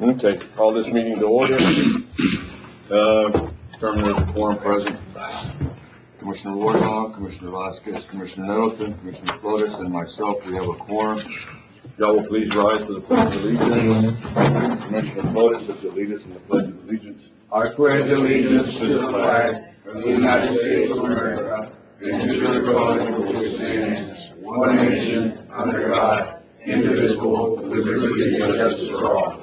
Okay, call this meeting to order. Determine the quorum present. Commissioner Wardlaw, Commissioner Vasquez, Commissioner Nettleton, Commissioner Flores, and myself, we have a quorum. Y'all will please rise for the pledge of allegiance. Commissioner Flores, if you'll lead us in the pledge of allegiance. I pledge allegiance to the flag of the United States of America and to the republic for which it stands, one nation, under God, indivisible, with liberty and justice for all.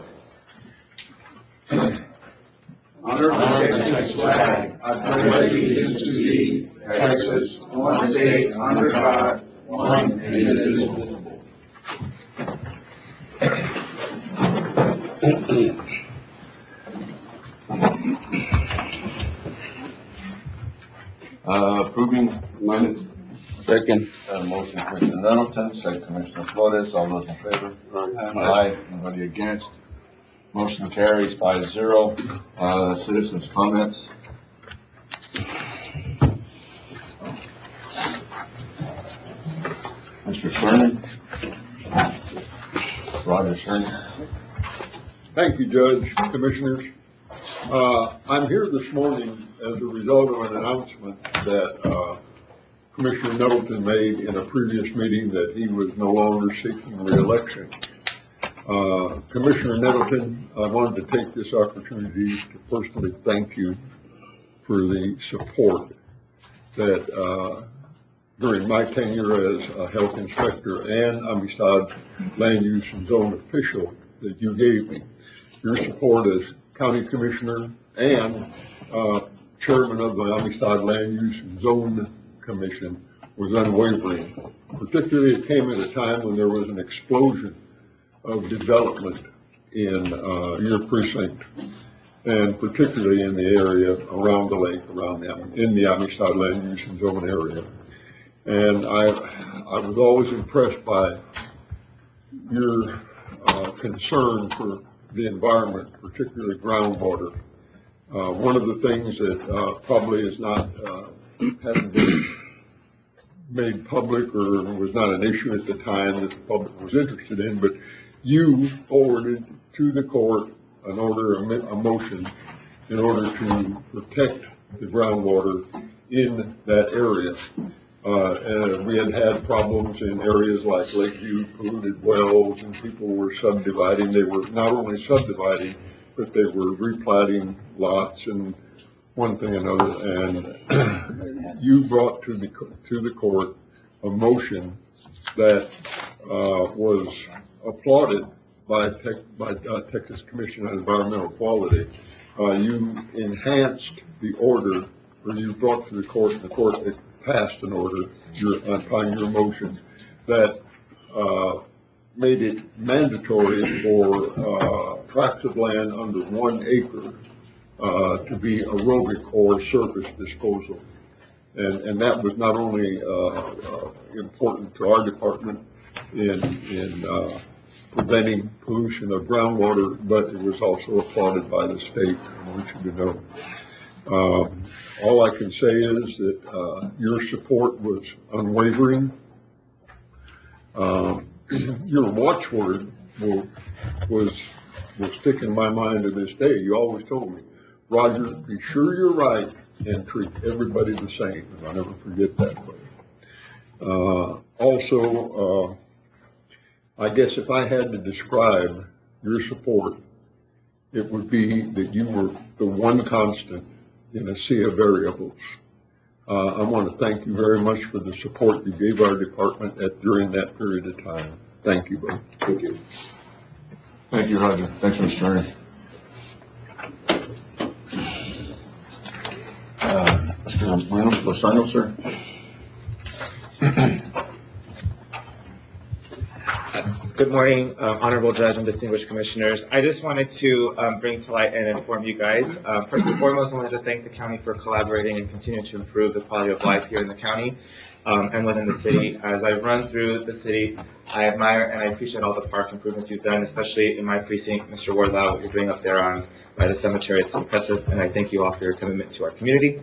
Under the Texas flag, I pledge allegiance to thee, Texas, one state, under God, one and indivisible. Approving minutes. Second. Motion Commissioner Nettleton, second Commissioner Flores. All those in favor? Aye. Anybody against? Motion carries 5-0. Citizens' comments. Mr. Sherman. Roger Sherman. Thank you, Judge, Commissioners. I'm here this morning as a result of an announcement that Commissioner Nettleton made in a previous meeting that he was no longer seeking re-election. Commissioner Nettleton, I wanted to take this opportunity to personally thank you for the support that during my tenure as a health inspector and Amistad land use and zone official that you gave me. Your support as county commissioner and chairman of the Amistad Land Use and Zone Commission was unwavering. Particularly, it came at a time when there was an explosion of development in your precinct, and particularly in the area around the lake, around them, in the Amistad Land Use and Zone area. And I was always impressed by your concern for the environment, particularly groundwater. One of the things that probably is not hasn't been made public or was not an issue at the time that the public was interested in, but you forwarded to the court an order, a motion, in order to protect the groundwater in that area. And we had problems in areas like Lakeview, polluted wells, and people were subdividing. They were not only subdividing, but they were replatting lots and one thing another. And you brought to the court a motion that was applauded by Texas Commission on Environmental Quality. You enhanced the order, or you brought to the court, and the court passed an order upon your motion that made it mandatory for tracts of land under 1 acre to be aerobic or surface disposal. And that was not only important to our department in preventing pollution of groundwater, but it was also applauded by the state. I want you to know. All I can say is that your support was unwavering. Your watchword will stick in my mind to this day. You always told me, Roger, be sure you're right and treat everybody the same. And I'll never forget that. Also, I guess if I had to describe your support, it would be that you were the one constant in a sea of variables. I want to thank you very much for the support you gave our department during that period of time. Thank you, buddy. Thank you. Thank you, Roger. Thanks, Mr. Attorney. Mr. Lozano, sir. Good morning, Honorable Judge and distinguished commissioners. I just wanted to bring to light and inform you guys. First and foremost, I wanted to thank the county for collaborating and continuing to improve the quality of life here in the county and within the city. As I run through the city, I admire and I appreciate all the park improvements you've done, especially in my precinct, Mr. Wardlaw, what you're doing up there by the cemetery. It's impressive, and I thank you all for your commitment to our community.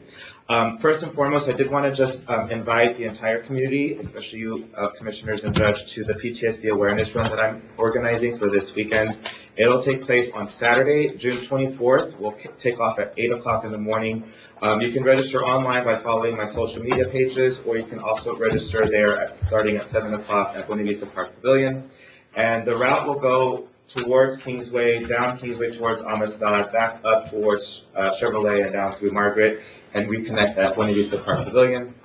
First and foremost, I did want to just invite the entire community, especially you commissioners and judge, to the PTSD awareness run that I'm organizing for this weekend It'll take place on Saturday, June 24th. We'll take off at 8 o'clock in the morning. You can register online by following my social media pages, or you can also register there starting at 7 o'clock at Buena Vista Park Pavilion. And the route will go towards Kingsway, down Kingsway towards Amistad, back up towards Chevrolet and down through Margaret, and reconnect at Buena Vista Park Pavilion.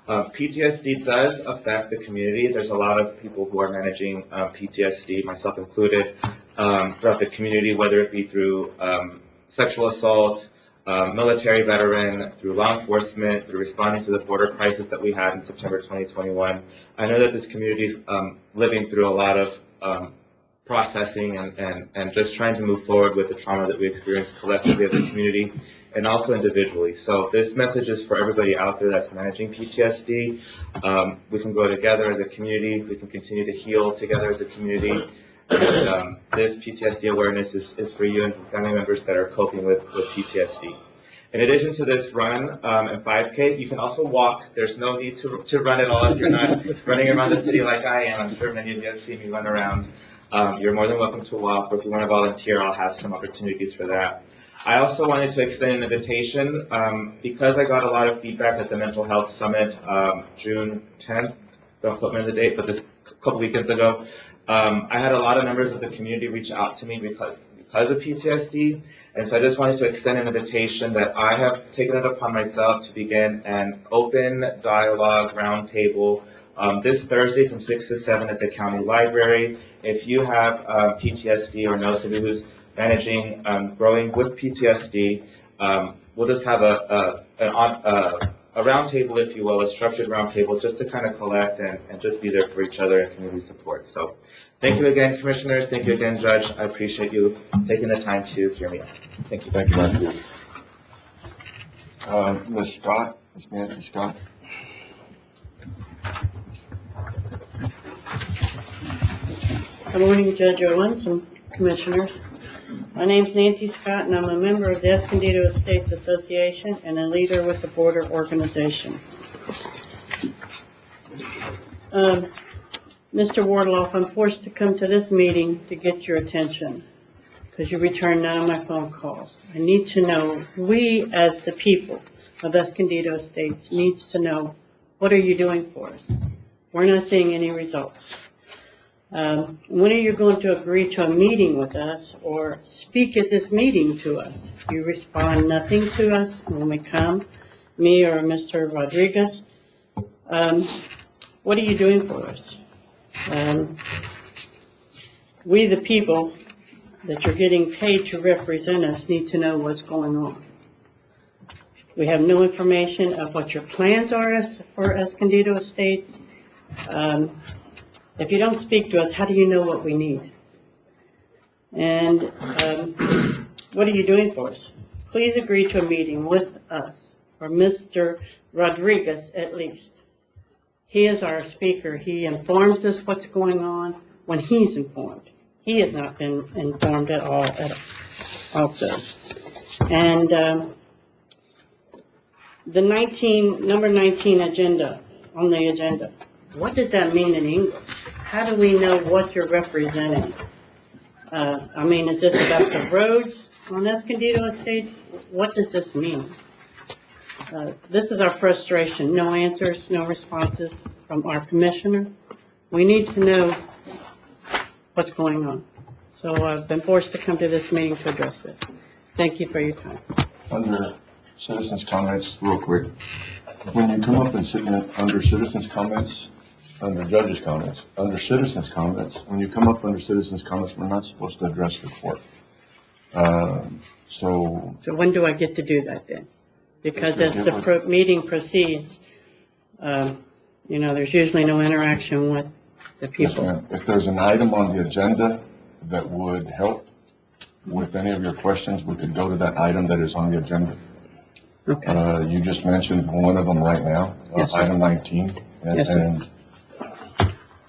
PTSD does affect the community. There's a lot of people who are managing PTSD, myself included, throughout the community, whether it be through sexual assault, military veteran, through law enforcement, through responding to the border crisis that we had in September 2021. I know that this community is living through a lot of processing and just trying to move forward with the trauma that we experienced collectively as a community and also individually. So this message is for everybody out there that's managing PTSD. We can grow together as a community. We can continue to heal together as a community. And this PTSD awareness is for you and family members that are coping with PTSD. In addition to this run and 5K, you can also walk. There's no need to run at all if you're not running around the city like I am. I'm sure many of you have seen me run around. You're more than welcome to walk, or if you want to volunteer, I'll have some opportunities for that. I also wanted to extend an invitation because I got a lot of feedback at the Mental Health Summit June 10th. Don't quote me on the date, but this couple weekends ago. I had a lot of members of the community reach out to me because of PTSD, and so I just wanted to extend an invitation that I have taken it upon myself to begin an open dialogue roundtable this Thursday from 6 to 7 at the county library. If you have PTSD or know somebody who's managing growing with PTSD, we'll just have a roundtable, if you will, a structured roundtable, just to kind of collect and just be there for each other and community support. So thank you again, commissioners. Thank you again, Judge. I appreciate you taking the time to hear me out. Thank you. Thank you, Matthew. Ms. Scott, Ms. Nancy Scott. Good morning, Judge Owens and Commissioners. My name's Nancy Scott, and I'm a member of the Escondido Estates Association and a leader with the Border Organization. Mr. Wardlaw, I'm forced to come to this meeting to get your attention because you returned none of my phone calls. I need to know, we as the people of Escondido Estates needs to know, what are you doing for us? We're not seeing any results. When are you going to agree to a meeting with us or speak at this meeting to us? You respond nothing to us when we come, me or Mr. Rodriguez. What are you doing for us? We, the people that you're getting paid to represent us, need to know what's going on. We have no information of what your plans are for Escondido Estates. If you don't speak to us, how do you know what we need? And what are you doing for us? Please agree to a meeting with us, or Mr. Rodriguez at least. He is our speaker. He informs us what's going on when he's informed. He has not been informed at all also. And the number 19 agenda, on the agenda, what does that mean in English? How do we know what you're representing? I mean, is this about the roads on Escondido Estates? What does this mean? This is our frustration. No answers, no responses from our commissioner. We need to know what's going on. So I've been forced to come to this meeting to address this. Thank you for your time. Under citizens' comments, real quick. When you come up and sit under citizens' comments, under judges' comments, under citizens' comments, when you come up under citizens' comments, we're not supposed to address the court. So when do I get to do that then? Because as the meeting proceeds, there's usually no interaction with the people. Yes, if there's an item on the agenda that would help with any of your questions, we could go to that item that is on the agenda. Okay. You just mentioned one of them right now, Yes, item 19. Yes, sir. And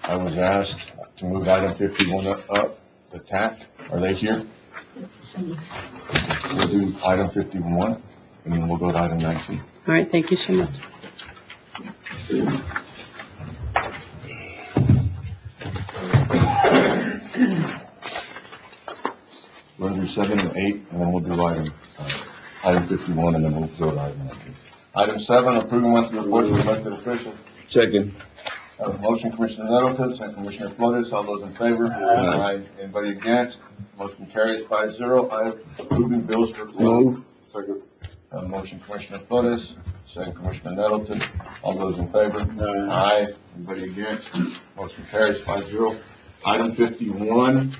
I was asked to move item 51 up, the TAC. Are they here? We'll do item 51, and then we'll go to item 19. All right, thank you so much. We're gonna do 7 and 8, and then we'll do item 51, and then we'll go to item 19. Item 7, approving monthly reports of elected officials. Second. Motion, Commissioner Nettleton, second Commissioner Flores, all those in favor? Aye. Anybody against? Motion carries 5-0. Item approving bills for claim. Move. Second. Motion, Commissioner Flores, second Commissioner Nettleton, all those in favor? Aye. Anybody against? Motion carries 5-0. Item 51,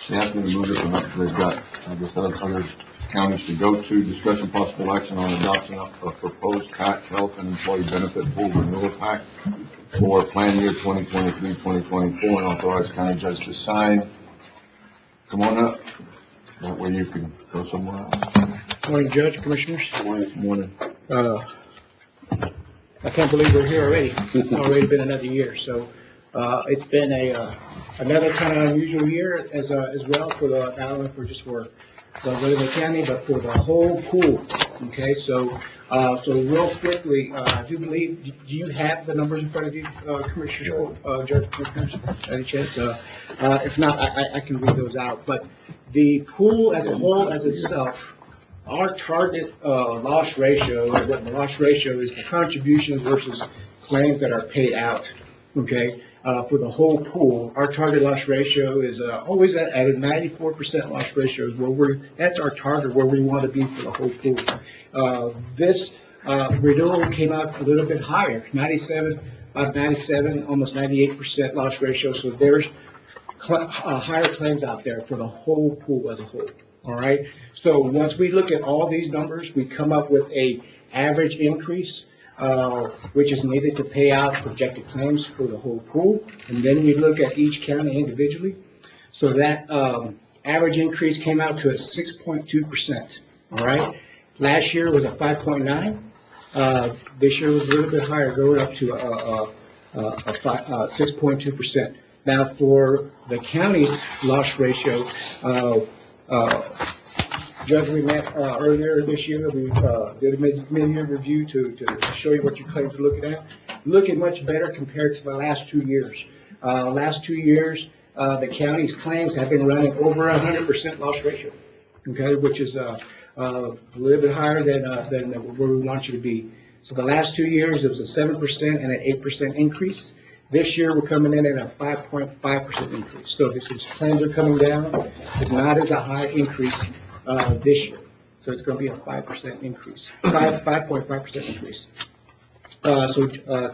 they asked me to move this one up, they've got, I guess, other counties to go to. Discussion possible action on adoption of a proposed PAC Health and Employee Benefit Pool Renewal Pact for plan year 2023-2024, and authorize county judge to sign. Come on up. That way you can go somewhere else. Morning, Judge, Commissioners. Morning. I can't believe we're here already. It's already been another year, so, it's been another kind of unusual year as well for not only for Wayne County, but for the whole pool. Okay, so real quickly, I do believe, do you have the numbers in front of you, Commissioner, Judge, Commissioners? Any chance? If not, I can read those out, but the pool as a whole, as itself, our target loss ratio, what the loss ratio is, the contributions versus claims that are paid out, okay? For the whole pool, our target loss ratio is always at a 94% loss ratio. That's our target where we want to be for the whole pool. This renewal came out a little bit higher, about 97, almost 98% loss ratio. So there's higher claims out there for the whole pool as a whole. All right. So once we look at all these numbers, we come up with a average increase, which is needed to pay out projected claims for the whole pool. And then you look at each county individually. So that average increase came out to a 6.2%. All right. Last year was a 5.9. This year was a little bit higher, going up to a 6.2%. Now for the county's loss ratio, Judge, we met earlier this year. We did a mid-year review to show you what your claims are looking at. Looking much better compared to the last 2 years. Last 2 years, the county's claims have been running over 100% loss ratio, okay, which is a little bit higher than where we want you to be. So the last 2 years, it was a 7% and an 8% increase. This year, we're coming in at a 5.5% increase. So this is claims are coming down. It's not as a high increase this year. So it's going to be a 5% increase, 5.5% increase.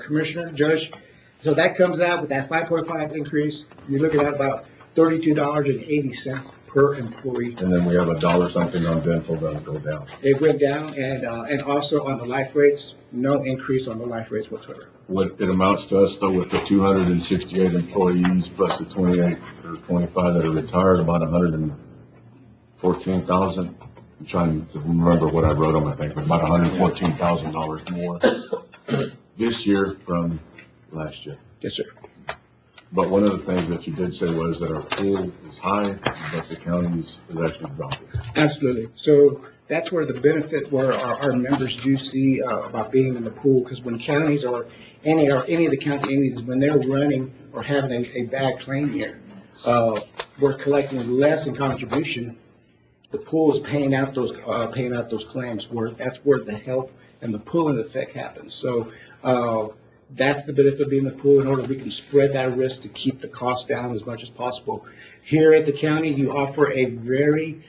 Commissioner, Judge, so that comes out with that 5.5 increase. You're looking at about $32.80 per employee. And then we have $1 something on dental that'll go down. It went down, and also on the life rates, no increase on the life rates whatsoever. What it amounts to us though, with the 268 employees plus the 28 or 25 that are retired, about 114,000. I'm trying to remember what I wrote them, I think, but about $114,000 more this year from last year. Yes, sir. But one of the things that you did say was that our pool is high, but the county is actually dropping. Absolutely. So that's where the benefit, where our members do see about being in the pool, because when counties or any of the county entities, when they're running or having a bad claim year, we're collecting less in contribution. The pool is paying out those claims. That's where the help and the pooling effect happens. So that's the benefit of being in the pool, in order we can spread that risk to keep the cost down as much as possible. Here at the county, you offer a very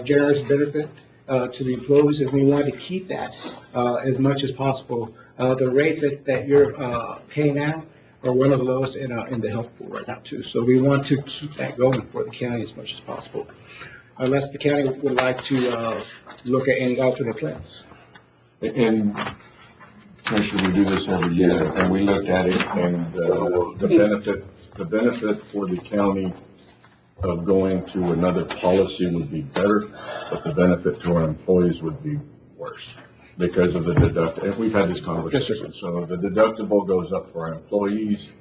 generous benefit to the employees, and we want to keep that as much as possible. The rates that you're paying out are one of the lowest in the health pool right now too. So we want to keep that going for the county as much as possible, unless the county would like to look at any alternate plans. And Commissioner, we do this every year, and we look at it, and the benefit for the county of going to another policy would be better, but the benefit to our employees would be worse because of the deductible. And we've had this conversation. Yes, sir. So the deductible goes up for our employees.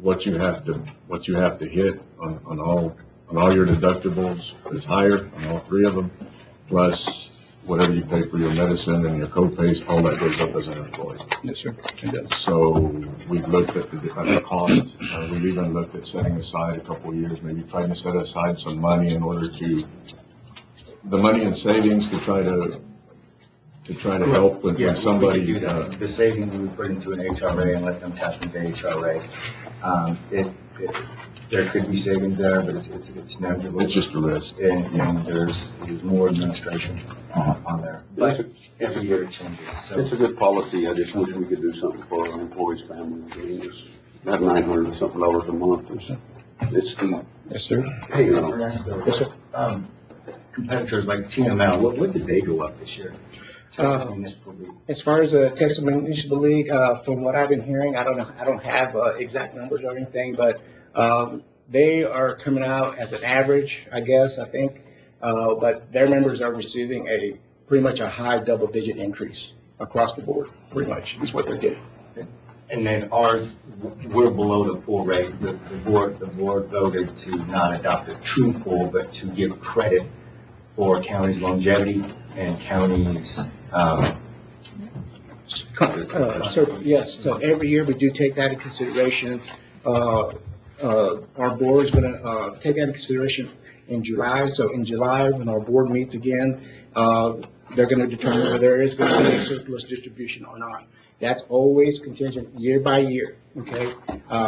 What you have to hit on all your deductibles is higher on all three of them. Plus, whatever you pay for your medicine and your co-pays, all that goes up as an employee. Yes, sir. It does. So we've looked at the cost, we've even looked at setting aside a couple of years, maybe trying to set aside some money in order to, the money in savings to try to help when Yeah, somebody, we could do that. The savings we would put into an HRA and let them tap into HRA. There could be savings there, but it's negligible. it's just a risk. And there's more administration on there. But every year it changes, so. It's a good policy. I just wish we could do something for our employees' families. I mean, just that $900 and something a month is, it's steep. Yes, sir. Hey, You know. Ernesto, Yes, sir. competitors like TML, what did they go up this year? Texas Municipal League. As far as the Texas Municipal League, from what I've been hearing, I don't know, I don't have exact numbers or anything, but they are coming out as an average, I guess, I think. But their members are receiving pretty much a high double-digit increase across the board, pretty much, is what they're getting. And then ours, we're below the pool rate. The board voted to not adopt a true pool, but to give credit for counties' longevity and counties' So, yes, so every year we do take that into consideration. Our board's gonna, take that into consideration in July. So in July, when our board meets again, they're gonna determine whether there is gonna be a surplus distribution or not. That's always contingent year by year, okay?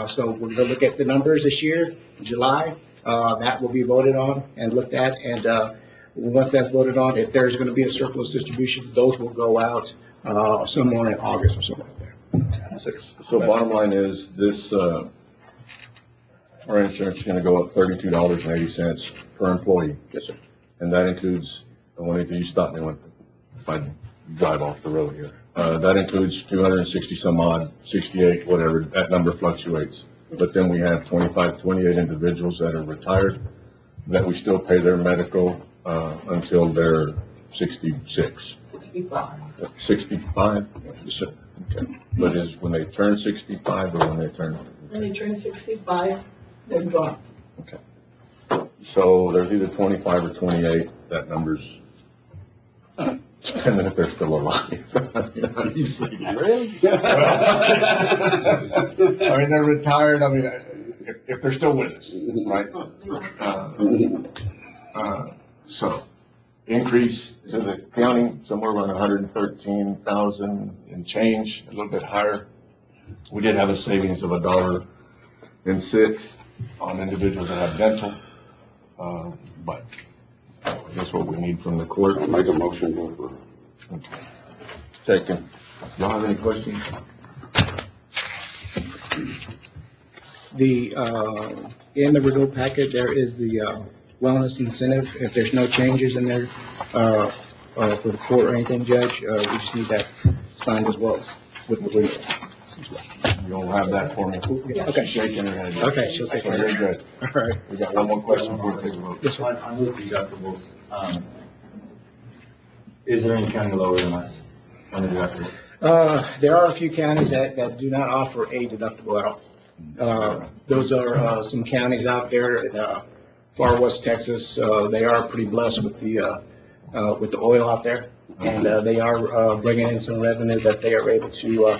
So we're gonna look at the numbers this year, July, that will be voted on and looked at. And, once that's voted on, if there's gonna be a surplus distribution, those will go out, somewhere in August or something like that. So bottom line is this, our insurance is gonna go up $32.80 per employee. Yes, sir. And that includes, I wanted to, you stop me if I drive off the road here. That includes 260 some odd, 68, whatever, that number fluctuates. But then we have 28 individuals that are retired, that we still pay their medical, until they're 66. 65. 65? Yes, sir. Okay. But is when they turn 65 or when they turn? When they turn 65, they're dropped. Okay. So there's either 25 or 28, that number's, depending if they're still alive. How do you say that? Really? I mean, they're retired, I mean, if they're still with us, right? So, increase to the county, somewhere around 113,000 and change, a little bit higher. We did have a savings of $1.06 on individuals that have dental, but that's what we need from the court. I'll make a motion to approve. Okay. Second. Y'all have any questions? In the renewal packet, there is the, wellness incentive. If there's no changes in there, for the court or anything, Judge, we just need that signed as well with the renewal. You'll have that for me. Okay. Shaking her head. Okay, she'll take care of it. Very good. All right. We got one more question before we take a vote. Yes, sir. On the deductibles, is there any county lower than us on the deductibles? There are a few counties that do not offer a deductible at all. Those are, some counties out there in, far west Texas. They are pretty blessed with the oil out there. And, they are, bringing in some revenue that they are able to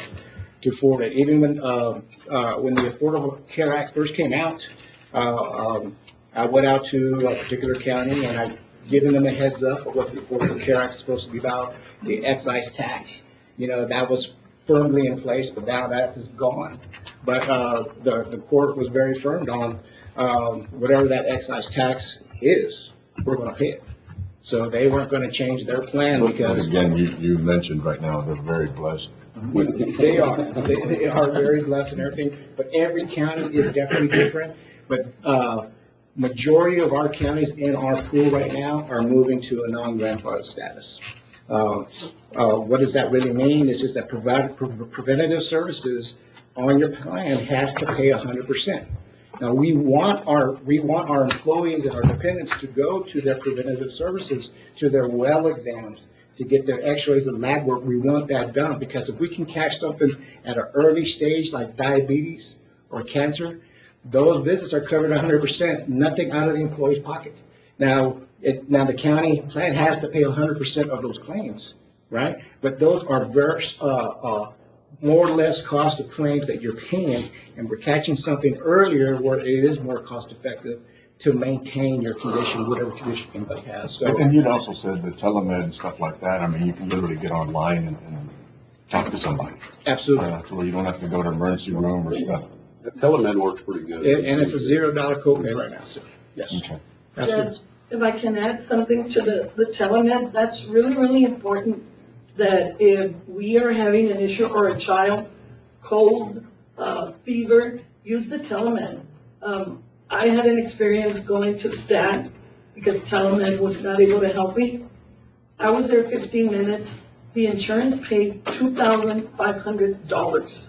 afford it. Even when the Affordable Care Act first came out, I went out to a particular county and I given them a heads up of what the Affordable Care Act is supposed to be about, the excise tax. You know, that was firmly in place, but now that is gone. But, the court was very firm on, whatever that excise tax is, we're gonna pay it. So they weren't gonna change their plan But because again, you mentioned right now, they're very blessed. they are very blessed and everything, but every county is definitely different. But, majority of our counties in our pool right now are moving to a non-grandfather status. What does that really mean? It's just that preventative services on your plan has to pay 100%. Now, we want our employees and our dependents to go to their preventative services, to their well exams, to get their x-rays and lab work. We want that done because if we can catch something at an early stage like diabetes or cancer, those visits are covered 100%, nothing out of the employee's pocket. Now, Now, the county plan has to pay 100% of those claims, right? But those are more or less cost of claims that you're paying, and we're catching something earlier where it is more cost effective to maintain your condition, whatever condition anybody has. So, And you'd also said the telemed and stuff like that, I mean, you can literally get online and talk to somebody. absolutely. To where you don't have to go to emergency room or stuff. The telemed works pretty good. And it's a $0 copay right now, sir. Yes. Okay. Absolutely. Judge, if I can add something to the telemed, that's really, really important, that if we are having an issue or a child, cold, fever, use the telemed. I had an experience going to STAT because telemed was not able to help me. I was there 15 minutes. The insurance paid $2,500.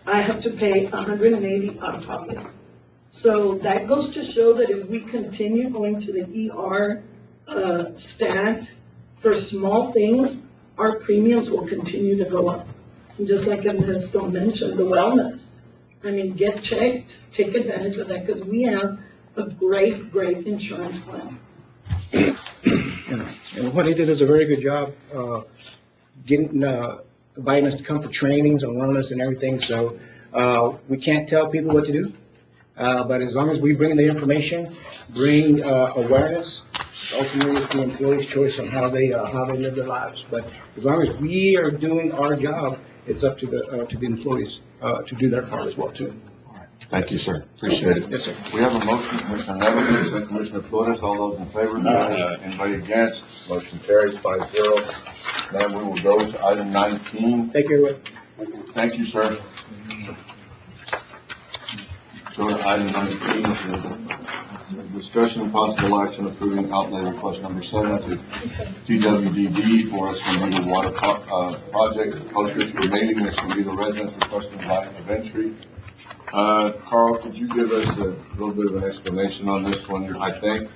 I have to pay $180 out of pocket. So that goes to show that if we continue going to the ER, STAT for small things, our premiums will continue to go up. And just like Ernesto mentioned, the wellness. I mean, get checked, take advantage of that, because we have a great, great insurance plan. And what he did is a very good job, inviting us to come for trainings on wellness and everything. So, we can't tell people what to do. But as long as we bring the information, bring, awareness, ultimately it's the employee's choice on how they live their lives. But as long as we are doing our job, it's up to the employees, to do their part as well too. Thank you, sir. Appreciate it. Yes, sir. We have a motion, Commissioner Nettleton, second Commissioner Flores. All those in favor? Anybody against? Motion carries 5-0. Then we will go to item 19. Thank you, everyone. Thank you, sir. Go to item 19, discussion and possible action approving outlay request number 7 to TWDD for us from the water project. Posters for mailing this from the residents requesting right of entry. Carl, could you give us a little bit of an explanation on this one? I think,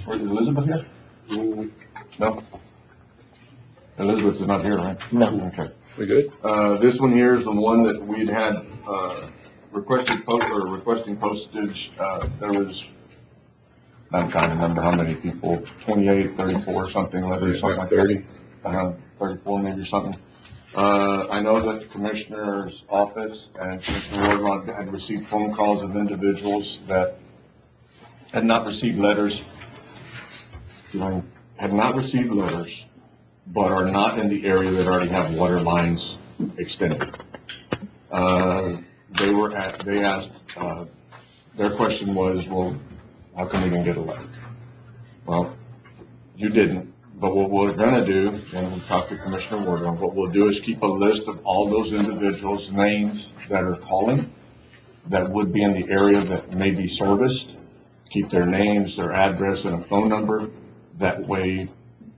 is Elizabeth here? No? Elizabeth is not here, right? No. Okay. We good? This one here is the one that we'd had, requesting postage. There was, I'm trying to remember how many people, 28, 34, something like that. Something like 30. 34 maybe something. I know that the Commissioner's office and Commissioner Wardlaw had received phone calls of individuals that had not received letters, but are not in the area that already have water lines extended. They asked, their question was, well, how come we didn't get a letter? Well, you didn't, but what we're gonna do, and we talked to Commissioner Wardlaw, what we'll do is keep a list of all those individuals' names that are calling, that would be in the area that may be serviced, keep their names, their address, and a phone number. That way,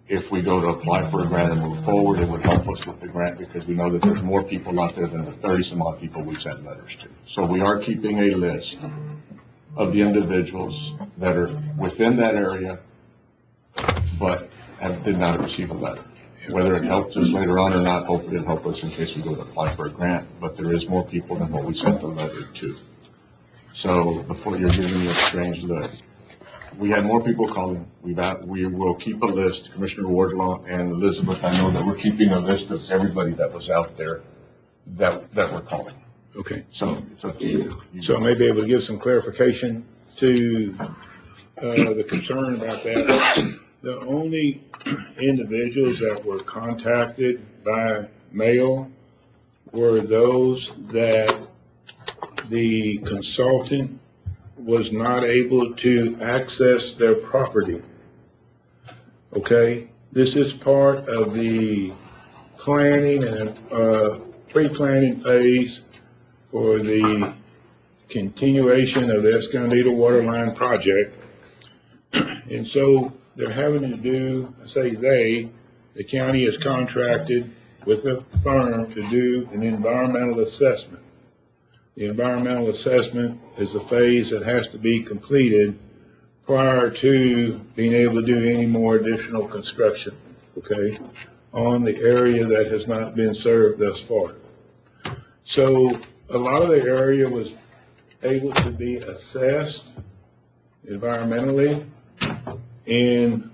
if we go to apply for a grant and move forward, it would help us with the grant because we know that there's more people out there than the 30-some odd people we sent letters to. So we are keeping a list of the individuals that are within that area, but did not receive a letter. Whether it helps us later on or not, hopefully it'll help us in case we go to apply for a grant, but there is more people than what we sent the letter to. So before you're giving me a strange look, we had more people calling. We will keep a list. Commissioner Wardlaw and Elizabeth, I know that we're keeping a list of everybody that was out there that we're calling. Okay. So it's up to you. So I may be able to give some clarification to the concern about that. The only individuals that were contacted by mail were those that the consultant was not able to access their property. Okay? This is part of the planning and pre-planning phase for the continuation of the Escondido Waterline project. And so they're having to do, I say the county has contracted with a firm to do an environmental assessment. The environmental assessment is a phase that has to be completed prior to being able to do any more additional construction, okay, on the area that has not been served thus far. So a lot of the area was able to be assessed environmentally, and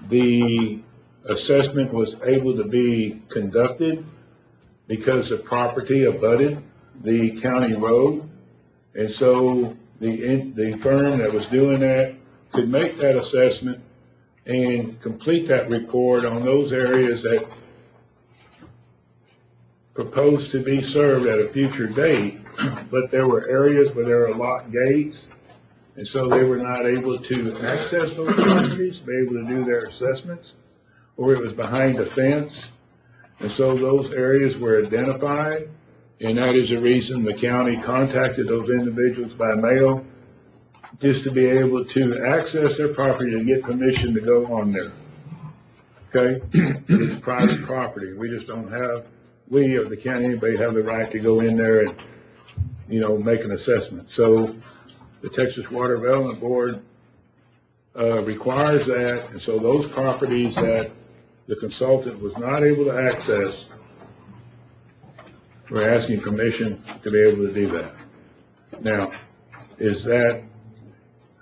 the assessment was able to be conducted because the property abutted the county road. And so the firm that was doing that could make that assessment and complete that report on those areas that proposed to be served at a future date, but there were areas where there were locked gates, and so they were not able to access those properties, be able to do their assessments, or it was behind a fence. And so those areas were identified, and that is the reason the county contacted those individuals by mail, just to be able to access their property to get permission to go on there. Okay? It's private property. We just don't have, we or the county, anybody have the right to go in there and, make an assessment. So the Texas Water Development Board requires that, and so those properties that the consultant was not able to access, we're asking permission to be able to do that. Now, is that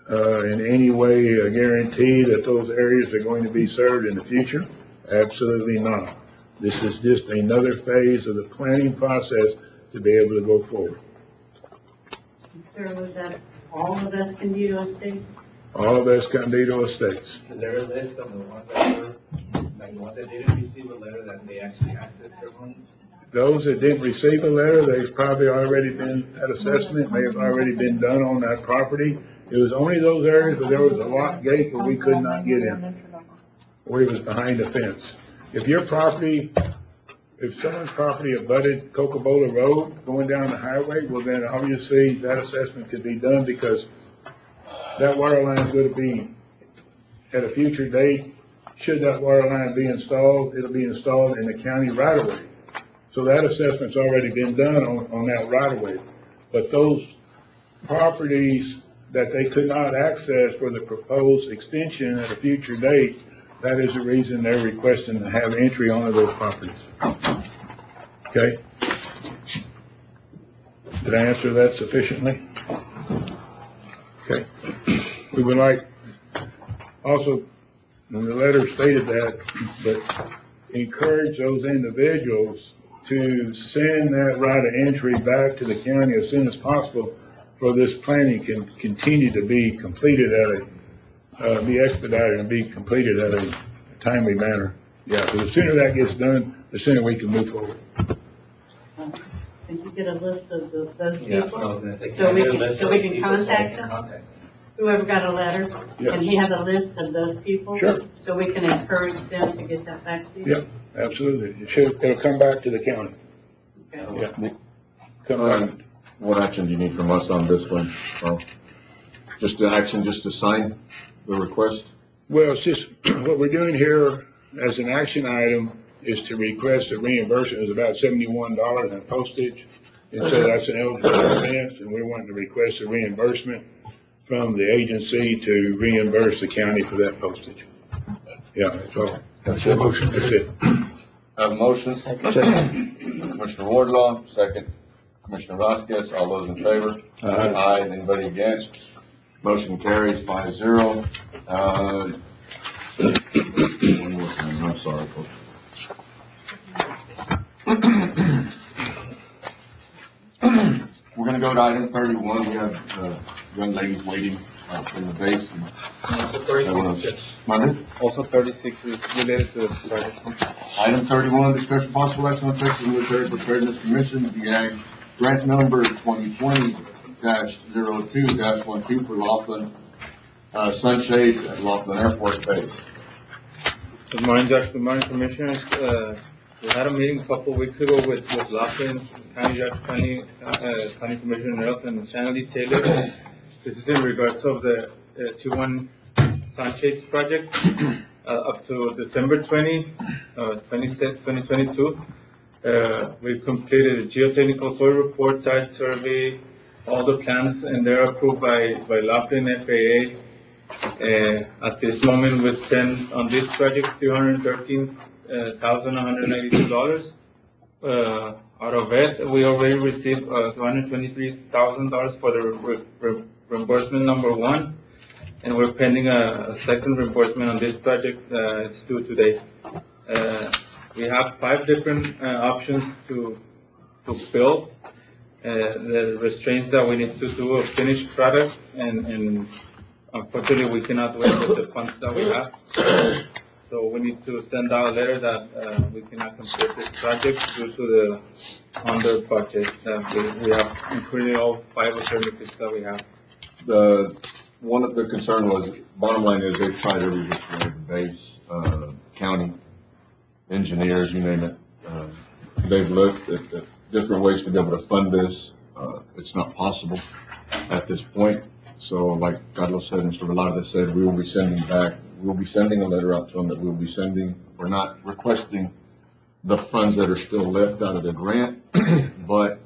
in any way a guarantee that those areas are going to be served in the future? Absolutely not. This is just another phase of the planning process to be able to go forward. Sir, was that all of Escondido Estates? All of Escondido Estates. Is there a list of the ones that were, like the ones that didn't receive a letter that they actually accessed their home? Those that didn't receive a letter, they've probably already been, that assessment may have already been done on that property. It was only those areas where there was a locked gate where we could not get in, or it was behind a fence. If your property, if someone's property abutted Coca-Cola Road going down the highway, well then obviously that assessment could be done, because that water line is going to be, at a future date, should that water line be installed, it'll be installed in the county right of way. So that assessment's already been done on that right of way. But those properties that they could not access for the proposed extension at a future date, that is the reason they're requesting to have entry onto those properties. Okay? Did I answer that sufficiently? Okay. We would like, also, and the letter stated that, but encourage those individuals to send that right of entry back to the county as soon as possible, for this planning can continue to be completed be expedited and be completed at a timely manner. Yeah, so the sooner that gets done, the sooner we can move forward. Can you get a list of those people? Yeah, that's what I was gonna say. So we I get a can, list so of we can people so contact I them? contact Whoever got a letter? Yeah. Can he have a list of those people? Sure. So we can encourage them to get that back to you? Yep, absolutely. It'll come back to the county. Okay. Yeah. Come back. What action do you need from us on this one? Just the action, just to sign the request? Well, it's just, what we're doing here as an action item is to request a reimbursement. It's about $71 in postage. And so that's an eligible expense, and we're wanting to request a reimbursement from the agency to reimburse the county for that postage. Yeah, that's all. That's your motion. That's it. Have a motion? Commissioner Wardlaw, second. Commissioner Vasquez, all those in favor? Aye. Anybody against? Motion carries 5-0. One more time, I'm sorry, folks. We're gonna go to item 31. We have, young ladies waiting, in the base. Monday? Also 36 is related to the project. Item 31, discussion possible action on Texas Military Preparedness Commission, the grant number 2020-02-12 for Laughlin, Sunshade at Laughlin Air Force Base. Good morning, Judge. Good morning, Commissioners. We had a meeting a couple of weeks ago with Laughlin County Judge, County Commissioner Nelson and Shannon Lee Taylor. This is in regards of the 2-1 Sunshades project. Up to December 2022, we've completed a geotechnical soil report, site survey, all the plans, and they're approved by Laughlin FAA. At this moment, we spent on this project $313,192. Out of it, we already received, $223,000 for the reimbursement number one, and we're pending a second reimbursement on this project, it's due today. We have 5 different, options to build. The restraints that we need to do a finished product, and unfortunately, we cannot wait with the funds that we have. So we need to send out a letter that, we cannot complete this project due to the under budget that we have, including all 5 alternatives that we have. One of the concern was, bottom line is they've tried every which way, the base, county, engineers, you name it. They've looked at different ways to be able to fund this. It's not possible at this point. So like Carlos said, and Mr. Velarde said, we will be sending a letter out to them that we're not requesting the funds that are still left out of the grant, but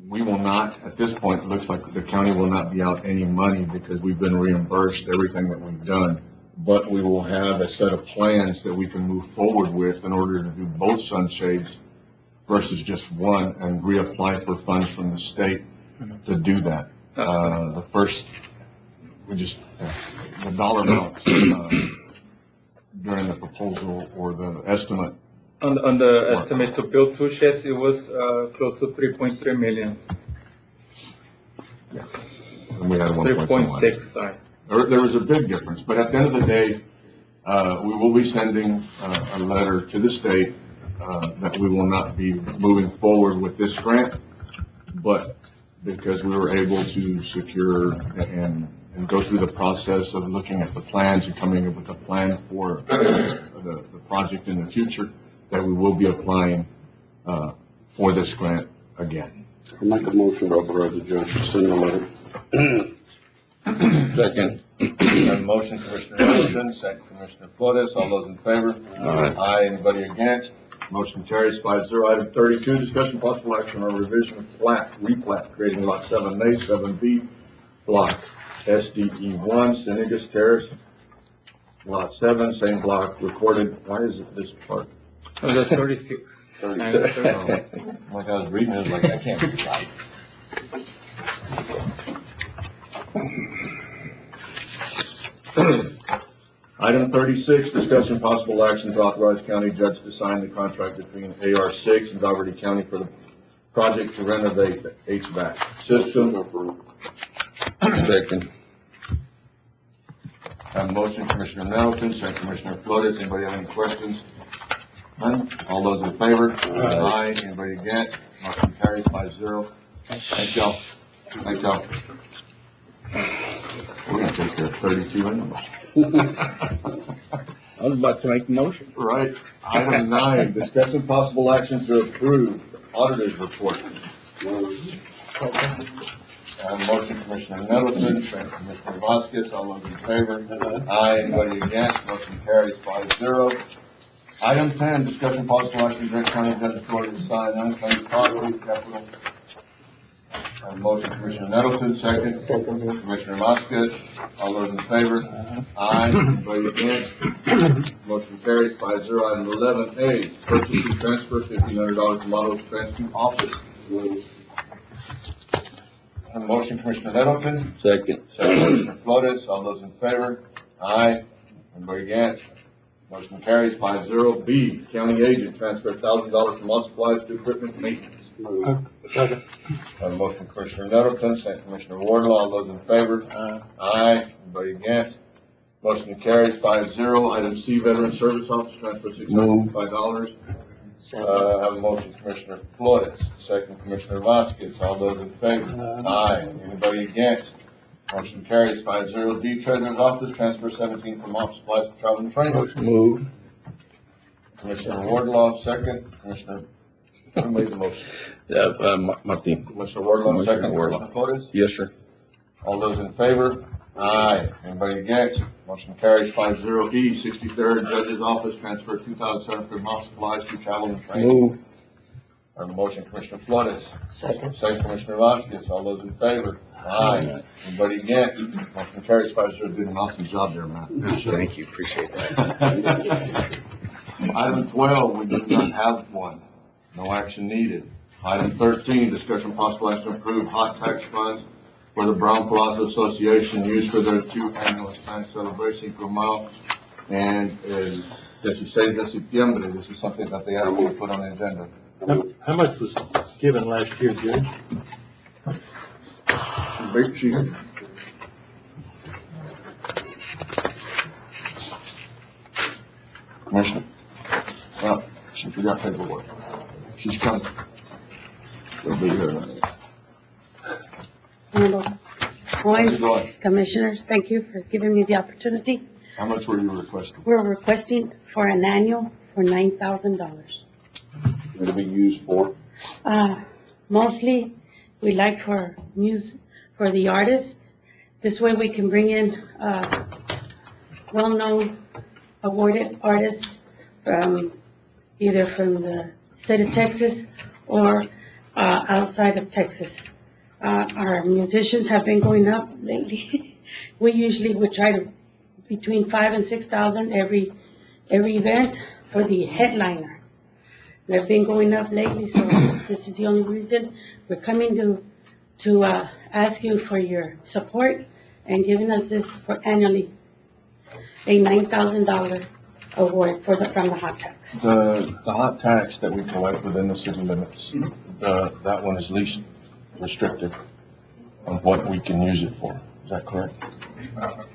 we will not, at this point, it looks like the county will not be out any money because we've been reimbursed everything that we've done. But we will have a set of plans that we can move forward with in order to do both sunshades versus just one, and reapply for funds from the state to do that. The first, the dollar amounts during the proposal or the estimate. On the estimate to build 2 sheds, it was, close to 3.3 million. And we had 1.6. 3.6, sorry. There was a big difference, but at the end of the day, we will be sending a letter to the state that we will not be moving forward with this grant, but because we were able to secure and go through the process of looking at the plans and coming up with a plan for the project in the future, that we will be applying for this grant again. I make a motion to authorize the judge to send the letter. Second. A motion, Commissioner Middleton, second Commissioner Flores. All those in favor? Aye. Anybody against? Motion carries 5-0. Item 32, discussion possible action on revision of replat, creating lot 7A, 7B, block SDE 1, Senegas Terrace, lot 7, same block, recorded. Why is it this part? Under 36. 36. Like I was reading it, like I can't read right. Item 36, discussion possible action to authorize county judge to sign the contract between AR6 and Valverde County for the project to renovate the HVAC system. Second. Have a motion, Commissioner Middleton, second Commissioner Flores. Anybody have any questions? None? All those in favor? Aye. Anybody against? Motion carries 5-0. Thank y'all. Thank y'all. We're gonna take care of 32 anyway. I was about to make the motion. Right. Item 9, discussion possible action to approve auditor's report. Motion, Commissioner Middleton, second Commissioner Vasquez. All those in favor? Aye. Anybody against? Motion carries 5-0. Item 10, discussion possible action to direct county judge authority to sign unclaimed property capital. Motion, Commissioner Middleton, second. Commissioner Vasquez. All those in favor? Aye. Anybody against? Motion carries 5-0. Item 11A, purchase and transfer $1,500 from Auto Transfer Office. Motion, Commissioner Middleton. Second. Second, Commissioner Flores. All those in favor? Aye. Anybody against? Motion carries 5-0. B, county agent, transfer $1,000 from all supplies to equipment maintenance. Second. Motion, Commissioner Middleton, second Commissioner Wardlaw. All those in favor? Aye. Anybody against? Motion carries 5-0. Item C, veteran service office, transfer $605. Have a motion, Commissioner Flores, second Commissioner Vasquez. All those in favor? Aye. Anybody against? Motion carries 5-0. D, treasurer's office, transfer 17 from office supplies to travel and training. Move. Commissioner Wardlaw, second. Commissioner, who made the motion? Martin. Commissioner Wardlaw, second. Commissioner Flores? Yes, sir. All those in favor? Aye. Anybody against? Motion carries 5-0. E, 63rd Judge's Office, transfer 2,007 from office supplies to travel and training. Move. Have a motion, Commissioner Flores. Second. Second, Commissioner Vasquez. All those in favor? Aye. Anybody against? Motion carries 5-0. Did an awesome job there, man. Thank you, appreciate that. Item 12, we do not have one. No action needed. Item 13, discussion possible action to approve hot tax funds for the Brown Plaza Association used for their 2 annual Spanish celebration per mile. And 16 de septiembre, this is something that they asked me to put on the agenda. How much was given last year, Judge? Big sheet. Commissioner, she forgot paperwork. She's coming. She'll be here. Honorable How's it Owens, going? Commissioners, thank you for giving me the opportunity. How much were you requesting? We're requesting for an annual for $9,000. What to be used for? Mostly, we like for for the artists. This way we can bring in, well-known awarded artists from, either from the state of Texas or, outside of Texas. Our musicians have been going up lately. We usually would try to, between 5,000 and 6,000 every event for the headliner. They've been going up lately, so this is the only reason we're coming to ask you for your support and giving us this for annually, a $9,000 award from the hot tax. The hot tax that we collect within the city limits, that one is least restrictive on what we can use it for. Is that correct?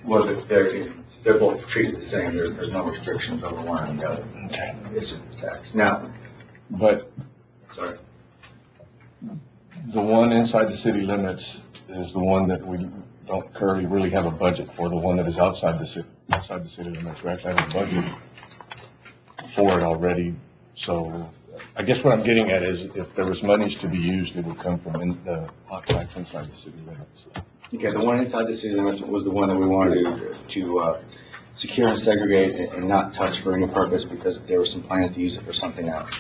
Well, they're both treated the same. There's no restrictions over one or the other. Okay. It's just a tax. Now, But sorry. the one inside the city limits is the one that we don't currently really have a budget for. The one that is outside the city limits, we actually have a budget for it already. So I guess what I'm getting at is if there was monies to be used, it would come from the hot tax inside the city limits. Okay, the one inside the city limits was the one that we wanted to secure and segregate and not touch for any purpose because there was some plans to use it for something else.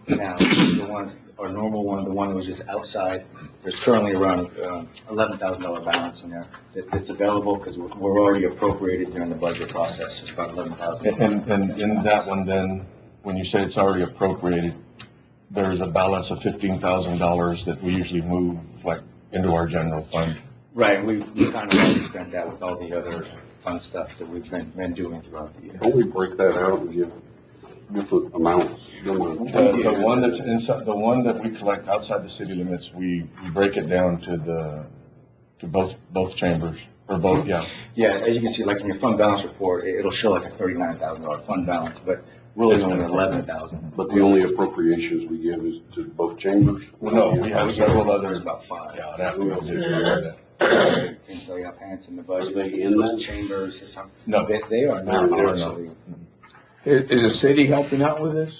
Now, the ones, our normal one, the one that was just outside, there's currently around $11,000 balance in there. It's available because we're already appropriated during the budget process. It's about $11,000. And in that one then, when you say it's already appropriated, there's a balance of $15,000 that we usually move like into our general fund. Right, we kind of already spent that with all the other fun stuff that we've been doing throughout the year. Don't we break that out and give different amounts? The one that's inside, the one that we collect outside the city limits, we break it down to both chambers, or both, yeah. Yeah, as you can see, like in your fund balance report, it'll show like a $39,000 fund balance, but really only $11,000. But the only appropriations we give is to both chambers? No, we have several others. There's about 5. Yeah, that we will do. And so you have pants in the budget. Are they in Those that? chambers or something? No. They are not They're actually. Is the city helping out with this?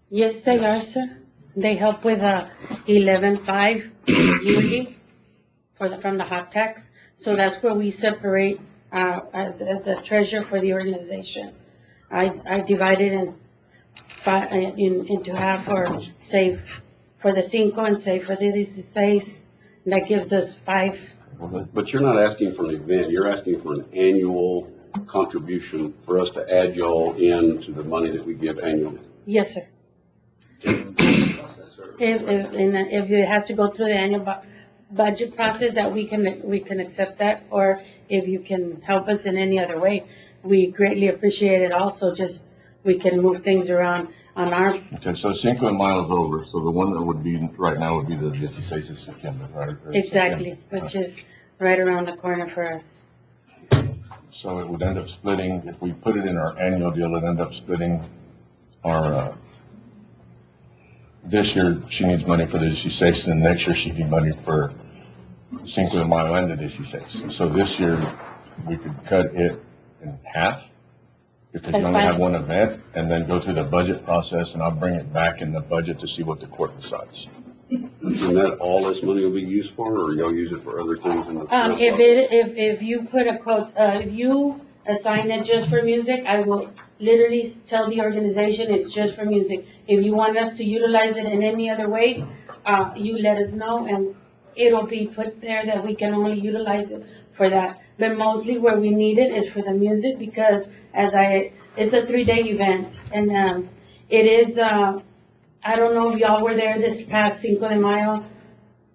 Yes, they are, sir. They help with 11.5 yearly from the hot tax. So that's where we separate as a treasurer for the organization. I divide it into half for save for the 5 and save for the 16. That gives us 5. But you're not asking for an event, you're asking for an annual contribution for us to add y'all in to the money that we give annually. Yes, sir. If it has to go through the annual budget process, that we can accept that, or if you can help us in any other way, we greatly appreciate it also, just we can move things around on our. Okay, so 5 miles over, so the one that would be right now would be the 16 de septiembre, right? Or Exactly, September. which is right around the corner for us. So it would end up splitting, if we put it in our annual deal, it'd end up splitting our, this year, she needs money for the 16, and next year she needs money for 5 de Mayo and the 16. So this year, we could cut it in half, because you That's only have fine. one event, and then go through the budget process, and I'll bring it back in the budget to see what the court decides. And that all this money will be used for, or y'all use it for other things in the? If you put a quote, if you assign it just for music, I will literally tell the organization it's just for music. If you want us to utilize it in any other way, you let us know, and it'll be put there that we can only utilize it for that. But mostly where we need it is for the music, because as I It's a 3-day event, and, it is, I don't know if y'all were there this past Cinco de Mayo.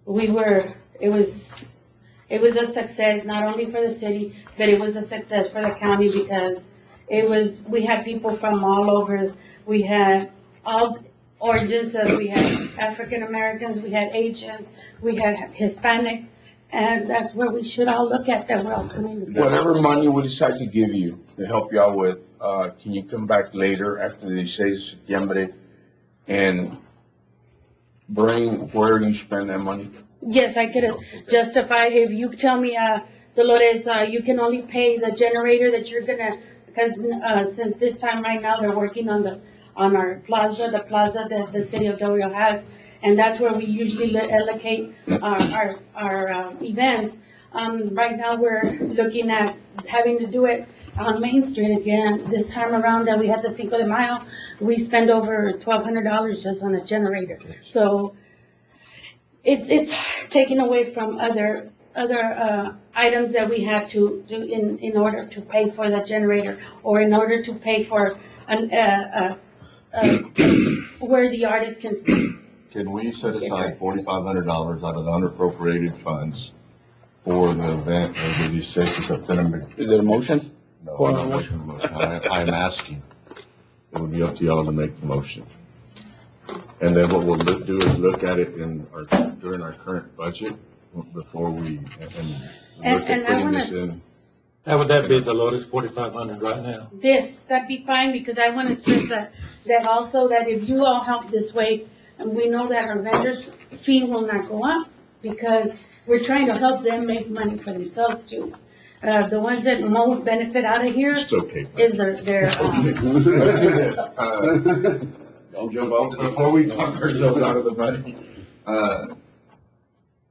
It was a success, not only for the city, but it was a success for the county because we had people from all over. We had all origins we had African Americans, we had Asians, we had Hispanics, and that's where we should all look at that we're all coming together. Whatever money we decide to give you to help you out with, can you come back later after the 16 de septiembre and bring where you spend that money? Yes, I could justify, if you tell me, Dolores, you can only pay the generator that you're gonna, because, since this time right now, they're working on our plaza, the plaza that the city of Del Rio has, and that's where we usually allocate our events. Right now, we're looking at having to do it on Main Street again. This time around that we had the Cinco de Mayo, we spent over $1,200 just on a generator. So it's taken away from other items that we had to do in order to pay for the generator, or in order to pay for where the artist can sing. Can we set aside $4,500 out of the unappropriated funds for the event of the 16 de September? Is there a motion? No, I'm not making the motion. I'm asking. It would be up to y'all to make the motion. And then what we'll do is look at it during our current budget before we, look at putting this in. How would that be, Dolores, 4,500 right now? That'd be fine, because I want to stress that also, that if you all help this way, and we know that our vendors' fee will not go up, because we're trying to help them make money for themselves too. The ones that most benefit out of here It's okay. is their Don't jump out. Before we talk ourselves out of the money,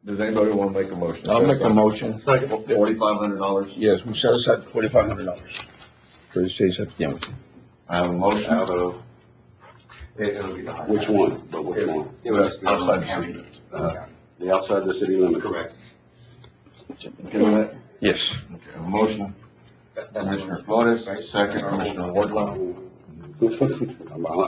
does anybody want to make a motion? I'll make a motion. $4,500. Yes, we set aside $4,500 for the 16 de septiembre. I have a motion. Out of, which one? But which one? Outside the city. The outside the city limit. Correct. Okay with that? Yes. Okay, a motion. Commissioner Flores, second, Commissioner Wardlaw.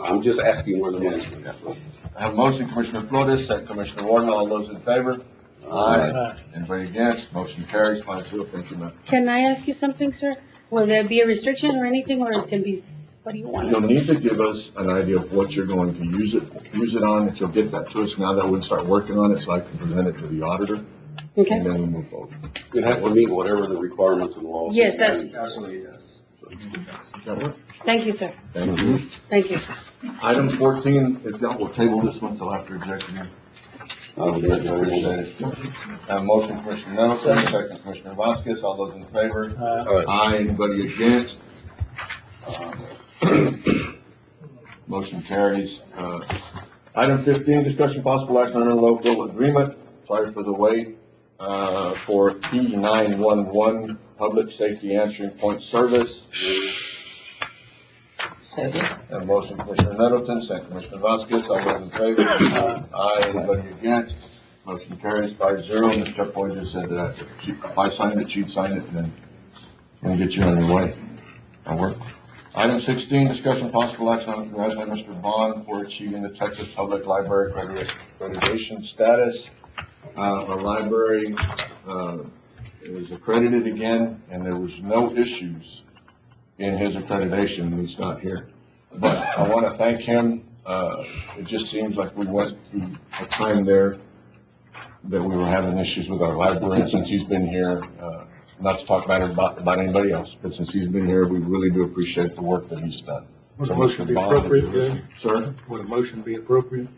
I'm just asking where the money's going to come. I have a motion, Commissioner Flores, second, Commissioner Wardlaw. All those in favor? Aye. Anybody against? Motion carries 5-0. Thank you, ma'am. Can I ask you something, sir? Will there be a restriction or anything, or it can be, what do you want? You'll need to give us an idea of what you're going to use it on. If you'll get that to us now that we start working on it, so I can present it to the auditor. Okay. And then we move forward. It has to meet whatever the requirements and laws. Yes, that's, Absolutely does. That work? thank you, sir. Thank you. Thank you. Item 14, if y'all will table this one till after executive. Appreciate it. Have a motion, Commissioner Nettleton, second, Commissioner Vasquez. All those in favor? Aye. Anybody against? Motion carries. Item 15, discussion possible action on interlocal agreement. Sorry for the wait, for E911 Public Safety Answering Point Service. Second. Have a motion, Commissioner Nettleton, second, Commissioner Vasquez. All those in favor? Aye. Anybody against? Motion carries 5-0. Ms. Chuck Boyd just said that if I sign it, she'd sign it, and then we'll get you on your way. That'll work. Item 16, discussion possible action on congratulating Mr. Bond for achieving the Texas Public Library accreditation status. Our library, is accredited again, and there was no issues in his accreditation when he's not here. But I want to thank him. It just seems like we went through a time there that we were having issues with our library, and since he's been here, not to talk bad about anybody else, but since he's been here, we really do appreciate the work that he's done. Would So, a motion Mr. be Bond, appropriate, Judge? Sir? Would a motion be appropriate?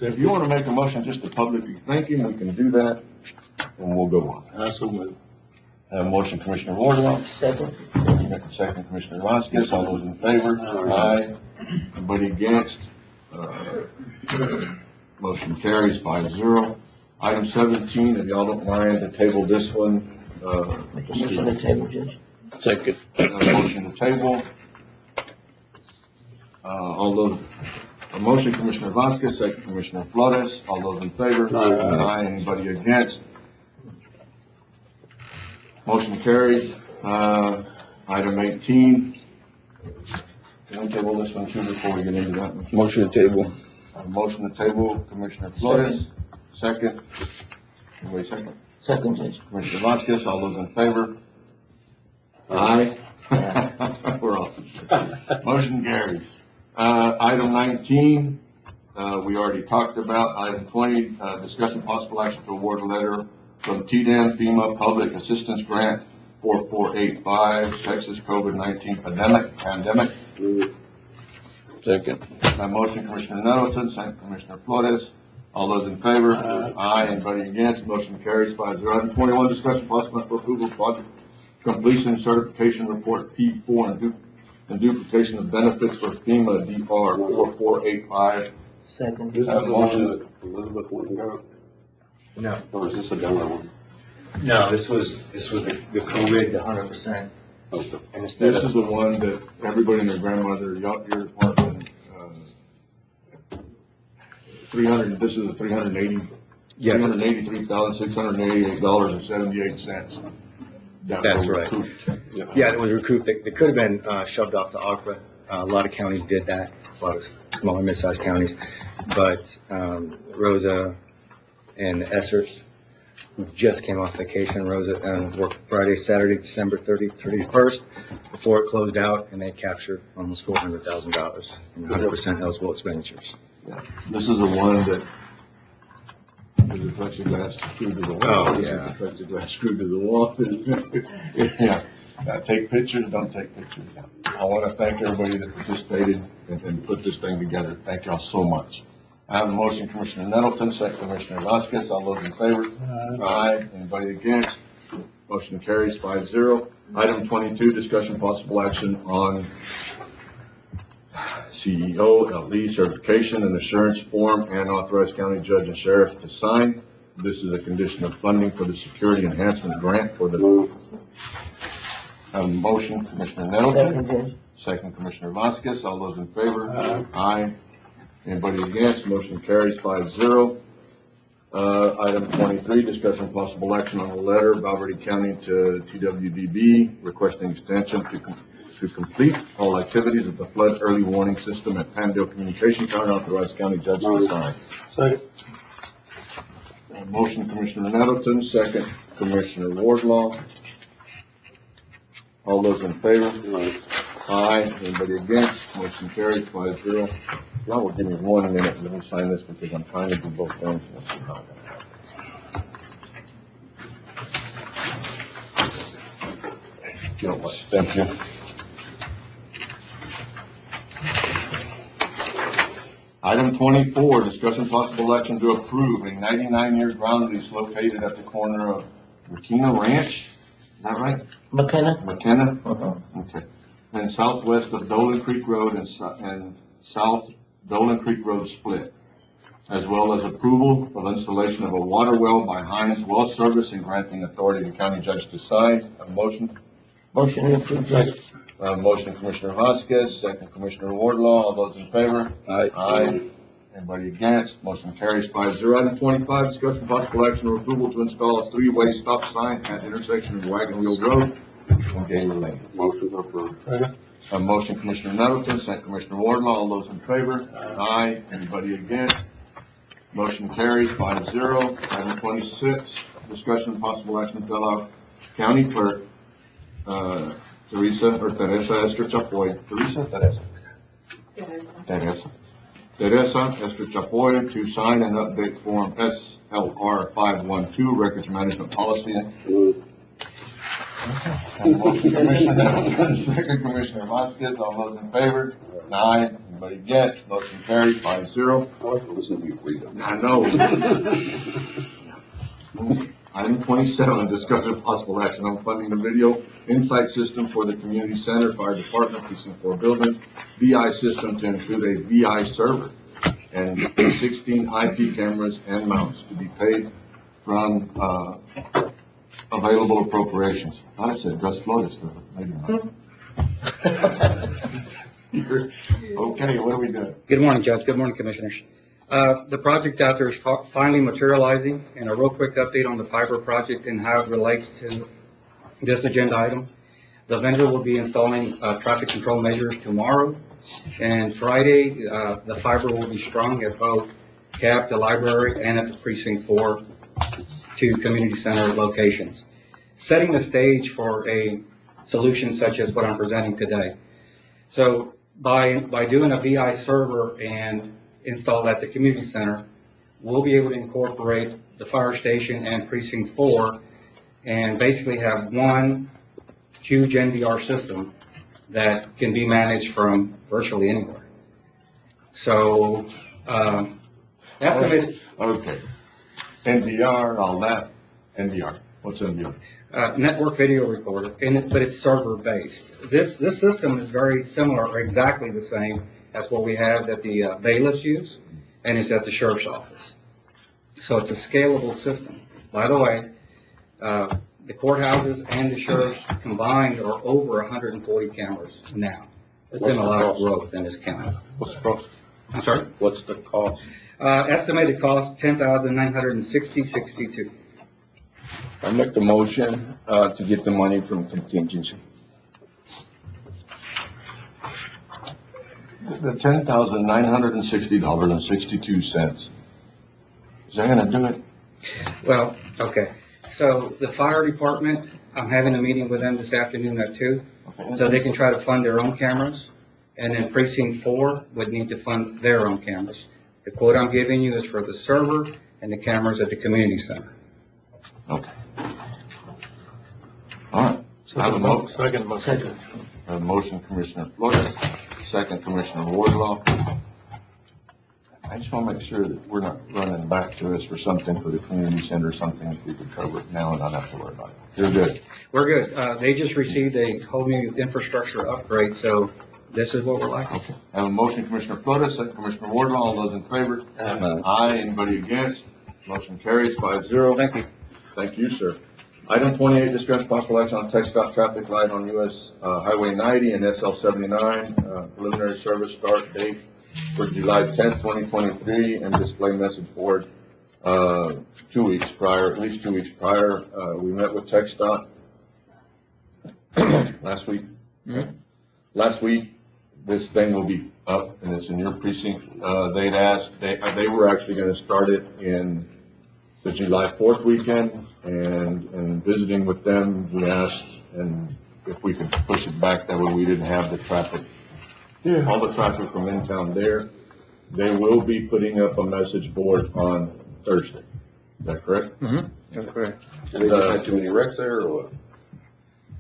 If you want to make a motion just to publicly thank him, we can do that, and we'll go on. I so move. Have a motion, Commissioner Wardlaw. Second. Second, Commissioner Vasquez. All those in favor? Aye. Anybody against? Motion carries 5-0. Item 17, if y'all don't mind to table this one, Motion to table, Judge. Second. motion to table. All those, a motion, Commissioner Vasquez, second, Commissioner Flores. All those in favor? Aye. Anybody against? Motion carries. Item 18, Can we table this one too before we get into that one? Motion to table. Motion to table, Commissioner Flores, second. Wait a second. Second, Judge. Commissioner Vasquez, all those in favor? Aye. We're off. Motion carries. Item 19, we already talked about. Item 20, discussion possible action to award a letter from TDAM FEMA Public Assistance Grant 4485, Texas COVID-19 pandemic. Second. By motion, Commissioner Nettleton, second Commissioner Flores. All those in favor? Aye. Anybody against? Motion carries 5-0. Item 21, discussion possible for approval of project completion certification report P4 and duplication of benefits for FEMA DR 4485. Second. This is the one that Elizabeth went and got? No, Or is this a different one? no, this was the COVID, the 100%. Okay. And instead This is of, the one that everybody and their grandmother, your department, 300, this is a 380, Yes. $383,688.78. That's right. Yeah, it was recouped. They could have been shoved off to ARPA. A lot of counties did that, a lot of smaller, mid-sized counties. But Rosa and Essers, who just came off vacation, Rosa worked Friday, Saturday, December 31st, before it closed out, and they captured almost $400,000 in 100% eligible expenditures. This is the one that is a plexiglass screwed to the wall. Oh, This is yeah. a plexiglass screwed to the wall. Yeah. Take pictures, don't take pictures. I want to thank everybody that participated and put this thing together. Thank y'all so much. I have a motion, Commissioner Nettleton, second Commissioner Vasquez. All those in favor? Aye. Anybody against? Motion carries 5-0. Item 22, discussion possible action on CEO, LE certification and assurance form and authorize county judge and sheriff to sign. This is a condition of funding for the security enhancement grant for the, motion, Commissioner Nettleton. Second, Judge. Second, Commissioner Vasquez. All those in favor? Aye. Anybody against? Motion carries 5-0. Item 23, discussion of possible action on a letter, Valverde County to TWDB requesting extension to complete all activities of the flood early warning system at Pandale Communication Tower, authorized county judge to sign. Second. Motion, Commissioner Nettleton, second, Commissioner Wardlaw. All those in favor? Aye. Anybody against? Motion carries 5-0. Y'all will give me 1 minute, let me sign this because I'm trying to do both things. Let's see how that happens. You know what? Thank you. Item 24, discussion possible action to approve a 99-year ground lease located at the corner of Rakina Ranch. Is that right? McKenna? McKenna? Uh-huh. Okay. And southwest of Dolan Creek Road and South Dolan Creek Road split, as well as approval of installation of a water well by Hines Well Service and granting authority to county judge to sign. A motion? Motion to approve, Judge. Motion, Commissioner Vasquez, second Commissioner Wardlaw. All those in favor? Aye. Aye. Anybody against? Motion carries 5-0. Item 25, discussion possible action or approval to install a 3-way stop sign at intersection of Wagon Wheel Road and Gamer Lane. Motion to approve. A motion, Commissioner Nettleton, second Commissioner Wardlaw. All those in favor? Aye. Anybody against? Motion carries 5-0. Item 26, discussion possible action to fill out county clerk, Teresa Esther Chapoy. Teresa Esther Chapoy to sign and update Form SLR 512, Records Management Policy. Motion, Commissioner Nettleton, second Commissioner Vasquez. All those in favor? Aye. Anybody against? Motion carries 5-0. I like to listen to you read them. I know. Item 27, discussion of possible action on funding the video insight system for the community center, fire department, precinct 4 buildings, VI system to include a VI server and 16 IP cameras and mounts to be paid from, available appropriations. I thought I said Gus Flores, though. Maybe not. Okay, what are we doing? Good morning, Judge. Good morning, Commissioners. The project out there is finally materializing, and a real quick update on the fiber project and how it relates to this agenda item. The vendor will be installing traffic control measures tomorrow. And Friday, the fiber will be strung at both CAP, the library, and at the precinct 4 two community center locations, setting the stage for a solution such as what I'm presenting today. So by doing a VI server and install at the community center, we'll be able to incorporate the fire station and precinct 4 and basically have one huge NVR system that can be managed from virtually anywhere. So, estimated. Okay. NVR, all that, NVR, what's NVR? Network video recorder, but it's server based. This system is very similar or exactly the same as what we have that the bailiffs use, and it's at the sheriff's office. So it's a scalable system. By the way, the courthouses and the sheriffs combined are over 140 cameras now. There's been a lot of growth in this county. What's the cost? I'm sorry? What's the cost? Estimated cost, $10,960.62. I make the motion, to get the money from contingency. The $10,960.62. Is that gonna do it? Well, okay. So the fire department, I'm having a meeting with them this afternoon at 2, so they can try to fund their own cameras. And then precinct 4 would need to fund their own cameras. The quote I'm giving you is for the server and the cameras at the community center. Okay. All right. I have a Second motion. I have a motion, Commissioner Flores, second, Commissioner Wardlaw. I just want to make sure that we're not running back to us for something for the community center, something that we could cover it now and not have to worry about it. You're good. We're good. They just received a whole new infrastructure upgrade, so this is what we're like. Okay. I have a motion, Commissioner Flores, second, Commissioner Wardlaw. All those in favor? Aye. Anybody against? Motion carries 5-0. Thank you. Thank you, sir. Item 28, discussion possible action on TxDOT traffic light on US Highway 90 and SL 79. Preliminary service start date for July 10th, 2023, and display message board 2 weeks prior, at least 2 weeks prior. We met with TxDOT last week. Last week, this thing will be up, and it's in your precinct. They'd asked, they were actually gonna start it in the July 4th weekend, and visiting with them, we asked, and if we could push it back, that way we didn't have the traffic, all the traffic from in town there. They will be putting up a message board on Thursday. Is that correct? That's correct. They just had too many wrecks there, or what?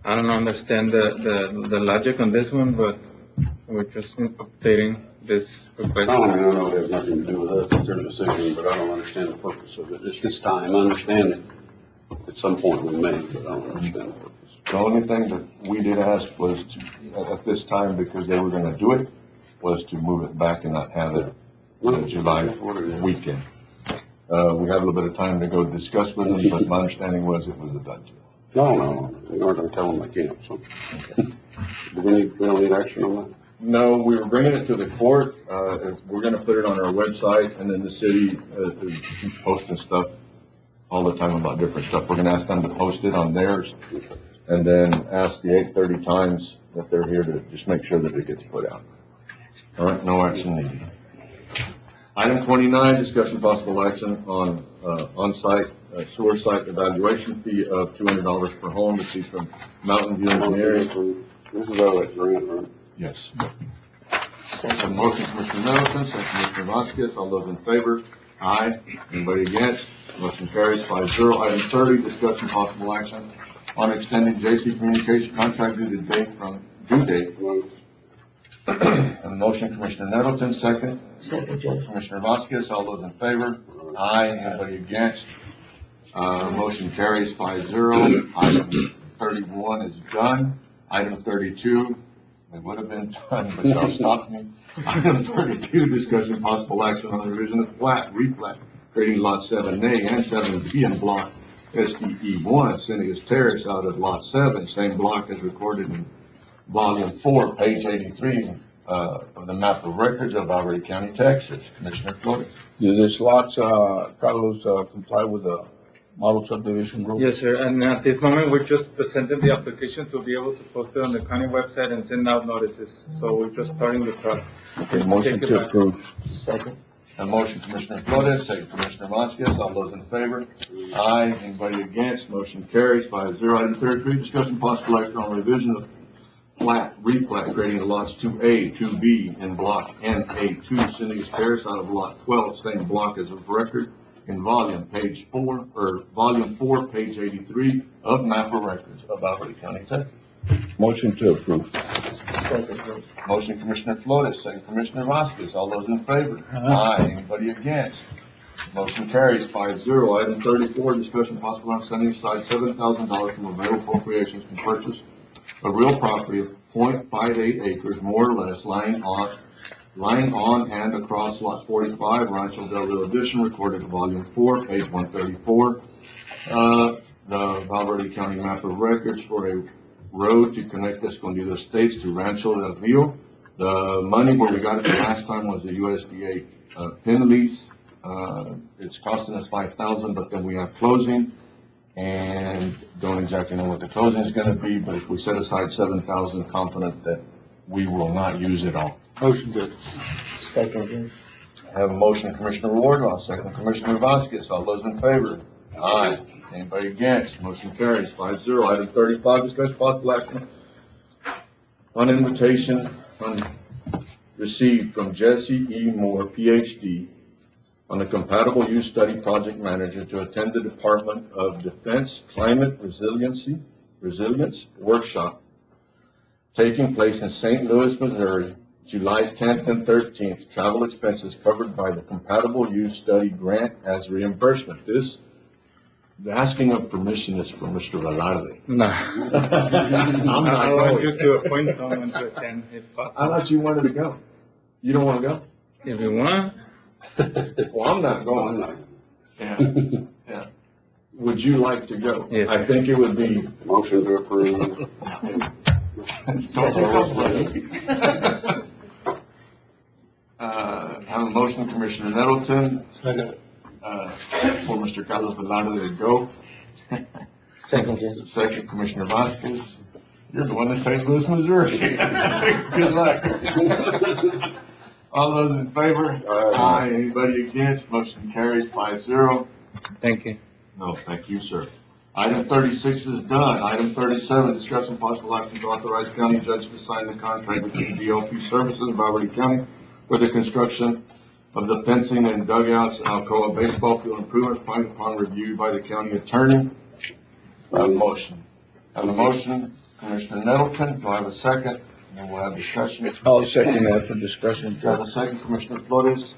I don't understand the logic on this one, but we're just updating this request. I know it has nothing to do with us, it's their decision, but I don't understand the purpose of it. It's this time, I understand it at some point we may, but I don't understand the purpose. The only thing that we did ask was to, at this time, because they were gonna do it, was to move it back and not have it the July weekend. We have a little bit of time to go discuss with them, but my understanding was it was a done deal. No, we aren't gonna tell them they can't, so. Do we don't need action on that? No, we were bringing it to the court. We're gonna put it on our website, and then the city keeps posting stuff all the time about different stuff. We're gonna ask them to post it on theirs, and then ask the 8:30 Times that they're here to just make sure that it gets put out. All right, no action needed. Item 29, discussion possible action on on-site sewer site evaluation fee of $200 per home received from Mountain View Engineering. This is all that grant, right? Yes. A motion, Commissioner Middleton, second, Commissioner Vasquez. All those in favor? Aye. Anybody against? Motion carries 5-0. Item 30, discussion possible action on extending J.C. Communication contract due date. A motion, Commissioner Nettleton, second. Second, Judge. Commissioner Vasquez. All those in favor? Aye. Anybody against? Motion carries 5-0. Item 31 is done. Item 32, it would have been done, but y'all stopped me. Item 32, discussion possible action on the revision of replat, creating lot 7A and 7B in block SDE1, Senegas Terrace out of lot 7, same block as recorded in volume 4, page 83 of the map of records of Valverde County, Texas. Commissioner Flores. Do this lots, Carlos, comply with the model subdivision group. Yes, sir, and at this moment, we're just presenting the application to be able to post it on the county website and send out notices, so we're just starting the process. Okay, motion Take it to back. approve. Second. A motion, Commissioner Flores, second Commissioner Vasquez, all those in favor? Aye. Anybody against? Motion carries 5-0. Item 33, discussion possible action on revision of plat, replat, creating the lots 2A, 2B in block NA2, Cindy's Terrace out of lot 12, same block as of record in volume 4, page 83 of map of records of Albuquerque County, Texas. Motion to approve. Motion Commissioner Flores, second Commissioner Vasquez. All those in favor? Aye. Anybody against? Motion carries 5-0. Item 34, discussion possible on setting aside $7,000 from available appropriations to purchase a real property of .58 acres, more or less, lying on and across lot 45, Rancho Del Rio Edition, recorded in volume 4, page 134. The Valverde County map of records for a road to connect Escondido Estates to Rancho Del Rio. The money where we got it the last time was the USDA PIN lease. It's costing us $5,000, but then we have closing, and don't exactly know what the closing is going to be. But if we set aside $7,000, confident that we will not use it all. Motion good. Second. I have a motion, Commissioner Wardlaw, second Commissioner Vasquez. All those in favor? Aye. Anybody against? Motion carries 5-0. Item 35, discussion possible action on invitation received from Jesse E. Moore, PhD, on the compatible use study project manager to attend the Department of Defense Climate Resilience Workshop taking place in St. Louis, Missouri, July 10th and 13th. Travel expenses covered by the compatible use study grant as reimbursement. The asking of permission is from Mr. Velarde. No. I'm not I want going. you to appoint someone to attend if I possible. thought you wanted to go. You don't want to go? If you want. Well, I'm not going. Yeah, yeah. Would you like to go? Yes, I sir. think it would be. Motion to approve. Have a motion, Commissioner Nettleton, for Mr. Carlos Velarde to go. Second, Commissioner Vasquez. You're going to St. Louis, Missouri. Good luck. All those in favor? Aye. Anybody against? Motion carries 5-0. Thank you. No, thank you, sir. Item 36 is done. Item 37, discussion possible action to authorize county judge to sign the contract between DLP Services of Valverde County for the construction of the fencing and dugouts at Alcoa baseball field improvement plan upon review by the county attorney. Have a motion. Have a motion, Commissioner Nettleton. Do I have a second? And then we'll have discussion. I'll second that for discussion. Do I have a second, Commissioner Flores?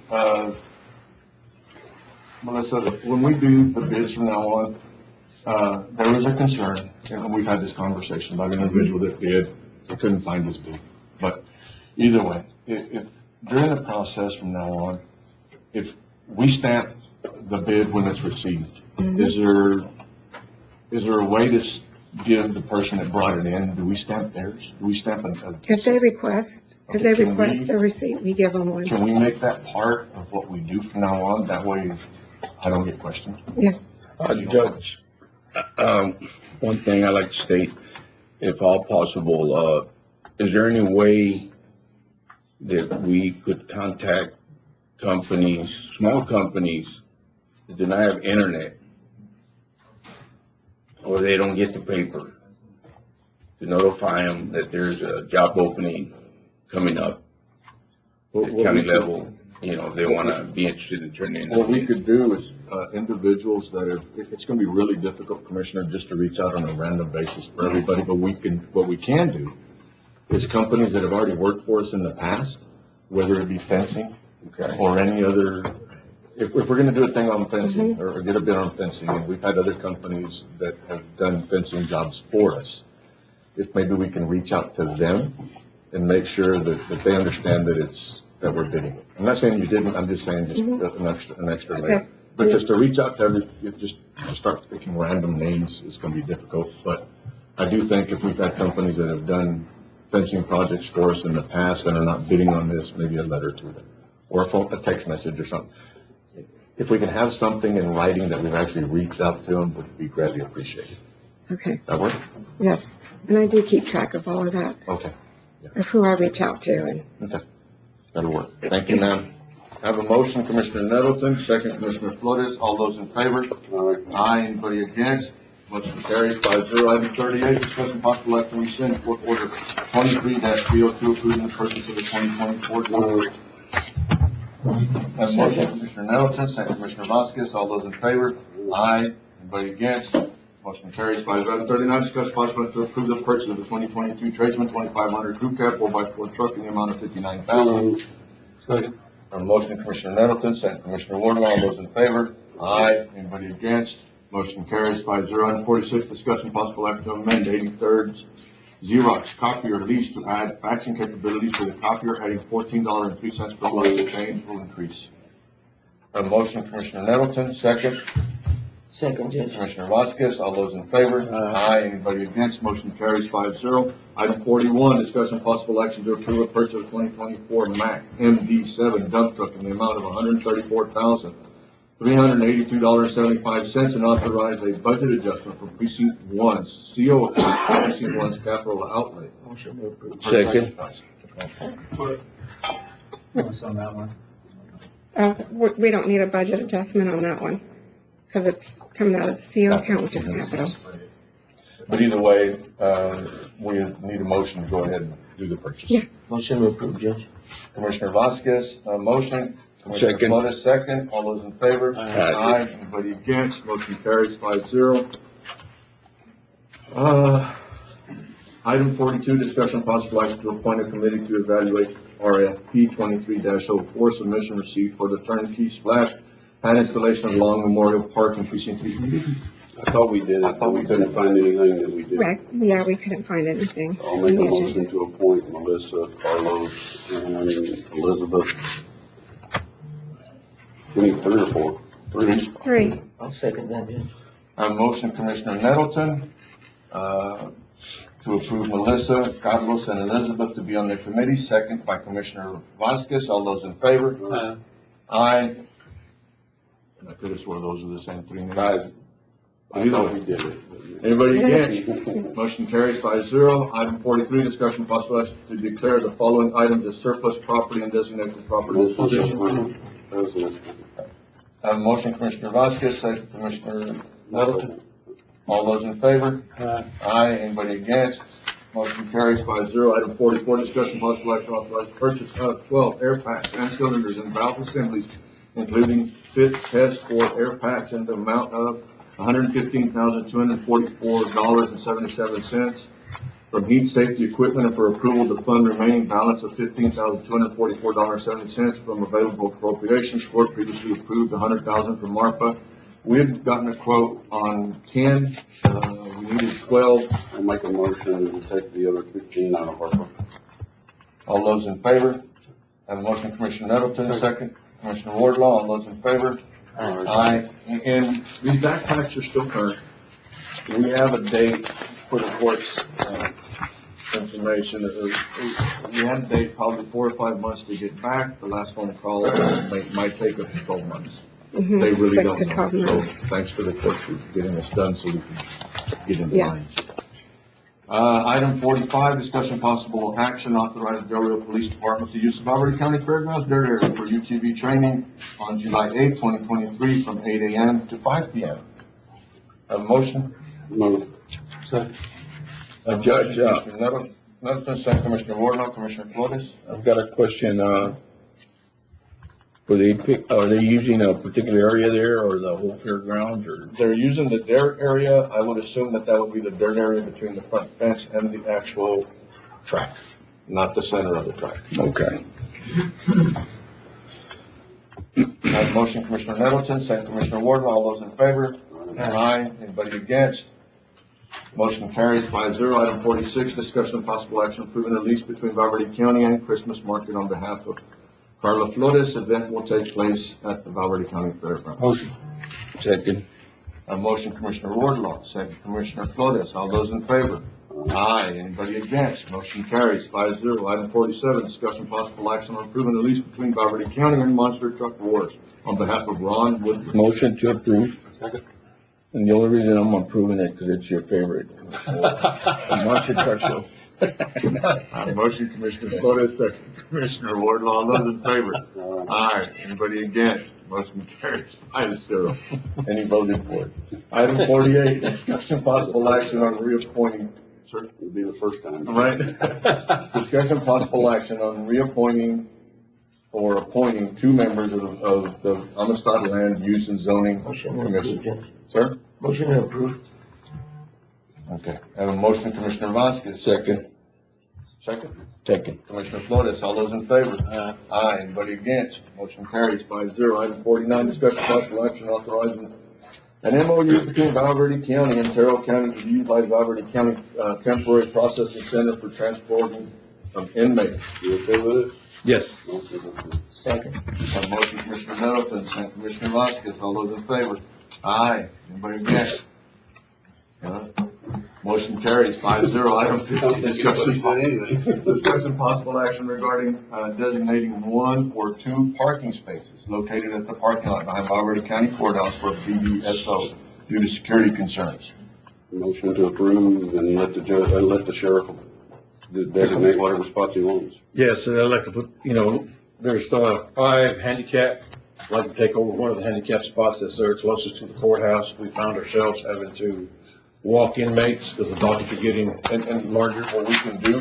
Melissa, when we do the bids from now on, there was a concern, and we've had this conversation about an individual that bid, they couldn't find his bid. But either way, if during the process from now on, if we stamp the bid when it's received, is there a way to give the person that brought it in, do we stamp theirs? Do we stamp a? If they request Okay, a receipt, we give them one. Can we make that part of what we do from now on? That way I don't get questioned. Yes. Judge, one thing I'd like to state, if all possible, is there any way that we could contact companies, small companies that do not have internet, or they don't get the paper, to notify them that there's a job opening coming up at county level? You know, if they want to be interested in turning in. What we could do is, individuals that are, it's gonna be really difficult, Commissioner, just to reach out on a random basis for everybody, but what we can do is companies that have already worked for us in the past, whether it be fencing or any other, if we're gonna do a thing on fencing or get a bid on fencing, and we've had other companies that have done fencing jobs for us, if maybe we can reach out to them and make sure that they understand that we're bidding. I'm not saying you didn't, I'm just saying just an extra layer. Okay. But just to reach out to just to start picking random names is gonna be difficult, but I do think if we've had companies that have done fencing projects for us in the past and are not bidding on this, maybe a letter to them, or a text message or something. if we can have something in writing that we've actually reached out to them, would be greatly appreciated. Okay, That work? yes. And I do keep track of all of that, Okay, of who I reach out to, and okay. That'll work. Thank you, ma'am. I have a motion, Commissioner Nettleton, second, Commissioner Flores. All those in favor? Aye. Anybody against? Motion carries 5-0. Item 38, discussion possible action to rescind court order 23-302 approving the purchase of the 2024 Ford. Have a motion, Commissioner Nettleton, second, Commissioner Vasquez. All those in favor? Aye. Anybody against? Motion carries 5-0. Item 39, discussion possible action to approve the purchase of the 2022 Tradesman 2500 crew cab 4x4 truck in the amount of $59,000. Second. A motion, Commissioner Nettleton, second, Commissioner Wardlaw. All those in favor? Aye. Anybody against? Motion carries 5-0. Item 46, discussion possible action to amend 83rd Xerox copier lease to add faxing capabilities to the copier, adding $14.03 per month. The change will increase. A motion, Commissioner Nettleton, second. Second, Judge. Commissioner Vasquez. All those in favor? Aye. Anybody against? Motion carries 5-0. Item 41, discussion possible action to approve a purchase of 2024 Mack MD7 dump truck in the amount of $134,382.75 and authorize a budget adjustment for Precinct 1's CO account, Precinct 1's capital outlay. Motion to approve. Second. What's on that one? we don't need a budget adjustment on that one, because it's coming out of the CO account, which is capital. But either way, we need a motion to go ahead and do the purchase. Yeah. Motion to approve, Judge. Commissioner Vasquez, motion. Commissioner Second. Flores, second. All those in favor? Aye. Anybody against? Motion carries 5-0. Item 42, discussion possible action to appoint a committee to evaluate RFP 23-04 submission received for the turnkey splash pad installation along Memorial Park in Precinct 2. I thought we did it, but we couldn't find anything that we did. Right, yeah, we couldn't find anything. I'll make a motion to appoint Melissa, Carlos, and Elizabeth. We need 3 or 4. 3. 3. I'll second that, Judge. I have a motion, Commissioner Nettleton, to approve Melissa, Carlos, and Elizabeth to be on the committee, second by Commissioner Vasquez. All those in favor? Aye. I could have swore those are the same 3 names. I thought we did it. Anybody against? Motion carries 5-0. Item 43, discussion possible action to declare the following items as surplus property and designated property disposition. I have a motion, Commissioner Vasquez, second, Commissioner Nettleton. All those in favor? Aye. Anybody against? Motion carries 5-0. Item 44, discussion possible action to authorize purchase of 12 air packs and cylinders and valve assemblies, including fit test for air packs in the amount of $115,244.77 from Heat Safety Equipment, and for approval to fund remaining balance of $15,244.70 from available appropriations. Court previously approved $100,000 from ARPA. We've gotten a quote on 10. We needed 12. I'll make a motion to take the other 15 out of ARPA. All those in favor? I have a motion, Commissioner Nettleton, second. Commissioner Wardlaw, all those in favor? Aye. And these backpacks are still current. We have a date for the court's information. We had a date probably 4 or 5 months to get back. The last phone call might take up to 12 months. Mm-hmm. They really 6 don't to 12 know. months. So thanks for the court for getting this done so we can get into Yes. line. Item 45, discussion possible action authorizing Del Rio Police Department to use the Valverde County Fairgrounds dirt area for UTV training on July 8, 2023 from 8 a.m. to 5 p.m. Have a motion? Move. Second. Judge, Commissioner Nettleton, second, Commissioner Wardlaw, Commissioner Flores. I've got a question, are they using a particular area there or the whole fairgrounds or? They're using the dirt area. I would assume that would be the dirt area between the front fence and the actual track, not the center of the track. Okay. I have a motion, Commissioner Nettleton, second, Commissioner Wardlaw. All those in favor? Aye. Anybody against? Motion carries 5-0. Item 46, discussion of possible action approving a lease between Valverde County and Christmas Market on behalf of Carla Flores. Event will take place at the Valverde County Fairgrounds. Motion. Second. A motion, Commissioner Wardlaw, second, Commissioner Flores. All those in favor? Aye. Anybody against? Motion carries 5-0. Item 47, discussion possible action on approving the lease between Valverde County and Monster Truck Wars. On behalf of Ron Wood. Motion to approve. Second. And the only reason I'm approving it, because it's your favorite. Monster Truck Show. Motion, Commissioner Flores, second. Commissioner Wardlaw, all those in favor? Aye. Anybody against? Motion carries 5-0. Any voted for it? Item 48, discussion possible action on reappointing, sir, It'll be the first time. right? Discussion possible action on reappointing or appointing two members of the Amistad Land Use and Zoning Commission. Sir? Motion to approve. Okay. I have a motion, Commissioner Vasquez. Second. Second. Second. Commissioner Flores, all those in favor? Aye. Anybody against? Motion carries 5-0. Item 49, discussion possible action authorizing an MOU between Valverde County and Terrell County to utilize Valverde County, temporary processing center for transporting some inmates. You okay with it? Yes. Motion to approve. Second. A motion, Commissioner Nettleton, second Commissioner Vasquez, all those in favor? Aye. Anybody against? Motion carries 5-0. Item 50, discussion possible action regarding, designating one or two parking spaces located at the parking lot behind Valverde County Courthouse for BDSO due to security concerns. Motion to approve and let the judge, let the sheriff designate whatever spots he wants. Yes, and I'd like to put, there's 5 handicap. I'd like to take over one of the handicap spots that's there closest to the courthouse. We found ourselves having to walk inmates because the dockets are getting And larger, what we can do,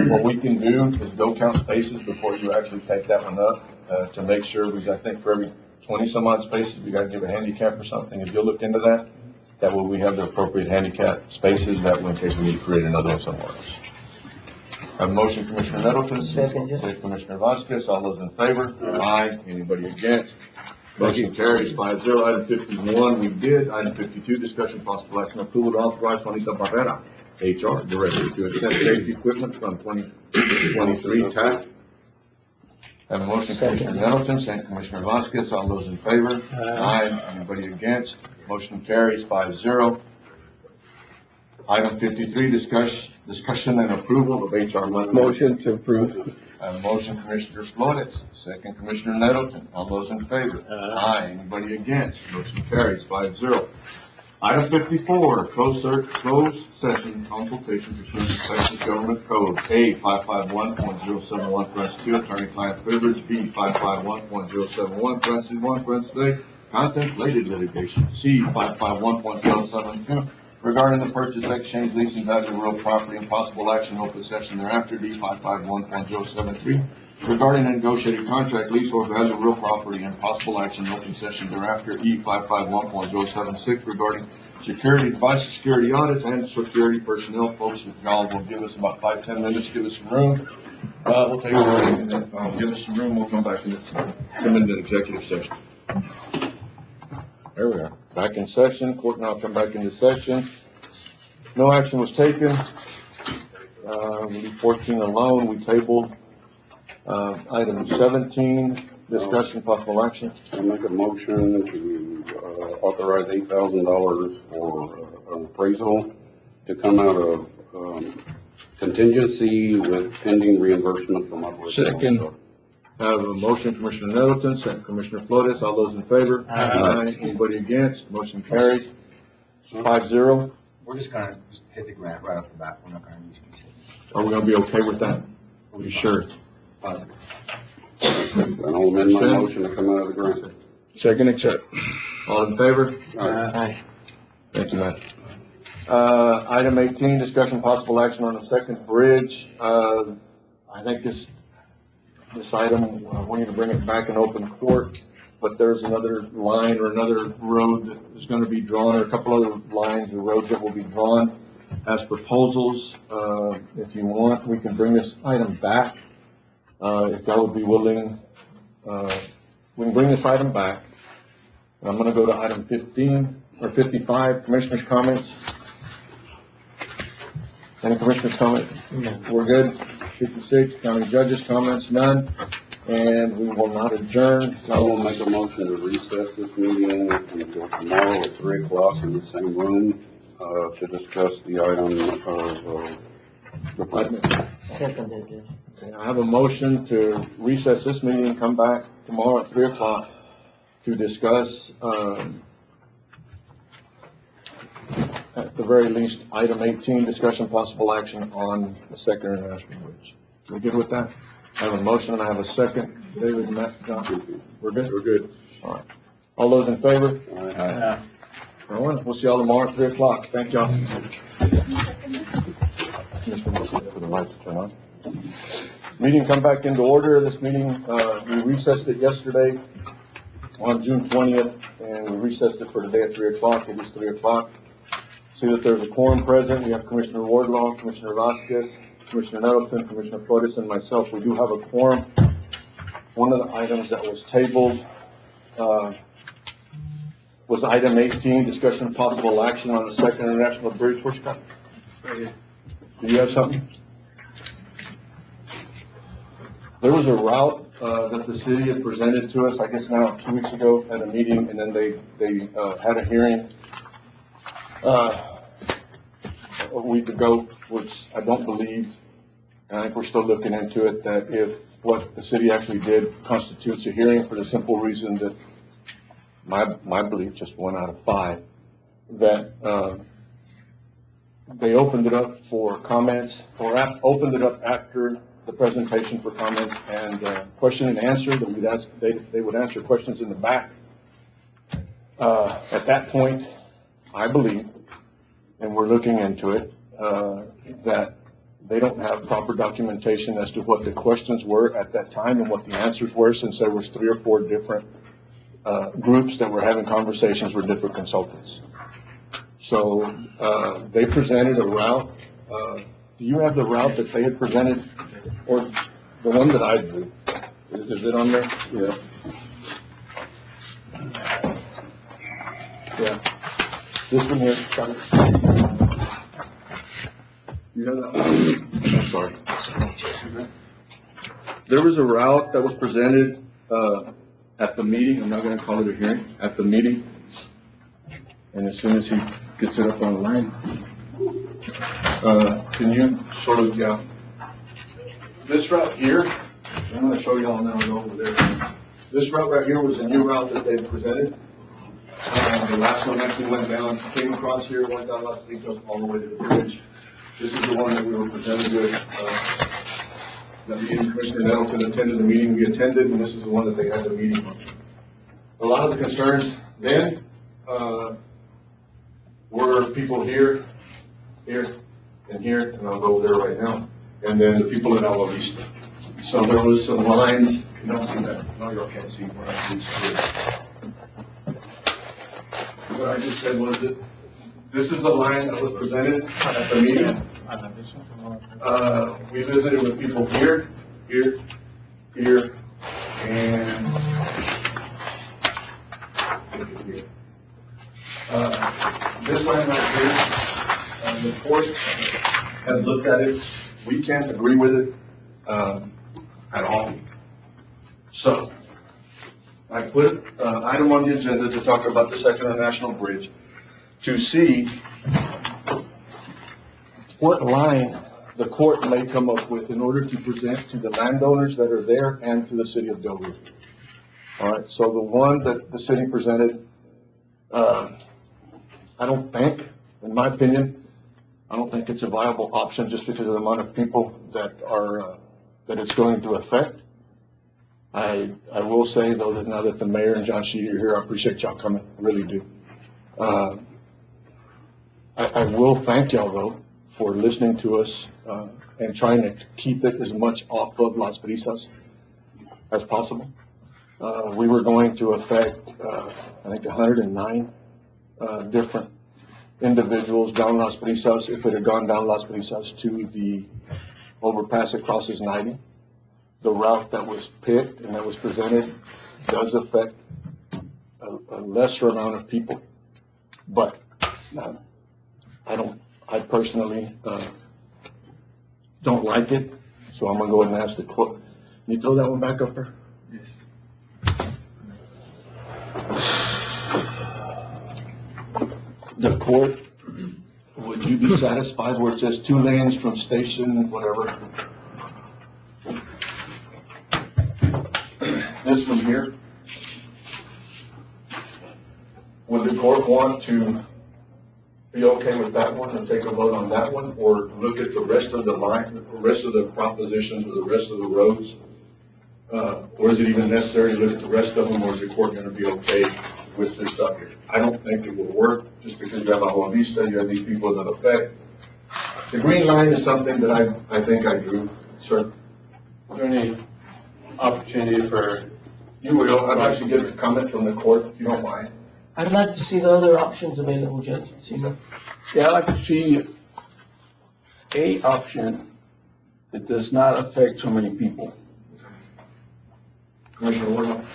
what we can do is go count spaces before you actually take that one up, to make sure, because I think for every 20 some odd spaces, we gotta give a handicap or something. If you'll look into that, that way we have the appropriate handicap spaces, that way in case we need to create another one somewhere else. Have a motion, Commissioner Nettleton. Second Commissioner Vasquez, all those in favor? Aye. Anybody against? Motion carries 5-0. Item 51, we did. Item 52, discussion possible action approval to authorize Juanita Barrera, HR Director, to accept safety equipment from 2023 TAC. Have a motion, Commissioner Nettleton, second Commissioner Vasquez, all those in favor? Aye. Anybody against? Motion carries 5-0. Item 53, discussion and approval of HR monthly. Motion to approve. A motion, Commissioner Flores, second Commissioner Nettleton, all those in favor? Aye. Anybody against? Motion carries 5-0. Item 54, closed session consultation pursuant to Texas Government Code A 551.071, parentheses 2, attorney-client privilege, B 551.071, parentheses 1, parentheses A, contemplated litigation, C 551.072, regarding the purchase, exchange, lease, and value of real property and possible action, open session thereafter, D 551.073, regarding a negotiated contract, lease, or value of real property and possible action, open session thereafter, E 551.076, regarding security devices, security audits, and security personnel. Folks, if y'all will give us about 5-10 minutes, give us some room, we'll take a break, and then give us some room, we'll come back and come into executive session. There we are. Back in session. Court now come back into session. No action was taken. Leave 14 alone. We tabled, item 17, discussion possible action. I make a motion to, authorize $8,000 for an appraisal to come out of, contingency with pending reimbursement from operational. Second. I have a motion, Commissioner Nettleton, second Commissioner Flores, all those in favor? Aye. Anybody against? Motion carries 5-0. We're just gonna hit the grant right off the bat. We're not gonna use contingency. Are we gonna be okay with that? Are you sure? Positive. And I'll amend my motion to come out of the grant. Second accept. All in favor? Aye. Thank you, Matt. Item 18, discussion possible action on the second bridge. I think this item, we need to bring it back in open court, but there's another line or another road that is gonna be drawn, or a couple other lines or roads that will be drawn as proposals. If you want, we can bring this item back, if y'all would be willing. We can bring this item back. And I'm gonna go to item 15, or 55, commissioners' comments. Any commissioners' comment? No. We're good? 56, county judges' comments, none, and we will not adjourn. I will make a motion to recess this meeting until tomorrow at 3 o'clock in the same room. to discuss the item of, the plan. Okay, I have a motion to recess this meeting and come back tomorrow at 3:00 to discuss, at the very least, item 18, discussion possible action on the Second International Bridge. We good with that? I have a motion and I have a second. David, Matt, John, we're good? We're good. All right. All those in favor? All right, we'll see y'all tomorrow at 3:00. Thank y'all. For the light to turn on. Meeting come back into order. This meeting, we recessed it yesterday on June 20th, and we recessed it for today at 3:00. It is 3:00. See that there's a quorum present. We have Commissioner Wardlaw, Commissioner Vasquez, Commissioner Nettleton, Commissioner Flores, and myself. We do have a quorum. One of the items that was tabled, was item 18, discussion of possible action on the Second International Bridge. Where's Scott? Do you have something? There was a route, that the city had presented to us, I guess now 2 weeks ago at a meeting, and then they had a hearing, a week ago, which I don't believe, and I think we're still looking into it, that if what the city actually did constitutes a hearing, for the simple reason that my belief, just 1 out of 5, that, they opened it up for comments, or opened it up after the presentation for comments and question and answer. That we'd ask, they would answer questions in the back. At that point, I believe, and we're looking into it, that they don't have proper documentation as to what the questions were at that time and what the answers were, since there was 3 or 4 different groups that were having conversations with different consultants. So, they presented a route. Do you have the route that they had presented, or the one that I drew? Is it on there? Yeah. Yeah. This one here, got it. You have that one? I'm sorry. There was a route that was presented, at the meeting. I'm not gonna call it a hearing, at the meeting. And as soon as he gets it up online, can you sort of, this route here, I'm gonna show you all now, go over there. This route right here was a new route that they presented. The last one actually went down, came across here, went down Las Pizzas all the way to the bridge. This is the one that we were presented with. The meeting, Commissioner Nettleton attended the meeting we attended, and this is the one that they had the meeting on. A lot of the concerns then, were people here, here, and here, and I'll go there right now, and then the people at Ala Vista. So there was some lines, you don't see that, no, you can't see where I see. What I just said was that this is the line that was presented at the meeting. We visited with people here, here, here, and here. This line right here, the court has looked at it. We can't agree with it at all. So I put an item on the agenda to talk about the Second International Bridge to see what line the court may come up with in order to present to the landowners that are there and to the city of Del Rio. All right, so the one that the city presented, I don't think, in my opinion, I don't think it's a viable option just because of the amount of people that are, that it's going to affect. I will say though that now that the mayor and John Sheedy are here, I appreciate y'all coming, I really do. I will thank y'all though for listening to us, and trying to keep it as much off of Las Brisas as possible. We were going to affect, I think 109, different individuals down Las Brisas. If it had gone down Las Brisas to the overpass that crosses 90, the route that was picked and that was presented does affect a lesser amount of people. But I personally don't like it, so I'm gonna go ahead and ask the court. Can you throw that one back up there? Yes. The court would you be satisfied where it says 2 lanes from station, whatever? This from here? Would the court want to be okay with that one and take a vote on that one, or look at the rest of the line, the rest of the propositions, or the rest of the roads? Or is it even necessary to look at the rest of them, or is the court gonna be okay with this stuff here? I don't think it will work, just because you have Agua Vista, you have these people that affect. The green line is something that I think I drew, sir. Is there any opportunity for? You will, I'd like to get a comment from the court, if you don't mind. I'd like to see the other options available, Judge. Yeah, I'd like to see a option that does not affect so many people. Commissioner Warnock?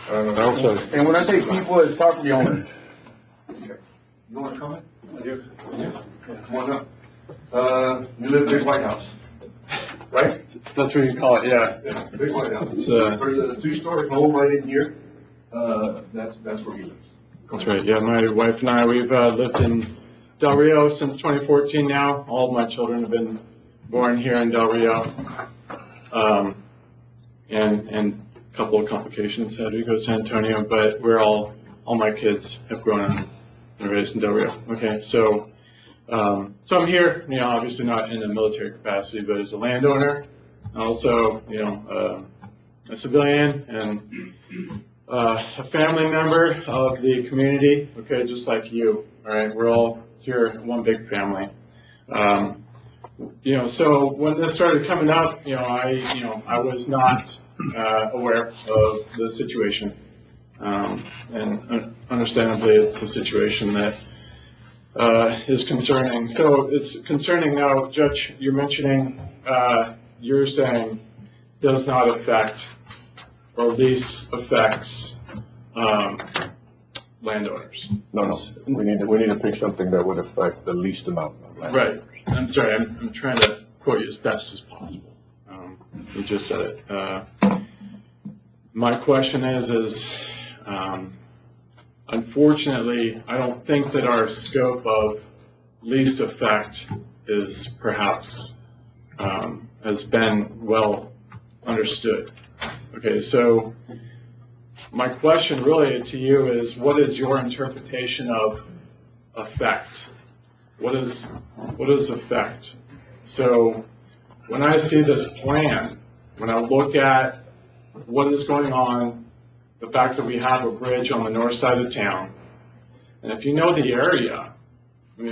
And when I say people, it's property owners. Okay. You want to comment? I do. Yeah. Come on up. You live in Big White House, right? That's what you call it, yeah. Yeah, Big White House. It's, There's a 2-story home right in here. That's where he lives. That's right, yeah, my wife and I, we've lived in Del Rio since 2014 now. All of my children have been born here in Del Rio. And a couple of complications had to go to San Antonio, but all my kids have grown up and raised in Del Rio. Okay, so I'm here, obviously not in a military capacity, but as a landowner, also, a civilian and a family member of the community, okay, just like you, all right? We're all here, one big family. So when this started coming up, I was not aware of the situation. And understandably, it's a situation that is concerning. So it's concerning now, Judge, you're mentioning, you're saying does not affect or least affects landowners. No, we need to pick something that would affect the least amount of landowners. Right. I'm sorry, I'm trying to quote you as best as possible. You just said it. My question is, unfortunately, I don't think that our scope of least effect is perhaps, has been well understood. Okay, so my question really to you is, what is your interpretation of effect? What is effect? So when I see this plan, when I look at what is going on, the fact that we have a bridge on the north side of town, and if you know the area, we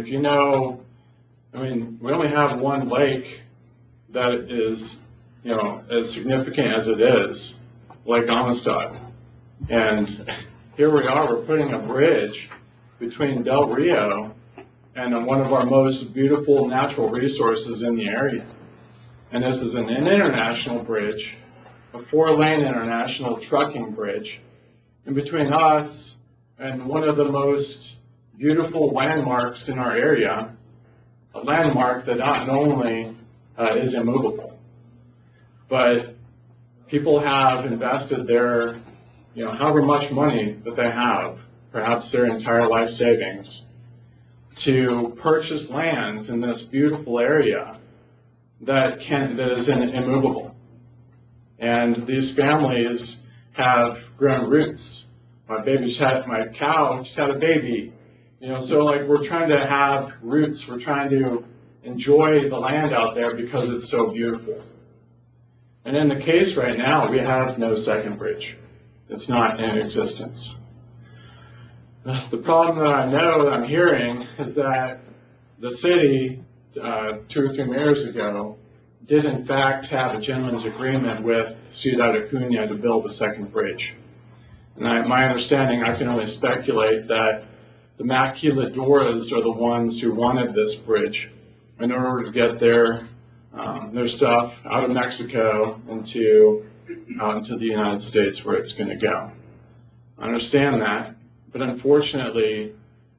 only have one lake that is, as significant as it is, Lake Amistad. And here we are, we're putting a bridge between Del Rio and one of our most beautiful natural resources in the area. And this is an international bridge, a 4-lane international trucking bridge, in between us and one of the most beautiful landmarks in our area, a landmark that not only is immovable, but people have invested their, however much money that they have, perhaps their entire life savings, to purchase land in this beautiful area that is immovable. And these families have grown roots. My cow just had a baby. So we're trying to have roots. We're trying to enjoy the land out there because it's so beautiful. And in the case right now, we have no second bridge. It's not in existence. The problem that I know that I'm hearing is that the city, 2 or 3 mayors ago, did in fact have a gentleman's agreement with Ciudad Acuña to build a second bridge. And my understanding, I can only speculate, that the Maquiladoras are the ones who wanted this bridge in order to get their stuff out of Mexico into the United States where it's going to go. I understand that, but unfortunately,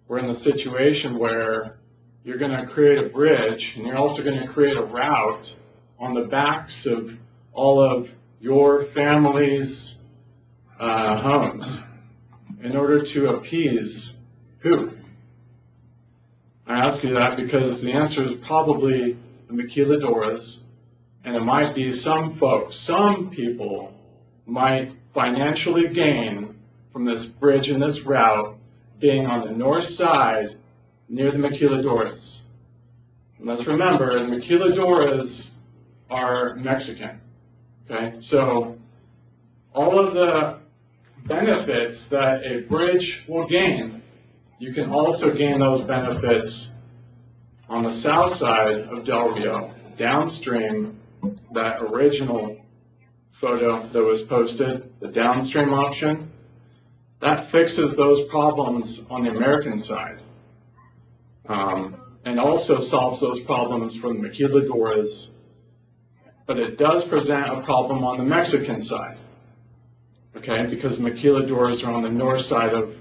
we're in the situation where you're going to create a bridge and you're also going to create a route on the backs of all of your family's homes in order to appease who? I ask you that because the answer is probably the maquiladoras, and it might be some folks, some people might financially gain from this bridge and this route being on the north side near the maquiladoras. And let's remember, the maquiladoras are Mexican, okay? So all of the benefits that a bridge will gain, you can also gain those benefits on the south side of Del Rio, downstream that original photo that was posted, the downstream option, that fixes those problems on the American side, and also solves those problems for the maquiladoras, but it does present a problem on the Mexican side, okay, because the maquiladoras are on the north side of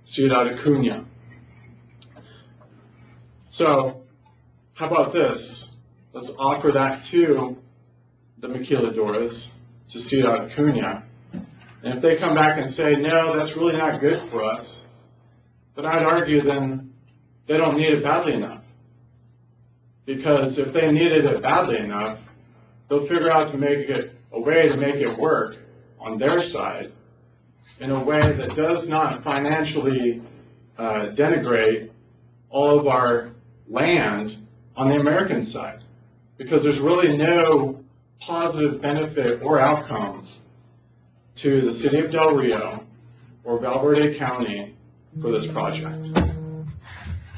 Ciudad Acuña. So, how about this? Let's offer that to the maquiladoras, to Ciudad Acuña, and if they come back and say, no, that's really not good for us, then I'd argue then they don't need it badly enough. Because if they needed it badly enough, they'll figure out to make it a way to make it work on their side in a way that does not financially denigrate all of our land on the American side. Because there's really no positive benefit or outcome to the city of Del Rio or Valverde County for this project.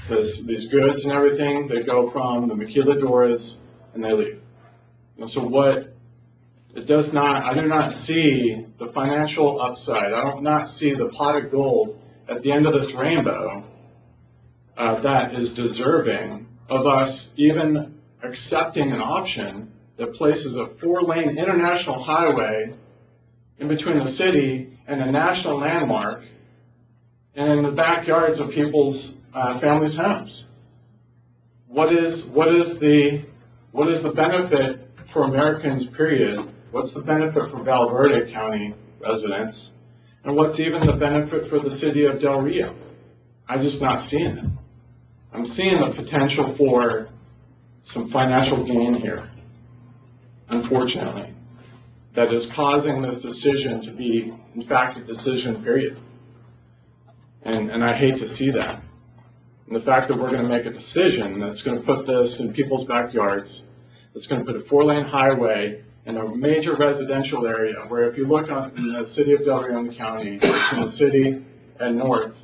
Because these goods and everything, they go from the maquiladoras and they leave. And so what it does not, I do not see the financial upside. I do not see the pot of gold at the end of this rainbow that is deserving of us even accepting an option that places a 4-lane international highway in between the city and a national landmark and in the backyards of people's families' homes. What is the benefit for Americans, period? What's the benefit for Valverde County residents? And what's even the benefit for the city of Del Rio? I'm just not seeing it. I'm seeing the potential for some financial gain here, unfortunately, that is causing this decision to be, in fact, a decision, period. And I hate to see that. And the fact that we're going to make a decision that's going to put this in people's backyards, that's going to put a 4-lane highway in a major residential area, where if you look on in the city of Del Rio County, between the city and north,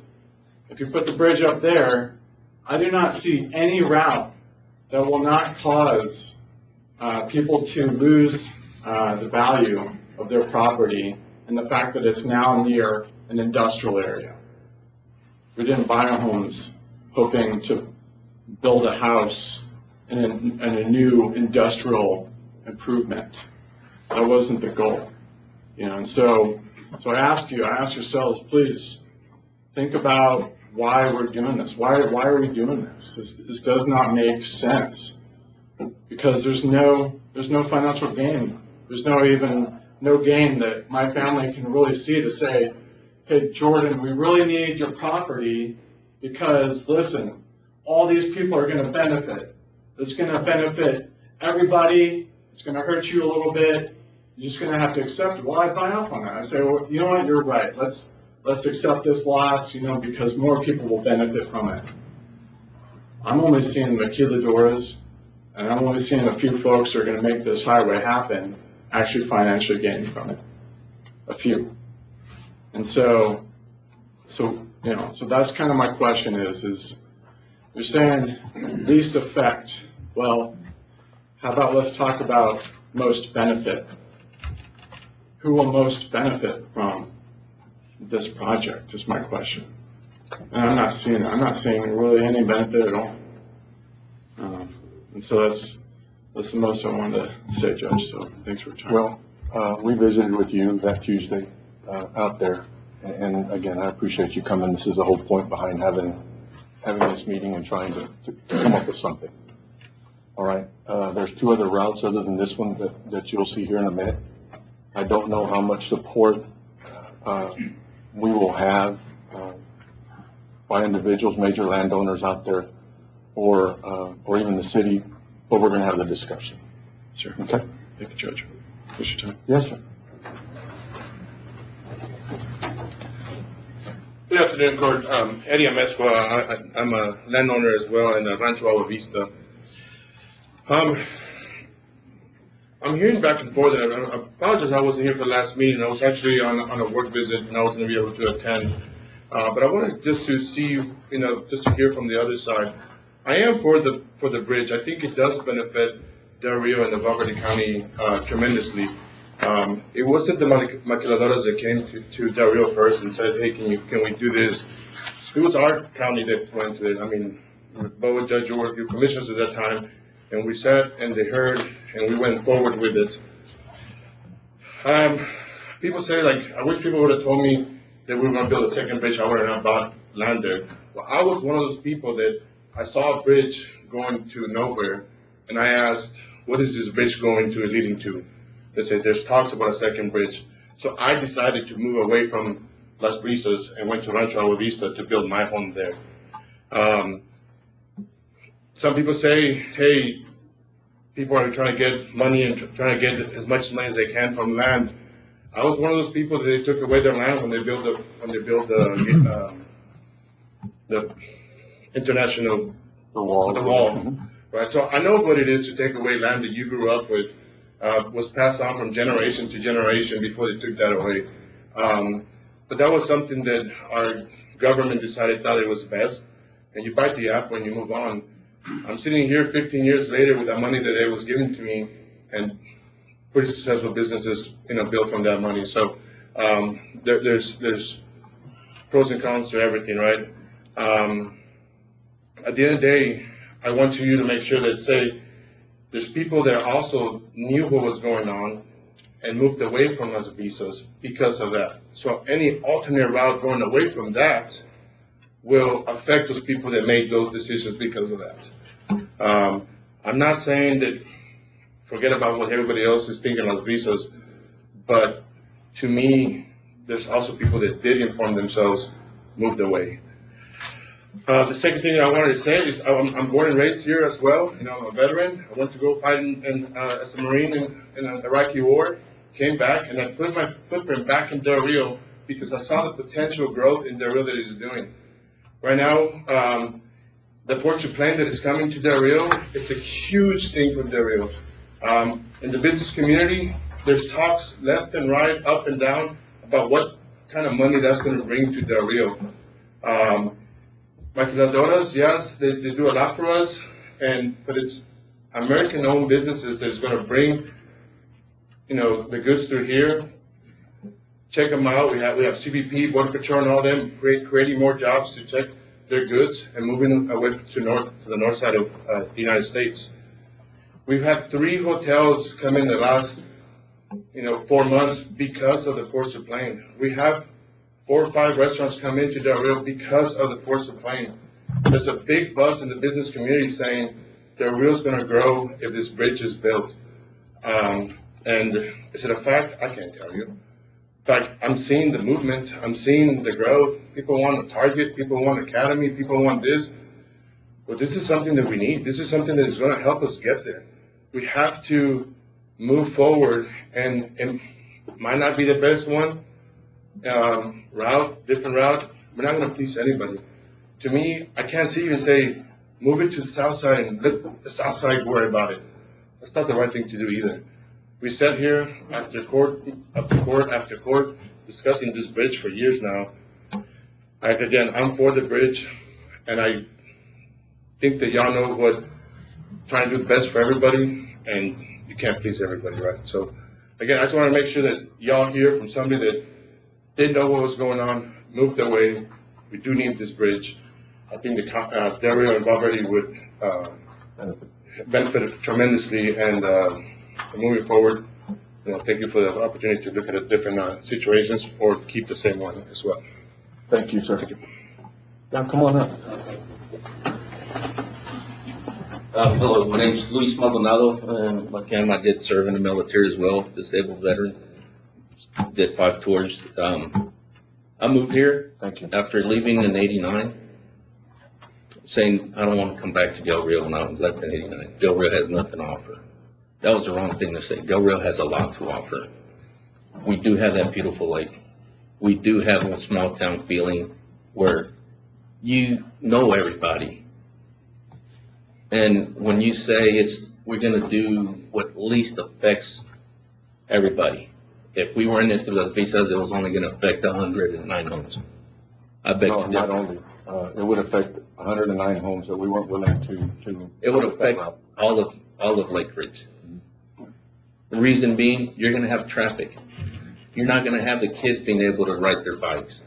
if you put the bridge up there, I do not see any route that will not cause people to lose the value of their property and the fact that it's now near an industrial area. We didn't buy our homes hoping to build a house in a new industrial improvement. That wasn't the goal, you know. And so I ask yourselves, please think about why we're doing this. Why are we doing this? This does not make sense, because there's no financial gain. There's no gain that my family can really see to say, hey, Jordan, we really need your property because, listen, all these people are going to benefit. It's going to benefit everybody. It's going to hurt you a little bit. You're just going to have to accept it. Well, I buy off on that. I say, well, you know what? You're right. Let's accept this loss, you know, because more people will benefit from it. I'm only seeing maquiladoras, and I'm only seeing a few folks who are going to make this highway happen actually financially gain from it. A few. And so that's kind of my question is you're saying least effect. Well, how about let's talk about most benefit? Who will most benefit from this project is my question. And I'm not seeing it. I'm not seeing really any benefit at all. And so that's the most I wanted to say, Judge, so thanks for your time. Well, we visited with you that Tuesday out there, and again, I appreciate you coming. This is the whole point behind having this meeting and trying to come up with something. All right, there's 2 other routes other than this one that you'll see here in a minute. I don't know how much support we will have by individuals, major landowners out there or even the city, but we're gonna have the discussion. Sure. Okay? Thank you, Judge. Appreciate your time. Yes, sir. Good afternoon, Court. Eddie Amezcua. I'm a landowner as well in Rancho Agua Vista. I'm hearing back and forth, and I apologize I wasn't here for the last meeting. I was actually on a work visit, and I wasn't going to be able to attend. But I wanted just to see, just to hear from the other side. I am for the bridge. I think it does benefit Del Rio and the Valverde County tremendously. It wasn't the maquiladoras that came to Del Rio first and said, hey, can we do this? It was our county that went to it. I mean, Boa, Judge, you were commissioners at that time, and we sat and they heard, and we went forward with it. People say, like, I wish people would have told me that we were going to build a second bridge. I would have not bought land there. Well, I was one of those people that I saw a bridge going to nowhere, and I asked, what is this bridge going to, leading to? They said, there's talks about a second bridge. So I decided to move away from Las Brisas and went to Rancho Agua Vista to build my home there. Some people say, hey, people are trying to get money and trying to get as much money as they can from land. I was one of those people that they took away their land when they built the international wall. Right. So I know what it is to take away land that you grew up with, was passed on from generation to generation before they took that away. But that was something that our government thought it was best, and you bite the apple and you move on. I'm sitting here 15 years later with that money that it was given to me, and pretty successful businesses, built from that money. So there's pros and cons to everything, right? At the end of the day, I want you to make sure that, say, there's people that also knew what was going on and moved away from Las Brisas because of that. So any alternate route going away from that will affect those people that made those decisions because of that. I'm not saying that forget about what everybody else is thinking Las Brisas, but to me, there's also people that did inform themselves, moved away. The second thing I wanted to say is I'm born and raised here as well. I'm a veteran. I went to go fight as a Marine in an Iraqi war, came back, and I put my footprint back in Del Rio because I saw the potential growth in Del Rio that it is doing. Right now, the Port Supply that is coming to Del Rio, it's a huge thing for Del Rio. In the business community, there's talks left and right, up and down, about what kind of money that's going to bring to Del Rio. Maquiladoras, yes, they do a lot for us, but it's American-owned businesses that's going to bring, the goods through here. Check them out. We have CBP, Border Patrol, and all them creating more jobs to check their goods and moving them away to the north side of the United States. We've had 3 hotels come in the last, 4 months because of the Port Supply. We have 4 or 5 restaurants come into Del Rio because of the Port Supply. There's a big buzz in the business community saying Del Rio's going to grow if this bridge is built. And is it a fact? I can't tell you. In fact, I'm seeing the movement. I'm seeing the growth. People want a Target. People want Academy. People want this. But this is something that we need. This is something that is going to help us get there. We have to move forward, and it might not be the best one. Different route. We're not going to please anybody. To me, I can't even say, move it to the south side and let the south side worry about it. That's not the right thing to do either. We sat here after court, after court, discussing this bridge for years now. I'm for the bridge, and I think that y'all know what trying to do the best for everybody, and you can't please everybody, right? So, again, I just want to make sure that y'all hear from somebody that didn't know what was going on, moved away. We do need this bridge. I think the Del Rio and Valverde would benefit tremendously, and moving forward, thank you for the opportunity to look at different situations or keep the same one as well. Thank you, sir. Now, come on up. Hello, my name is Luis Maldonado. Again, I did serve in the military as well, disabled veteran. Did 5 tours. I moved here after leaving in '89. saying, I don't want to come back to Del Rio when I'm left in 89. Del Rio has nothing to offer. That was the wrong thing to say. Del Rio has a lot to offer. We do have that beautiful lake. We do have a small town feeling where you know everybody. And when you say we're going to do what least affects everybody. If we were in it through the visas, it was only going to affect 109 homes. I bet No, you not different. only, it would affect 109 homes that we weren't willing to. It would affect all of Lake Ridge. The reason being, you're going to have traffic. You're not going to have the kids being able to ride their bikes.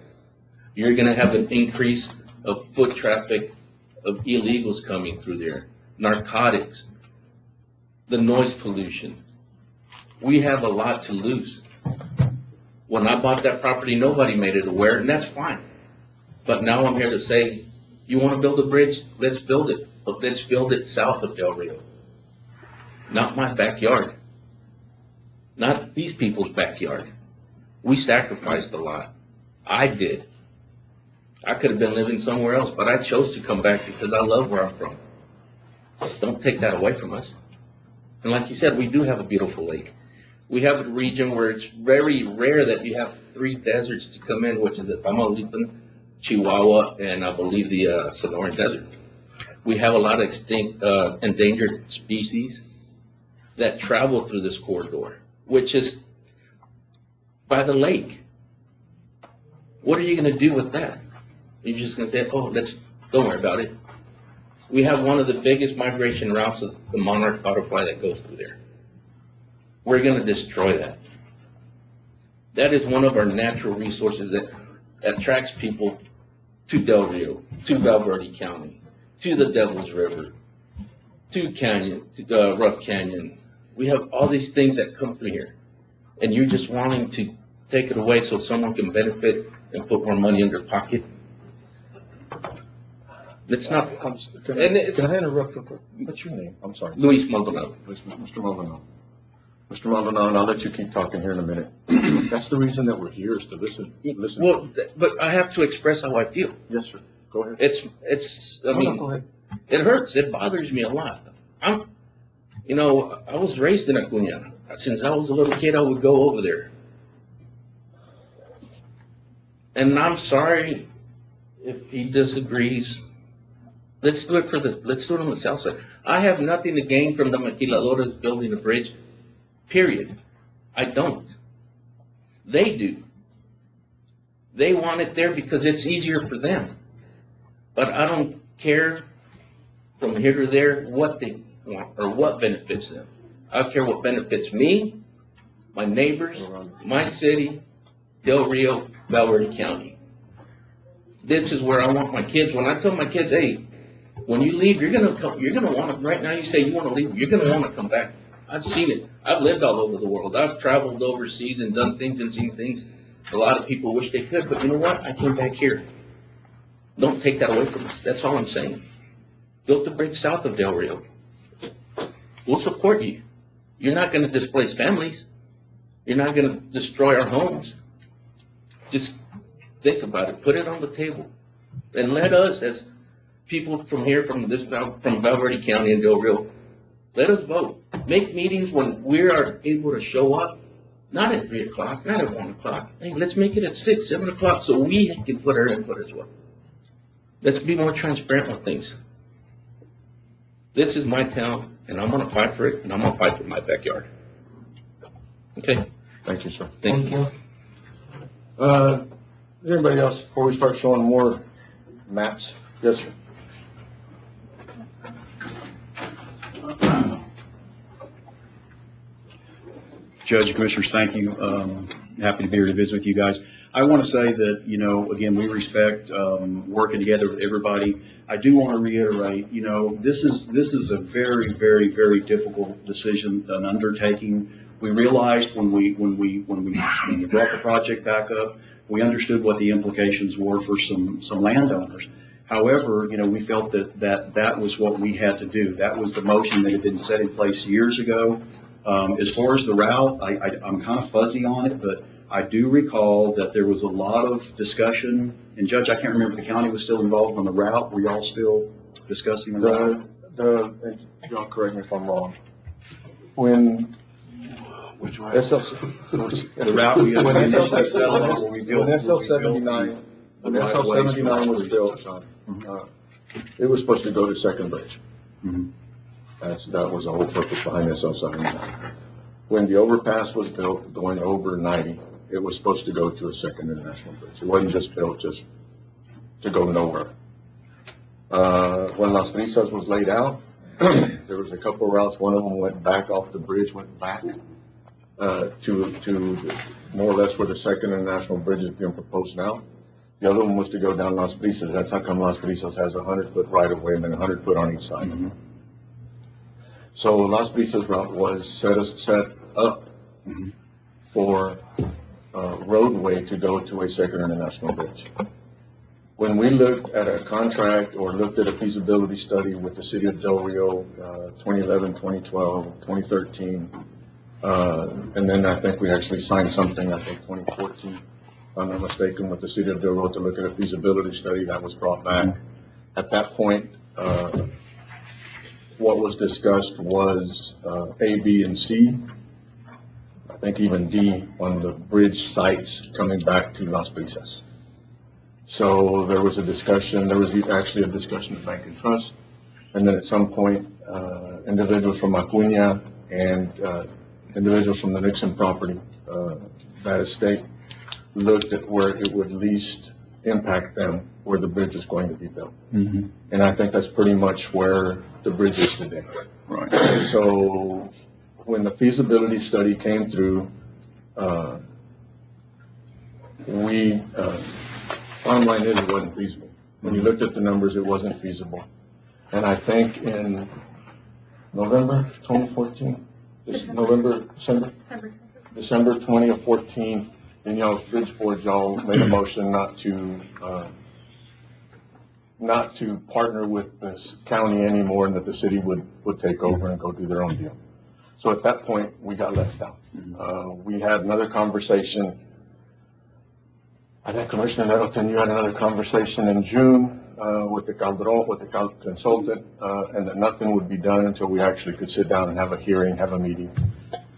You're going to have an increase of foot traffic, of illegals coming through there, narcotics, the noise pollution. We have a lot to lose. When I bought that property, nobody made it aware, and that's fine. But now I'm here to say, you want to build a bridge? Let's build it. But let's build it south of Del Rio. Not my backyard. Not these people's backyard. We sacrificed a lot. I did. I could have been living somewhere else, but I chose to come back because I love where I'm from. Don't take that away from us. And like you said, we do have a beautiful lake. We have a region where it's very rare that you have 3 deserts to come in, which is the Tamaulipan, Chihuahua, and I believe the Sonoran Desert. We have a lot of extinct, endangered species that travel through this corridor, which is by the lake. What are you going to do with that? You're just going to say, oh, don't worry about it. We have one of the biggest migration routes of the monarch butterfly that goes through there. We're going to destroy that. That is one of our natural resources that attracts people to Del Rio, to Valverde County, to the Devil's River, to Rough Canyon. We have all these things that come through here. And you're just wanting to take it away so someone can benefit and put more money in their pocket. It's not. Can I interrupt real quick? What's your name? I'm sorry. Luis Maldonado. Mr. Maldonado. Mr. Maldonado, and I'll let you keep talking here in a minute. That's the reason that we're here, is to listen. Well, but I have to express how I feel. Yes, sir. Go ahead. Go ahead. It hurts. It bothers me a lot. I was raised in Acuña. Since I was a little kid, I would go over there. And I'm sorry if he disagrees. Let's do it on the south side. I have nothing to gain from the maquiladoras building a bridge, period. I don't. They do. They want it there because it's easier for them. But I don't care from here to there what they want or what benefits them. I care what benefits me, my neighbors, my city, Del Rio, Valverde County. This is where I want my kids. When I tell my kids, hey, when you leave, you're gonna want to. Right now, you say you want to leave. You're gonna want to come back. I've seen it. I've lived all over the world. I've traveled overseas and done things and seen things. A lot of people wish they could, but you know what? I came back here. Don't take that away from us. That's all I'm saying. Built the bridge south of Del Rio. We'll support you. You're not going to displace families. You're not going to destroy our homes. Just think about it. Put it on the table. And let us, as people from here, from Valverde County and Del Rio, let us vote. Make meetings when we are able to show up. Not at 3 o'clock, not at 1 o'clock. Hey, let's make it at 6, 7 o'clock so we can put our input as well. Let's be more transparent with things. This is my town, and I'm going to fight for it, and I'm going to fight for my backyard. Okay? Thank you, sir. Thank you. Is there anybody else, before we start showing more maps? Yes, sir. Judge, Commissioners, thank you. Happy to be here to visit with you guys. I want to say that, again, we respect working together with everybody. I do want to reiterate, this is a very, very, very difficult decision, an undertaking. We realized when we brought the project back up, we understood what the implications were for some landowners. However, we felt that was what we had to do. That was the motion that had been set in place years ago. As far as the route, I'm kind of fuzzy on it, but I do recall that there was a lot of discussion, and Judge, I can't remember if the county was still involved on the route. Were y'all still discussing the route? John, correct me if I'm wrong. When Which route? The route we when initially settled on, when we built. SL 79, when SL 79 was built, it was supposed to go to Second Bridge. That was the whole purpose behind SL 79. When the overpass was built, going over 90, it was supposed to go to a Second International Bridge. It wasn't just built just to go nowhere. When Las Brisas was laid out, there was a couple of routes. One of them went back off the bridge, went back to more or less where the Second International Bridge is being proposed now. The other one was to go down Las Brisas. That's how come Las Brisas has a 100-foot right-of-way and then 100 foot on each side. So Las Brisas route was set up for roadway to go to a Second International Bridge. When we looked at a contract or looked at a feasibility study with the City of Del Rio, 2011, 2012, 2013, and then I think we actually signed something, I think 2014, if I'm not mistaken, with the City of Del Rio to look at a feasibility study that was brought back. At that point, what was discussed was A, B, and C. I think even D on the bridge sites coming back to Las Brisas. So there was a discussion, there was actually a discussion of Bank and Trust, and then at some point, individuals from Acuña and individuals from the Nixon property, that estate, looked at where it would least impact them, where the bridge is going to be built. And I think that's pretty much where the bridge is today. Right. So when the feasibility study came through, bottom line is it wasn't feasible. When you looked at the numbers, it wasn't feasible. And I think in November 2014, December 20 of 14, in y'all's bridge board, y'all made a motion not to partner with this county anymore, and that the city would take over and go do their own deal. So at that point, we got left out. We had another conversation. I think Commissioner Nettleton, you had another conversation in June with the Calderon, with the consultant, and that nothing would be done until we actually could sit down and have a hearing, have a meeting,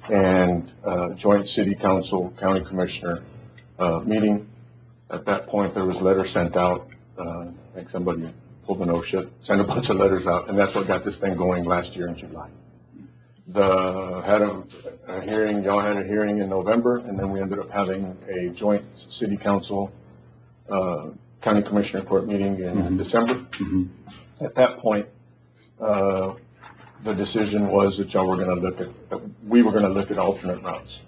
and joint city council, county commissioner meeting. At that point, there was letters sent out. I think somebody pulled an oh shit, sent a bunch of letters out, and that's what got this thing going last year in July. Had a hearing, y'all had a hearing in November, and then we ended up having a joint city council, county commissioner court meeting in December. At that point, the decision was that y'all were we were gonna look at alternate routes,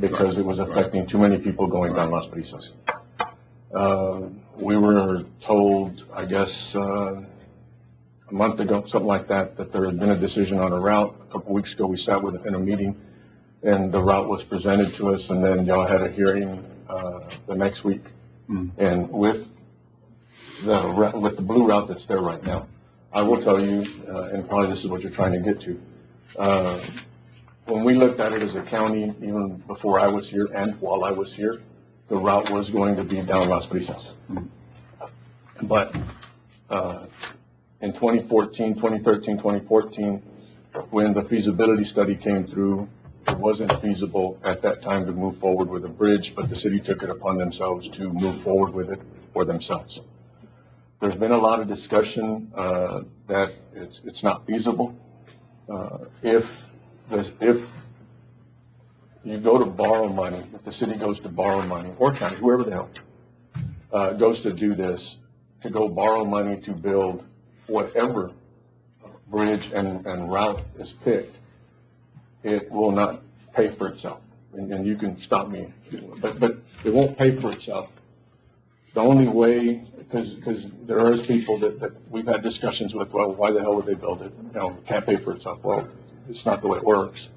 because it was affecting too many people going down Las Brisas. We were told, I guess, a month ago, something like that, that there had been a decision on a route. A couple weeks ago, we sat in a meeting, and the route was presented to us, and then y'all had a hearing the next week. And with the blue route that's there right now, I will tell you, and probably this is what you're trying to get to, when we looked at it as a county, even before I was here and while I was here, the route was going to be down Las Brisas. But in 2013, 2014, when the feasibility study came through, it wasn't feasible at that time to move forward with a bridge, but the city took it upon themselves to move forward with it for themselves. There's been a lot of discussion that it's not feasible. If you go to borrow money, if the city goes to borrow money, or county, whoever the hell, goes to do this, to go borrow money to build whatever bridge and route is picked, it will not pay for itself. And you can stop me, but it won't pay for itself. The only way, because there are people that we've had discussions with, well, why the hell would they build it? You know, it can't pay for itself. Well, it's not the way it works.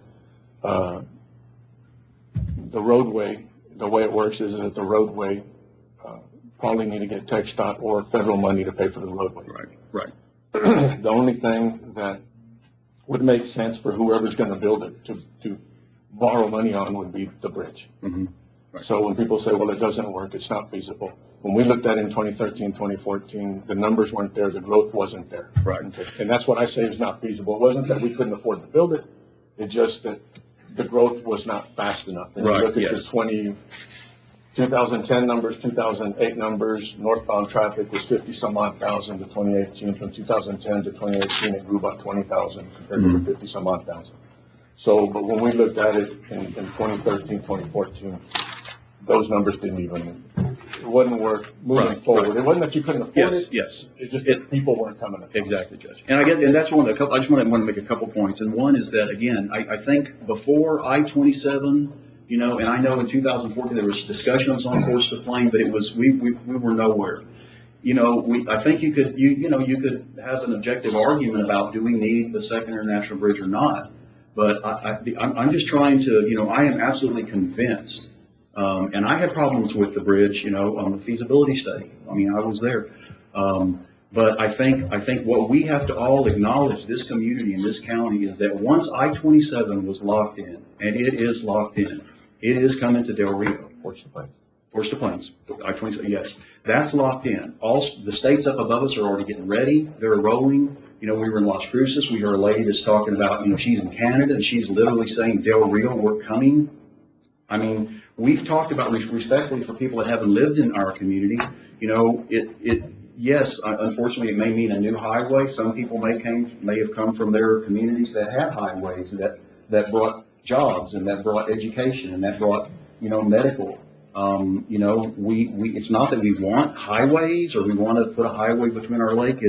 The roadway, the way it works is that the roadway probably need to get TxDOT or federal money to pay for the roadway. Right. The only thing that would make sense for whoever's going to build it to borrow money on would be the bridge. So when people say, well, it doesn't work, it's not feasible. When we looked at it in 2013, 2014, the numbers weren't there, the growth wasn't there. Right. And that's what I say is not feasible. It wasn't that we couldn't afford to build it, it's just that the growth was not fast enough. And Right, you look at yes. your 2010 numbers, 2008 numbers, northbound traffic was 50 some odd thousand to 2018. From 2010 to 2018, it grew about 20,000 compared to the 50 some odd thousand. So, but when we looked at it in 2013, 2014, those numbers didn't even, it wasn't worth moving forward. It wasn't that you couldn't afford it. Yes. It's just that people weren't coming. Exactly, Judge. And and that's one of the couple, I just want to make a couple points. And one is that, again, I think before I-27, you know, and I know in 2014 there was discussions on Course to Plain, but it was, we were nowhere. You know, I think you could have an objective argument about, do we need the second international bridge or not? But I'm just trying to, you know, I am absolutely convinced, and I had problems with the bridge, you know, on the feasibility study. I mean, I was there. But I think what we have to all acknowledge, this community and this county, is that once I-27 was locked in, and it is locked in, it is coming to Del Rio. Ports to Plains. I-27, yes. That's locked in. All the states up above us are already getting ready. They're rolling. You know, we were in Las Cruces. We heard a lady that's talking about, you know, she's in Canada, and she's literally saying, Del Rio, we're coming. I mean, we've talked about, respectfully for people that haven't lived in our community, you know, yes, unfortunately, it may mean a new highway. Some people may have come from their communities that had highways that brought jobs and that brought education and that brought, you know, medical. You know, it's not that we want highways or we want to put a highway between our lake.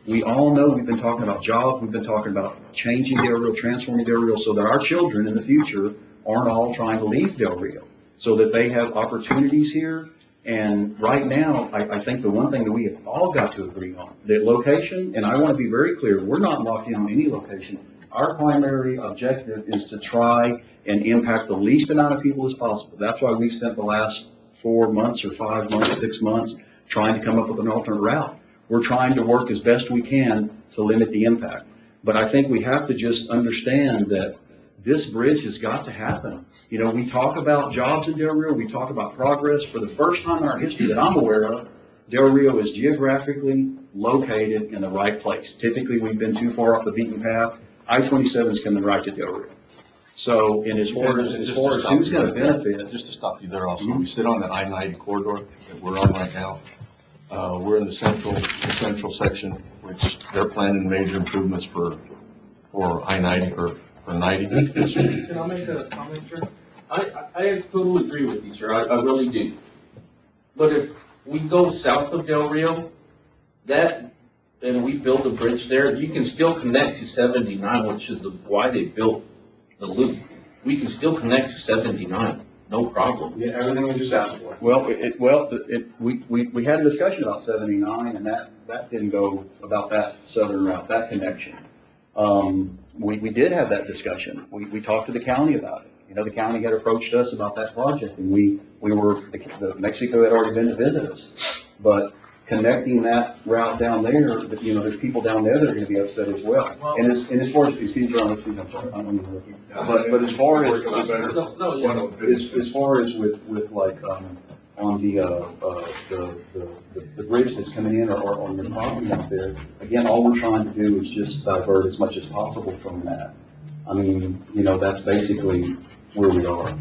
We all know we've been talking about jobs. We've been talking about changing Del Rio, transforming Del Rio so that our children in the future aren't all trying to leave Del Rio, so that they have opportunities here. And right now, I think the one thing that we have all got to agree on, the location, and I want to be very clear, we're not locked in on any location. Our primary objective is to try and impact the least amount of people as possible. That's why we spent the last 4 months or 5 months, 6 months trying to come up with an alternate route. We're trying to work as best we can to limit the impact. But I think we have to just understand that this bridge has got to happen. You know, we talk about jobs in Del Rio, we talk about progress. For the first time in our history that I'm aware of, Del Rio is geographically located in the right place. Typically, we've been too far off the beaten path. I-27 is coming right to Del Rio. So, and as far as who's going to benefit. Just to stop you there also, we sit on the I-90 corridor that we're on right now. We're in the central section, which they're planning major improvements for I-90 or for 90. Can I make a comment, sir? I totally agree with you, sir. I really do. But if we go south of Del Rio, and we build a bridge there, you can still connect to 79, which is why they built the loop. We can still connect to 79, no problem. Yeah, everything we just asked for. Well, we had a discussion about 79, and that didn't go about that southern route, that connection. We did have that discussion. We talked to the county about it. You know, the county had approached us about that project, and Mexico had already been to visit us. But connecting that route down there, you know, there's people down there that are going to be upset as well. And as far as, excuse me, John, I'm sorry, I don't know. But as far as with like, on the bridge that's coming in or on your property out there, again, all we're trying to do is just divert as much as possible from that. I mean, you know, that's basically where we are.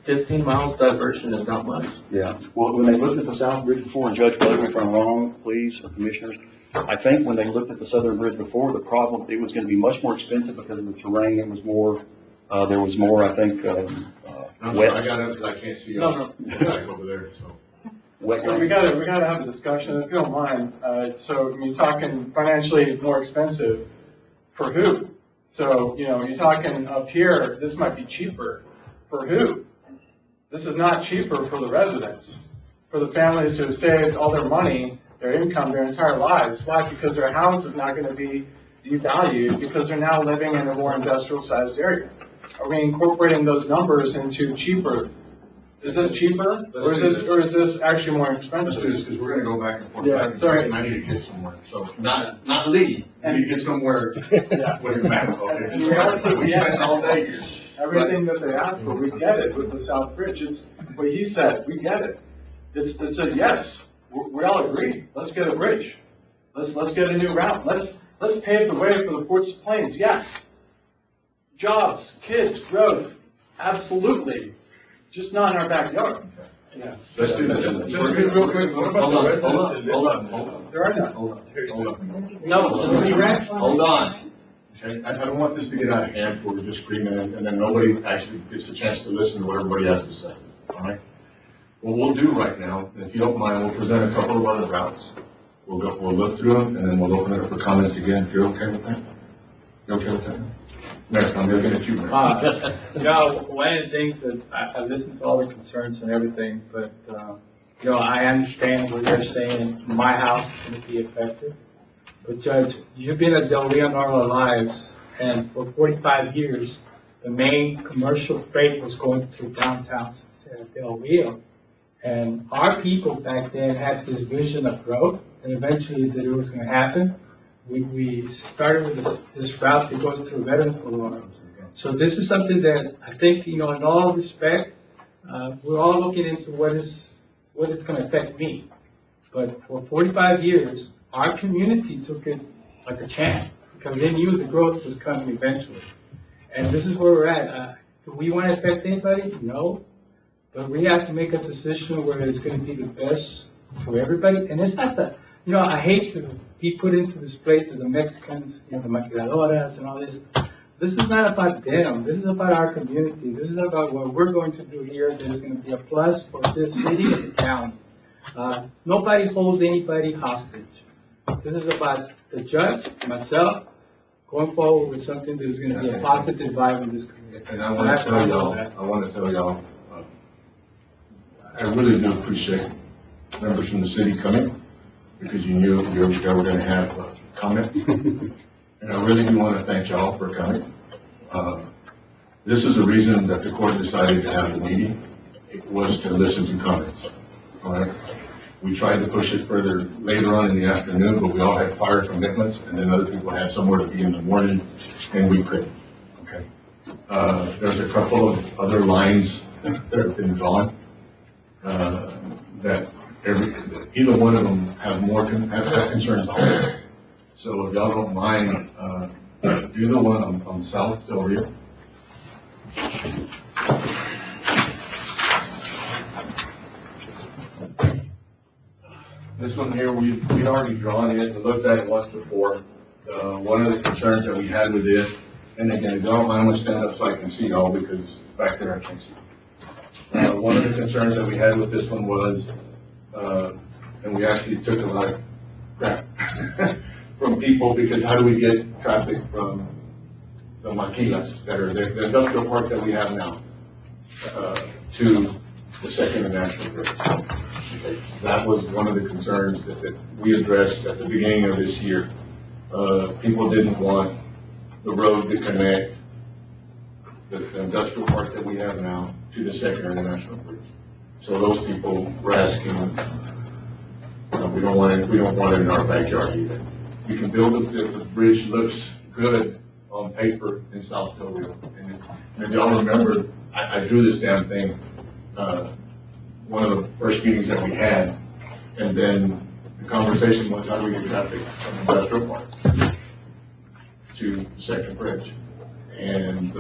15 miles diversion is not much. Yeah. Well, when they looked at the South Bridge before, and Judge, correct me if I'm wrong, please, or commissioners, I think when they looked at the Southern Bridge before, the problem, it was going to be much more expensive because of the terrain. It was more, there was more, I think, wet. I got it because I can't see No. guys over there, so. Well, we gotta have a discussion, if you don't mind. So, I mean, talking financially more expensive, for who? So, you know, you're talking up here, this might be cheaper. For who? This is not cheaper for the residents, for the families who have saved all their money, their income, their entire lives. Why? Because their house is not going to be devalued because they're now living in a more industrial-sized area. Are we incorporating those numbers into cheaper? Is this cheaper, or is this actually more expensive? Let's do this, because we're going to go back and forth. Yeah, sorry. I need to get somewhere, so not leave. I need to get somewhere with your map. And we also, We spent all day here. everything that they ask for, we get it with the South Bridge. It's what he said, we get it. It's a yes, we all agree, let's get a bridge. Let's get a new route. Let's pave the way for the ports of Plains, yes. Jobs, kids, growth, absolutely, just not in our backyard. Yeah. Let's do that. Real quick, what about the residents? Hold on. There are none. Hold on. No, Hold on. Okay, I don't want this to get out of hand where we're just screaming and then nobody actually gets a chance to listen to what everybody has to say, all right? What we'll do right now, if you don't mind, we'll present a couple of other routes. We'll look through them and then we'll open it up for comments again, if you're okay with that? You okay with that? Next, I'm looking at you, man. One of the things that I listened to all the concerns and everything, but, I understand what you're saying. My house is going to be affected. But Judge, you've been at Del Rio all our lives, and for 45 years, the main commercial freight was going through downtown Del Rio. And our people back then had this vision of growth, and eventually that it was going to happen. We started with this route that goes through Veterans Boulevard. So this is something that I think, in all respect, we're all looking into what is going to affect me. But for 45 years, our community took it like a champ because they knew the growth was coming eventually. And this is where we're at. Do we want to affect anybody? No. But we have to make a decision where it's going to be the best for everybody. And it's not that, I hate to be put into this place of the Mexicans, the maquiladoras and all this. This is not about them. This is about our community. This is about what we're going to do here that is going to be a plus for this city and the town. Nobody holds anybody hostage. This is about the judge, myself, going forward with something that is going to be a positive vibe in this community. And I want to tell y'all, I really do appreciate members from the city coming because you knew you were going to have comments. And I really do want to thank y'all for coming. This is the reason that the court decided to have the meeting. It was to listen to comments. All right. We tried to push it further later on in the afternoon, but we all had prior commitments, and then other people had somewhere to be in the morning, and we couldn't. Okay. There's a couple of other lines that have been drawn that either one of them have have concerns on it. So if y'all don't mind, do the one on South Del Rio. This one here, we'd already drawn it and looked at it once before. One of the concerns that we had with it, and again, if y'all don't mind, I'm gonna stand up so I can see y'all because back there I can't see. One of the concerns that we had with this one was, and we actually took a lot of crap from people because how do we get traffic from the maquilas that are the industrial park that we have now to the Second and National Bridge? That was one of the concerns that we addressed at the beginning of this year. People didn't want the road to connect the industrial park that we have now to the Second International Bridge. So those people were asking, we don't want it in our backyard either. We can build it if the bridge looks good on paper in South Del Rio. And if y'all remember, I drew this damn thing one of the first meetings that we had, and then the conversation was how do we get traffic from the industrial park to the Second Bridge? And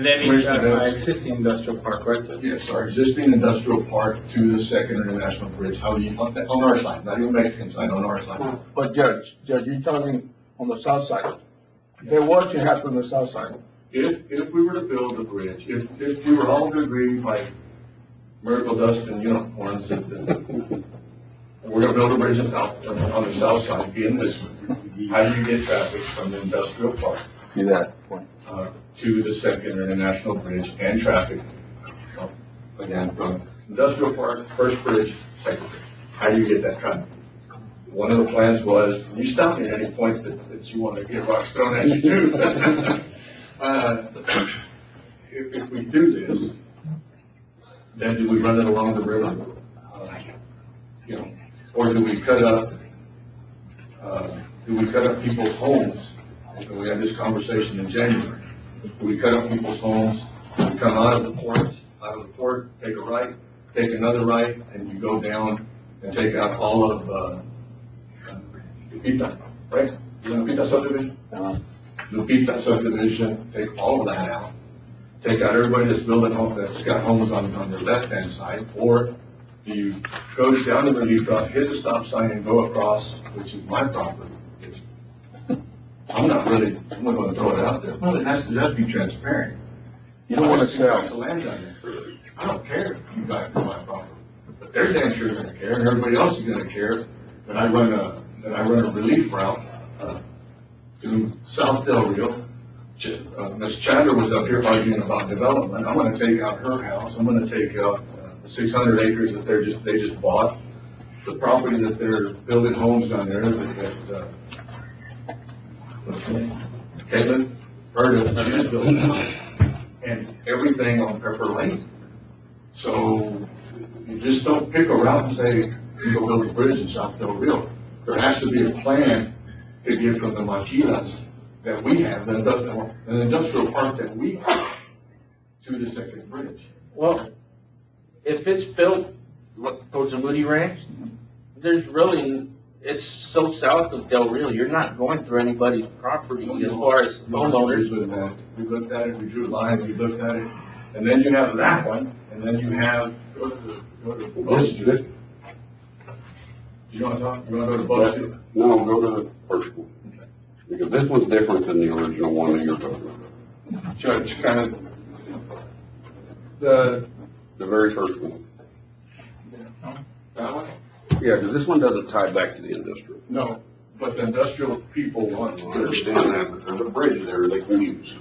that means our existing industrial park, right? Yes, our existing industrial park to the Second International Bridge. How do you want that on our side, not even Mexican side, on our side? But Judge, you're talking on the south side. There was to happen on the south side. If we were to build a bridge, if we were all to agree like Miracle Dust and Unicorns that we're gonna build a bridge on the south side, being this one, how do you get traffic from the industrial park to that point to the Second International Bridge and traffic again from industrial park, first bridge, second bridge? How do you get that traffic? One of the plans was, you stop me at any point that you want to get rocks thrown at you too. If we do this, then do we run it along the river? Or do we cut up people's homes? We had this conversation in January. We cut up people's homes, we come out of the port, take a right, take another right, and you go down and take out all of, Lupita, right? You know Lupita subdivision? Lupita subdivision, take all of that out. Take out everybody that's building homes, that's got homes on their left-hand side, or do you go down the road, you hit the stop sign and go across, which is my property. I'm not going to throw it out there. Well, it has to be transparent. You don't want to sell. The land down there. I don't care if you guys do my property, but they're damn sure going to care, and everybody else is going to care that I run a relief route to South Del Rio. Ms. Chandler was up here arguing about development. I'm going to take out her house. I'm going to take out the 600 acres that they just bought, the property that they're building homes on there that what's her name? Caitlin, she is building a house, and everything on Pepper Lane. So you just don't pick a route and say, you go build a bridge in South Del Rio. There has to be a plan to get from the maquilas that we have, an industrial park that we have, to the second bridge. Well, if it's built towards the Moody Ranch, it's so south of Del Rio, you're not going through anybody's property as far as homeowners. We looked at it, we drew lines, we looked at it, and then you have that one, and then you have, go to Boston. You want to go to Boston? No, go to the first one. Because this one's different than the original one that you're talking about. Judge, kind of, the very first one. That one? Yeah, because this one doesn't tie back to the industrial. No, but the industrial people want to. I understand that, but there's a bridge there they can use.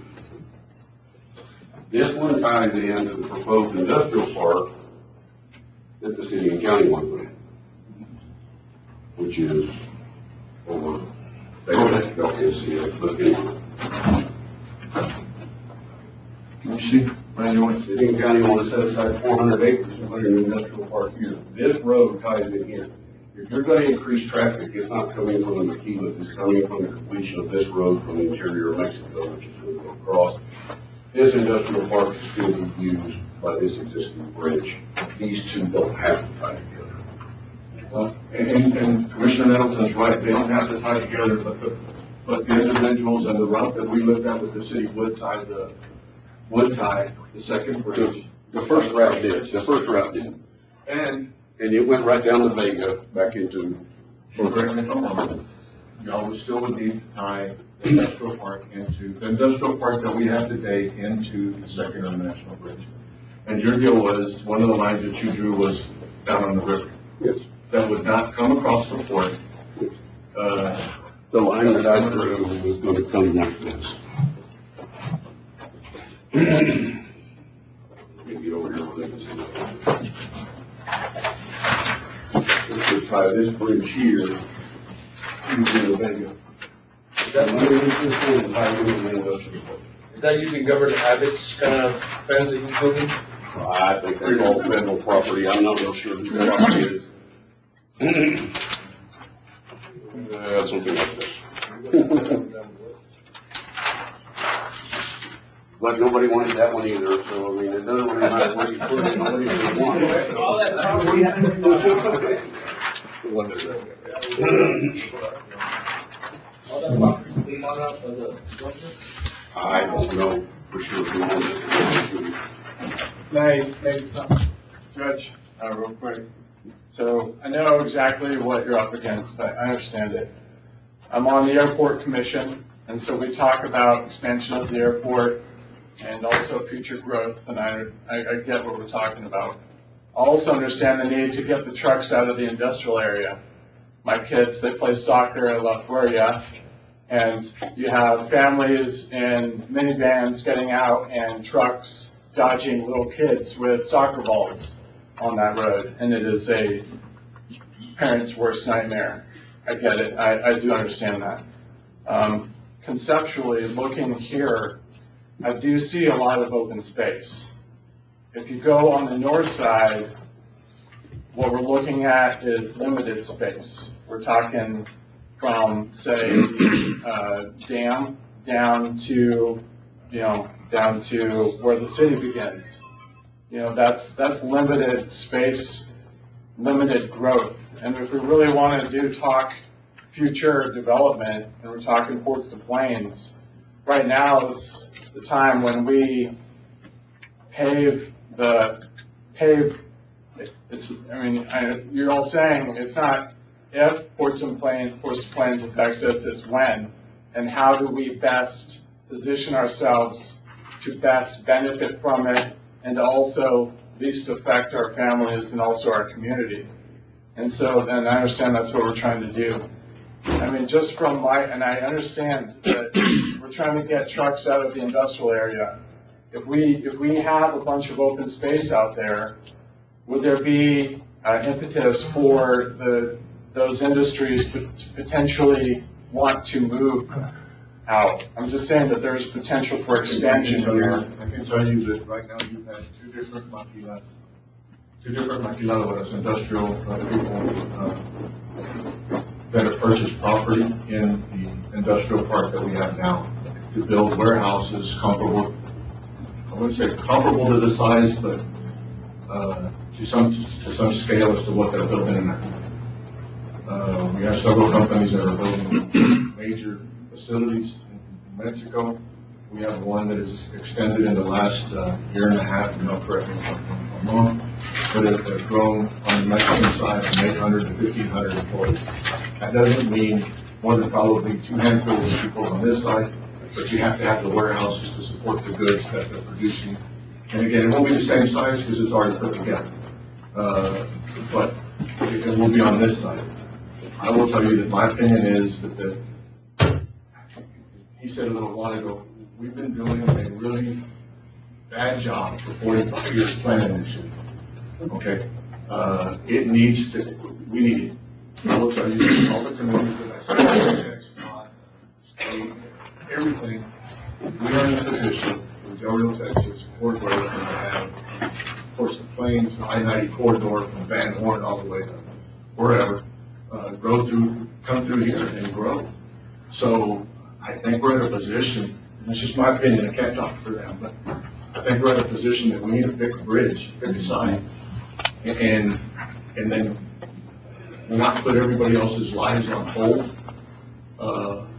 This one ties in to the proposed industrial park that the city and county want to put in, which is over. They don't see it, look into it. Can you see? City and county want to set aside 400 acres to put in an industrial park here. This road ties in here. If you're going to increase traffic, it's not coming from the Maquilas, it's coming from the completion of this road from the interior of Mexico, which is going to go across. This industrial park is still being used by this existing bridge. These two don't have to tie together. Well, and Commissioner Nettleton's right, they don't have to tie together, but the individuals and the route that we looked at with the city would tie the second bridge. The first route did. And it went right down the Vega back into. Y'all still would need to tie the industrial park that we have today into the second international bridge. And your deal was, one of the lines that you drew was down on the river. Yes. That would not come across the port. The line that I drew was going to come like this. Let me get over here where they can see that. This would tie this bridge here into the Vega. Is that using Governor Abbott's kind of fence that he's moving? I think that's all federal property. I'm not real sure whose property it is. Something like this. But nobody wanted that one either, so I mean, it doesn't really matter where you put it, nobody really wanted it. All that property. I don't know for sure who owns it. Maybe something. Judge, real quick. So I know exactly what you're up against. I understand it. I'm on the airport commission, and so we talk about expansion of the airport and also future growth, and I get what we're talking about. I also understand the need to get the trucks out of the industrial area. My kids, they play soccer at La Furia, and you have families in minivans getting out and trucks dodging little kids with soccer balls on that road, and it is a parent's worst nightmare. I get it. I do understand that. Conceptually, looking here, I do see a lot of open space. If you go on the north side, what we're looking at is limited space. We're talking from, say, Dam down to, down to where the city begins. That's limited space, limited growth. And if we really want to talk future development, and we're talking Ports to Plains, right now is the time when we pave. You're all saying it's not if Ports to Plains affects us, it's when, and how do we best position ourselves to best benefit from it, and to also least affect our families and also our community. And I understand that's what we're trying to do. And I understand that we're trying to get trucks out of the industrial area. If we have a bunch of open space out there, would there be impetus for those industries to potentially want to move out? I'm just saying that there's potential for expansion here. I can tell you that right now you've had two different maquiladoras, industrial people, that have purchased property in the industrial park that we have now to build warehouses comparable, I wouldn't say comparable to the size, but to some scale as to what they're building in there. We have several companies that are building major facilities in Mexico. We have one that is extended in the last year and a half, correct me if I'm wrong, but it has grown on the Mexican side from 800 to 1,500 employees. That doesn't mean more than probably two handfuls of people on this side, but you have to have the warehouses to support the goods that they're producing. And again, it won't be the same size because it's already put together, but it will be on this side. I will tell you that my opinion is that he said a little while ago, we've been doing a really bad job for 45 years planning this shit. Okay? We need it. I will tell you that all the committees that I state, everything, we are in a position with Del Rio, Texas, Fort Worth, and I have, of course, the Plains, the I-90 corridor from Van Horn all the way to wherever, come through here and grow. So I think we're in a position, and it's just my opinion, I can't talk for them, but I think we're in a position that we need to pick a bridge, pick a side, and then not put everybody else's lives on hold,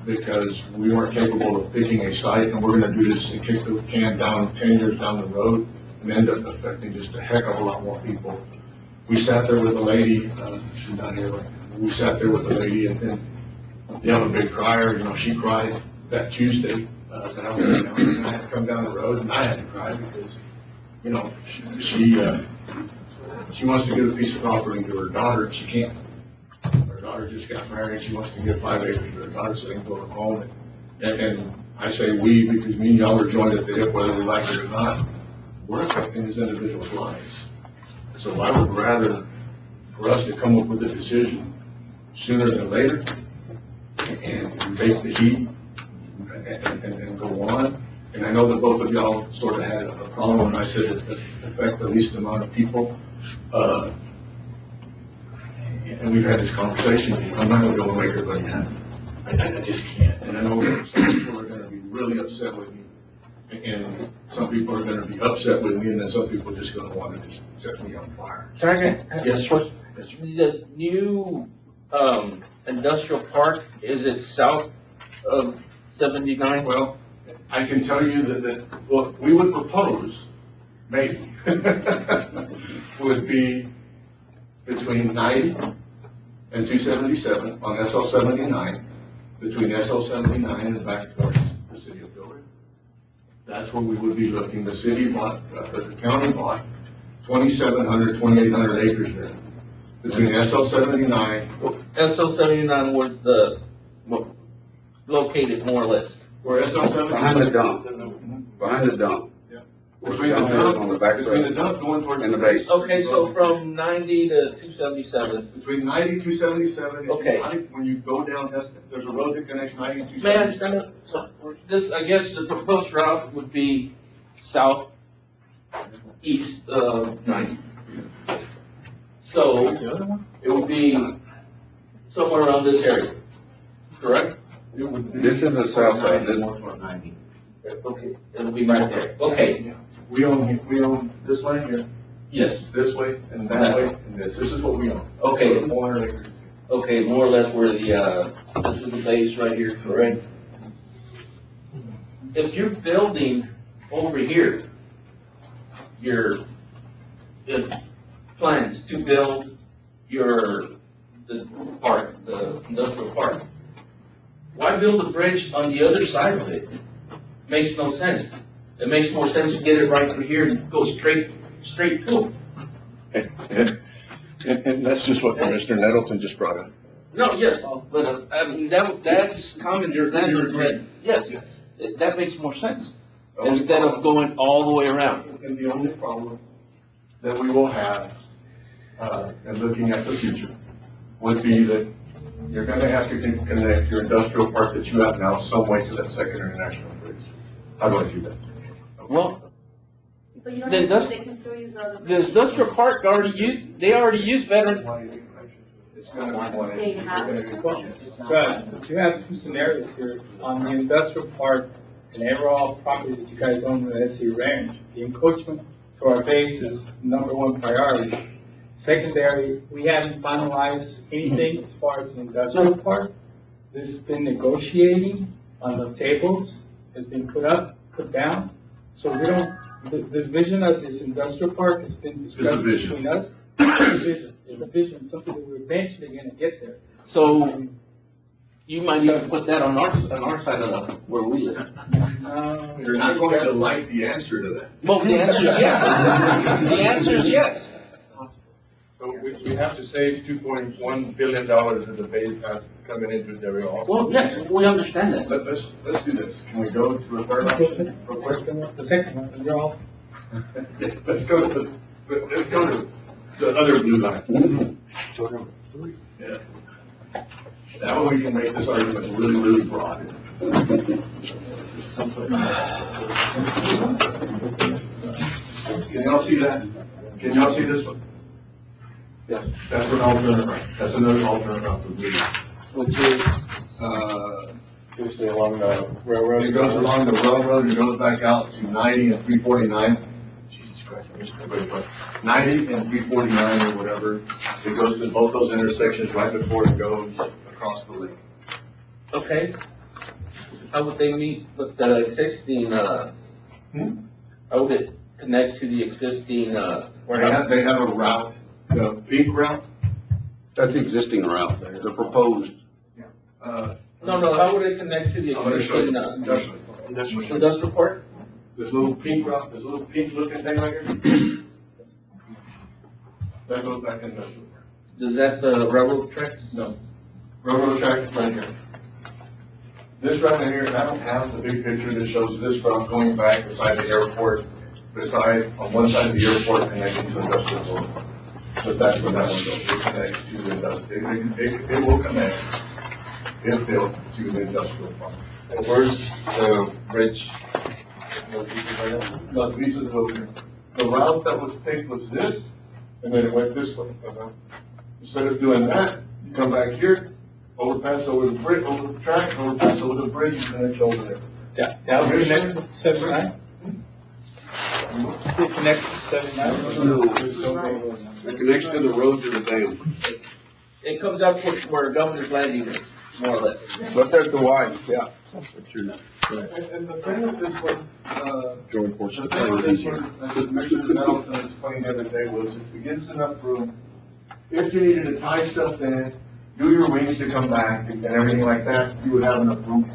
because we weren't capable of picking a site, and we're going to do this and kick the can down 10 years down the road and end up affecting just a heck of a lot more people. We sat there with a lady, she's not here right now, we sat there with a lady and you have a big crier, she cried that Tuesday, that I was down, and I had to come down the road and I had to cry because, she wants to give a piece of property to her daughter and she can't. Her daughter just got married, she wants to give 5 acres to her daughter so they can go to home. And I say we because me and y'all are joined at the hip whether we like it or not. We're affecting these individuals' lives. So I would rather for us to come up with a decision sooner than later and take the heat and go on. And I know that both of y'all sort of had a problem when I said it affect the least amount of people. And we've had this conversation. I'm not going to be able to make everybody happy. I just can't. And I know that some people are going to be really upset with me. And some people are going to be upset with me, and then some people are just going to want to just set me on fire. Yes, sir. The new industrial park, is it south of 79? Well, I can tell you that what we would propose, maybe, would be between 90 and 277 on SL 79, between SL 79 and back towards the city of Del Rio. That's where we would be looking. The city bought, the county bought 2,700, 2,800 acres there. Between SL 79. SL 79 was located more or less. Where SL 79? Behind the dump. Behind the dump. Yeah. Between the dump on the back between side. the dump going towards and the base. Okay, so from 90 to 277. Between 90 and 277. Okay. When you go down, there's a road that connects 90 and 277. May I stand up? So, I guess the proposed route would be south east of 90. So it would be somewhere around this area, correct? This is the south side. This Okay, it'll be right there. Okay, We own this land here, yes. this way, and that way, and this. This is what we own. Okay. 400 acres. Okay, more or less where the, this is the base right here, correct? If you're building over here, your plans to build the park, the industrial park, why build a bridge on the other side of it? Makes no sense. It makes more sense to get it right through here and go straight to it. And that's just what Commissioner Nettleton just brought up. No, yes, but, I mean, that's common sense. Yes, that makes more sense, instead of going all the way around. And the only problem that we will have, in looking at the future, would be that you're gonna have to connect your industrial park that you have now some way to that second international bridge. How do I do that? Well, But you don't the have to, they can still use the other. the industrial park they already use veteran. It's gonna be one. They have to. Judge, but you have two scenarios here. On the industrial park and overall properties that you guys own in the SC Range, the encroachment to our base is number one priority. Secondary, we haven't finalized anything as far as the industrial park. This has been negotiating on the tables, has been put up, put down. So we don't, the vision of this industrial park has been discussed between us. It's a vision, something that we're eventually gonna get there. So you might even put that on our side of where we live. You're not going to like the answer to that. Well, the answer is yes. The answer is yes. So we have to save $2.1 billion that the base has coming into the area also. Well, yes, we understand that. Let's do this. Can we go to a third option? real quick? The second one, you're all. Let's go to the other blue line. Yeah. That way we can make this argument really, really broad. Can y'all see that? Can y'all see this one? Yes. That's an alternate route. That's another alternate route to blue. Which is, Basically along the railroad. It goes along the railroad, it goes back out to 90 and 349. Jesus Christ, I'm just gonna wait, but 90 and 349 or whatever. It goes to both those intersections right before it goes across the lake. okay. How would they meet with the existing, how would it connect to the existing, They have a route, the pink route, that's the existing route, the proposed. no, how would it connect to the I'm gonna show existing, you. industrial park? This little pink route, this little pink looking thing right here. That goes back in industrial. Is that the railroad tracks? No. Railroad track is right here. This right here, I don't have the big picture that shows this route going back beside the airport, on one side of the airport connecting to industrial park. But that's where that one goes, it connects to the industrial, it will connect, if built, to the industrial park. And where's the bridge? No, these are over here. The route that was picked was this, and then it went this way. Instead of doing that, you come back here, overpass over the bridge, over the track, overpass over the bridge, and then it's over there. Yeah, that would connect with 79? It connects to 79? It connects to the road to the dam. It comes up where Governor's Landing is, more or less. But there's the Y, yeah. And the thing with this one, Going portion the of thing the with plan this is easier. one, as Commissioner Nelson explained the other day, was if it gives enough room, if you needed to tie stuff in, do your wings to come back and everything like that, you would have enough room.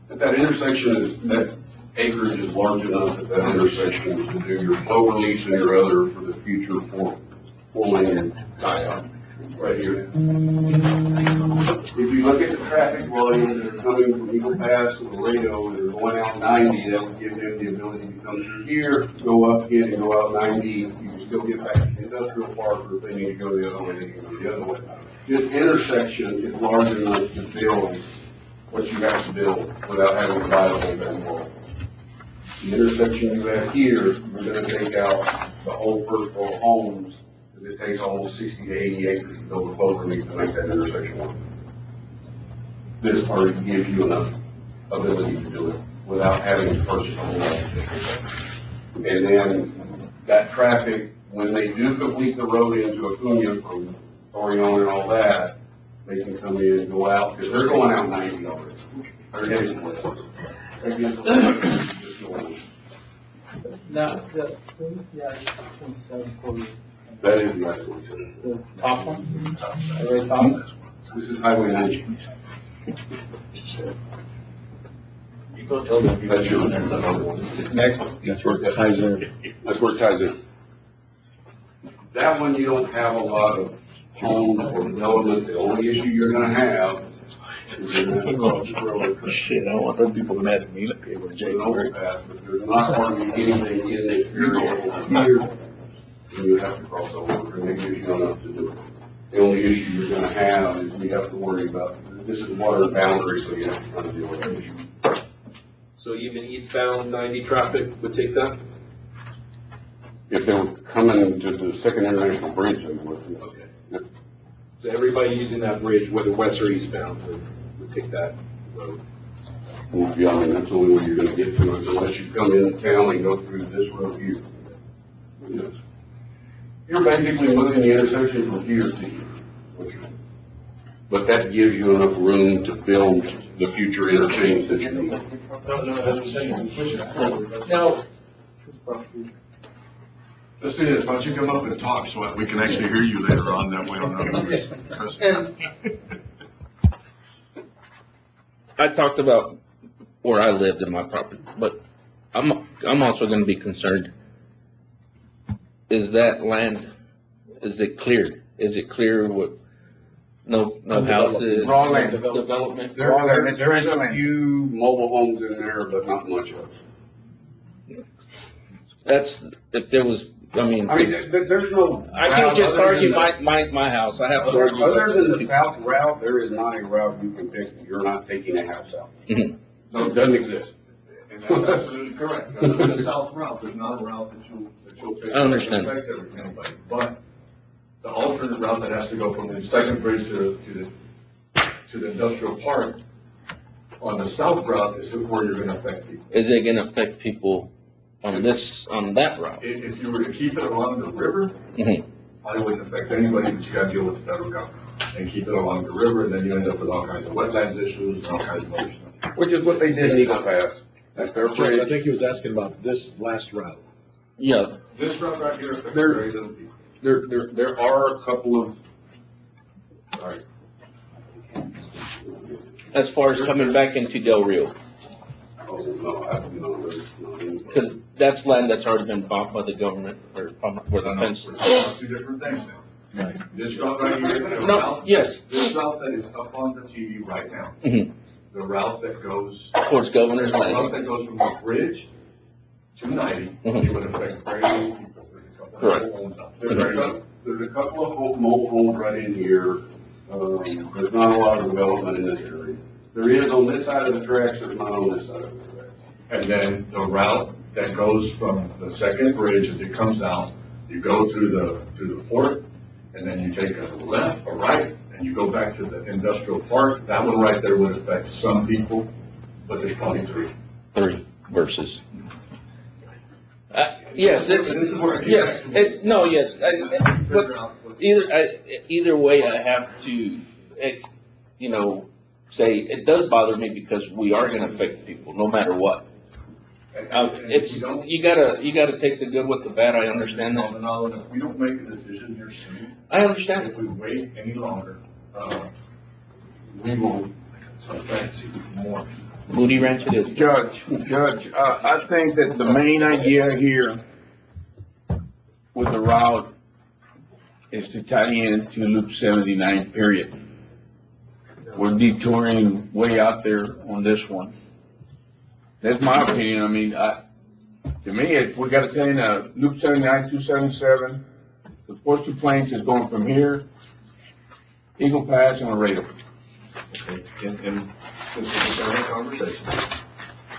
But that intersection is, that acreage is large enough at that intersection to do your flow release and your other for the future four-lane and tie-up right here. If you look at the traffic volume that are coming from Eagle Pass and Laredo, and they're going out 90, that would give them the ability to come through here, go up again and go out 90. You can still get back to the industrial park, or if they need to go the other way, they can go the other way. This intersection is large enough to build what you have to build without having to buy the whole damn wall. The intersection you have here, we're gonna take out the whole first floor homes, because it takes almost 60 to 80 acres to build a overlay to make that intersection work. This part gives you enough ability to do it. without having to purchase a whole lot of tickets. And then that traffic, when they do complete the road into Acuna from Orion and all that, they can come in and go out, because they're going out 90 already. They're heading west. No, yeah, it's 2740. That is the I-27. The top one? The very top? This is Highway 90. That's your number one. Next. That's where it ties in. That's where it ties in. That one, you don't have a lot of homes or development. The only issue you're gonna have is you're gonna have to road. Shit, I don't want them people mad at me, let me go to There's an overpass, but there's not hardly anything in this area over here. And you have to cross over, and it gives you enough to do it. The only issue you're gonna have is we have to worry about, this is water boundary, so you have to kind of deal with that issue. So even eastbound 90 traffic would take that? If they were coming to the Second International Bridge, they would. Okay. So everybody using that bridge, whether west or eastbound, would take that road? Well, yeah, I mean, that's the only way you're gonna get to it, unless you come in town and go through this road here. Yes. You're basically moving the intersection from here to here. But that gives you enough room to build the future interchange that you need. No, that's what I'm saying, push it. No. Let's do this, why don't you come up and talk so we can actually hear you later on, that way on our. I talked about where I lived in my property, but I'm also gonna be concerned. Is that land, is it cleared? Is it clear with no houses? Raw land. Development? There is a few mobile homes in there, but not much else. That's, if there was, I mean, there's no. I can't just argue my house, I have to argue. Other than the south route, there is not a route you can pick, you're not taking a house out. So it doesn't exist. And that's absolutely correct. The south route, there's not a route that you'll pick. I understand. That affects everybody, but the alternate route that has to go from the second bridge to the industrial park, on the south route is where you're gonna affect people. Is it gonna affect people on that route? If you were to keep it along the river, I wouldn't affect anybody, but you gotta deal with the federal government. And keep it along the river, and then you end up with all kinds of wetlands issues and all kinds of other stuff. Which is what they did in Eagle Pass. That's their bridge. I think he was asking about this last route. Yeah. This route right here affects very little people. There are a couple of, all right. As far as coming back into Del Rio? Oh, no, there's not any. Because that's land that's already been bought by the government, or where the fence. We're talking about two different things now. This route right here. No, yes. This route that is up on the TV right now. The route that goes. Towards Governor's The Land. route that goes from the bridge to 90, it would affect very few people. There's a couple of Correct. homes out There's there. a couple of mobile homes right in here. There's not a lot of development in this area. There is on this side of the tracks, there's not on this side of the tracks. And then the route that goes from the second bridge as it comes out, you go to the port, and then you take a left or right, and you go back to the industrial park. That one right there would affect some people, but there's probably three. Three versus. Yes, it's, This is where it yes, no, yes, but either way, I have to, say, it does bother me because we are gonna affect people, no matter what. It's, you gotta take the good with the bad, I understand that. If we don't make a decision here soon. I understand. If we wait any longer, we will affect more. Moody Ranch it is. Judge, I think that the main idea here with the route is to tie in to Loop 79, period. We're detouring way out there on this one. That's my opinion. I mean, to me, we gotta tie in Loop 79, 277. The Portsmouth Plains is going from here, Eagle Pass and Laredo. Okay, and since we're having a conversation,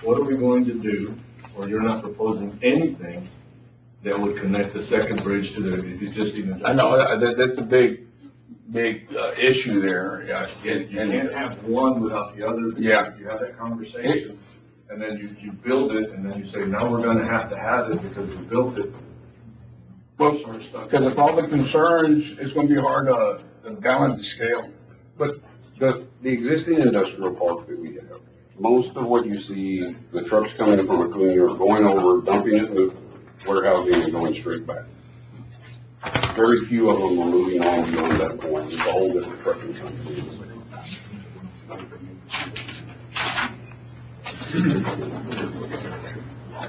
what are we going to do, or you're not proposing anything that would connect the second bridge to the existing? I know, that's a big issue there. You can't have one without the other. Yeah. If you have that conversation, and then you build it, and then you say, now we're gonna have it because we built it. Well, because of all the concerns, it's gonna be hard to balance the scale. But the existing industrial park that we have, most of what you see, the trucks coming from Acuna are going over, dumping it in the warehousing and going straight back. Very few of them are moving on beyond that point. It's a whole different trucking company.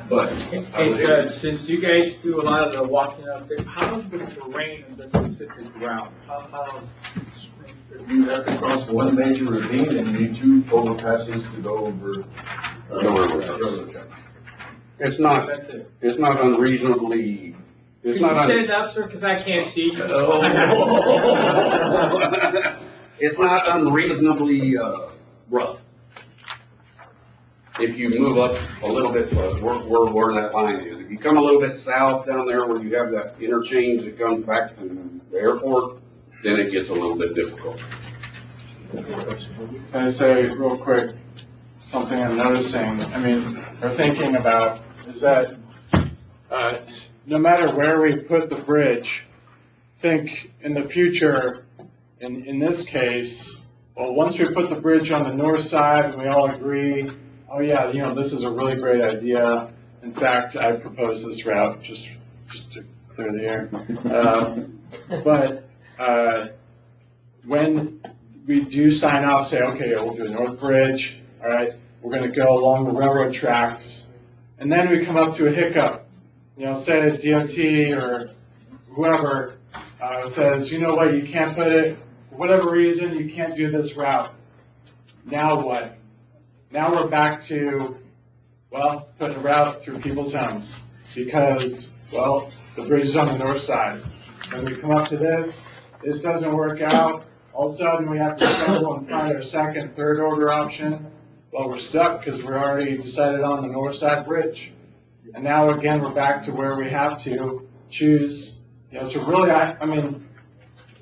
But Hey, Judge, since you guys do a lot of the walking out there, how's the terrain in this specific ground? How you have to cross one major ravine and you need 2 overpasses to go over. Railroad tracks. It's not unreasonably, it's Can not. you stand up, sir, because I can't see you? It's not unreasonably, rough. If you move up a little bit, where that line is. If you come a little bit south down there where you have that interchange that comes back to the airport, then it gets a little bit difficult. Can I say real quick, something I'm noticing, I mean, or thinking about, is that, no matter where we put the bridge, think in the future, in this case, well, once we put the bridge on the north side and we all agree, oh yeah, this is a really great idea. In fact, I proposed this route just to clear the air. But when we do sign off, say, okay, we'll do a north bridge, all right, we're going to go along the railroad tracks, and then we come up to a hiccup. Say DOT or whoever says, you know what, you can't put it, for whatever reason, you can't do this route. Now what? Now we're back to, well, putting a route through people's homes because, well, the bridge is on the north side. When we come up to this doesn't work out. All of a sudden, we have to struggle and find our second, third order option. Well, we're stuck because we're already decided on the north side bridge. And now again, we're back to where we have to choose. So really, I mean,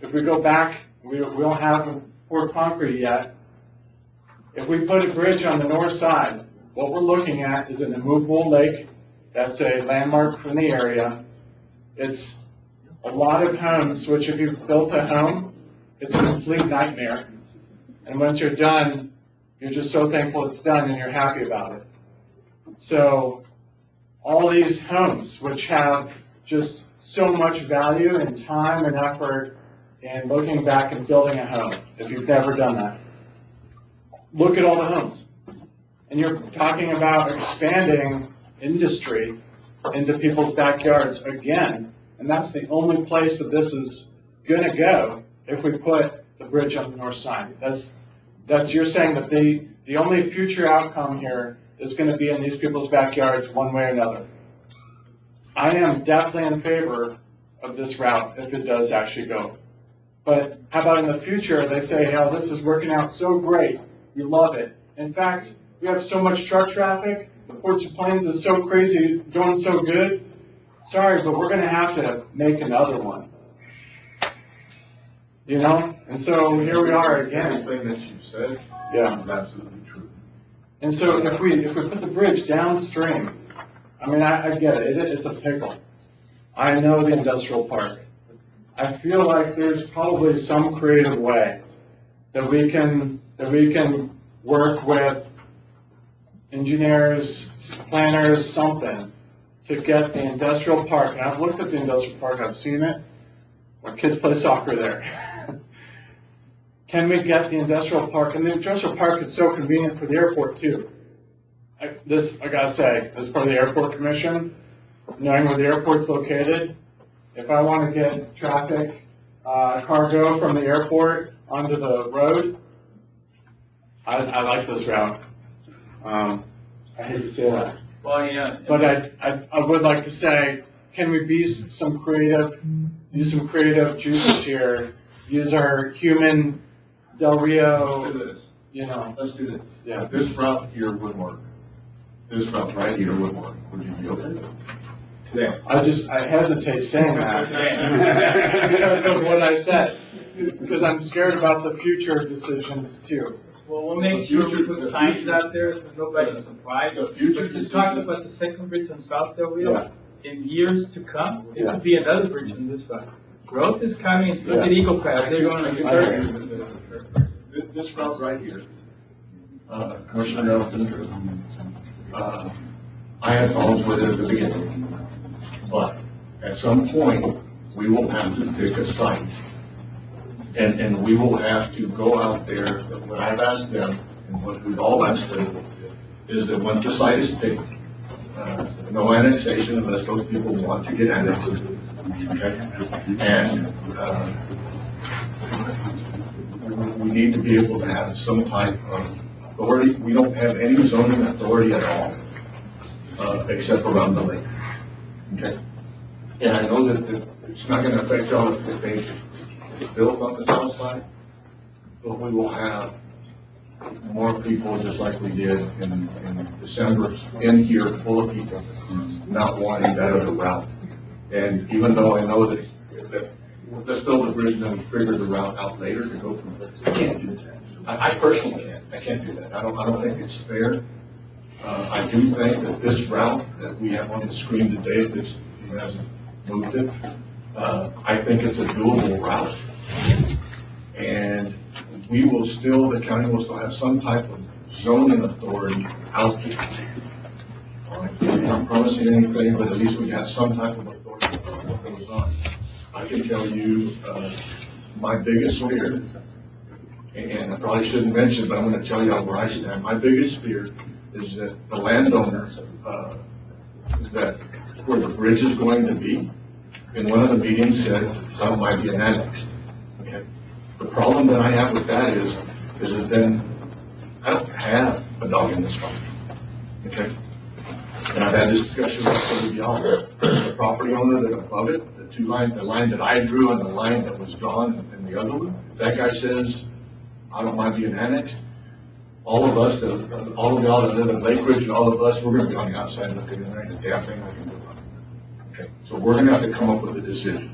if we go back, we don't have poured concrete yet. If we put a bridge on the north side, what we're looking at is an immovable lake. That's a landmark from the area. It's a lot of homes, which if you've built a home, it's a complete nightmare. And once you're done, you're just so thankful it's done and you're happy about it. So all these homes, which have just so much value and time and effort in looking back and building a home, if you've never done that, look at all the homes. And you're talking about expanding industry into people's backyards again. And that's the only place that this is going to go if we put the bridge on the north side. You're saying that the only future outcome here is going to be in these people's backyards one way or another. I am definitely in favor of this route if it does actually go. But how about in the future, they say, oh, this is working out so great. We love it. In fact, we have so much truck traffic. The Ports of Plains is so crazy, doing so good. Sorry, but we're going to have to make another one. And so here we are again. Everything that you said is absolutely true. And so if we put the bridge downstream, I mean, I get it. It's a pickle. I know the industrial park. I feel like there's probably some creative way that we can work with engineers, planners, something to get the industrial park. And I've looked at the industrial park. I've seen it. My kids play soccer there. Can we get the industrial park? And the industrial park is so convenient for the airport too. I gotta say, as part of the airport commission, knowing where the airport's located, if I want to get traffic, cargo from the airport onto the road, I like this route. I hate to say that. Well, yeah. But I would like to say, can we use some creative juices here? Use our human Del Rio. Let's do this. Let's do this. Yeah. This route here would work. This route right here would work. Would you be okay with it? Today. I hesitate saying that because of what I said. Because I'm scared about the future decisions too. Well, we'll make sure we put signs out there so nobody's surprised. But you talked about the second bridge on South Del Rio. In years to come, it could be another bridge on this side. Growth is coming. Look at Eagle Pass. They're going to This route right here, Commissioner Nettleton, I had problems with it at the beginning. But at some point, we will have to pick a site. And we will have to go out there, what I've asked them, and what we've all asked them, is that once the site is picked, no annexation unless those people want to get annexed. Okay? And, we need to be able to have some type of authority. We don't have any zoning authority at all, except around the lake. Okay? And I know that it's not gonna affect y'all if it's built on the south side, but we will have more people, just like we did in December, in here, full of people not wanting that other route. And even though I know that let's build the bridge and then we figure the route out later to go from there. I can't do that. I personally can't. I can't do that. I don't think it's fair. I do think that this route that we have on the screen today, if this hasn't moved it, I think it's a doable route. And we will still, the county will still have some type of zoning authority out there. I'm not promising anything, but at least we have some type of authority over what goes on. I can tell you, my biggest fear, and I probably shouldn't mention, but I'm going to tell you where I stand. My biggest fear is that the landowner, that where the bridge is going to be, in one of the meetings said that might be an annex. Okay. The problem that I have with that is that then I don't have a dog in this fight. Okay. And I've had this discussion with some of y'all. The property owner that above it, the line that I drew and the line that was drawn in the other one, that guy says, I don't mind being annexed. All of us, all of y'all that live in Lake Ridge and all of us, we're gonna be on the outside looking in there, and the damn thing I can do about it. Okay, so we're gonna have to come up with a decision.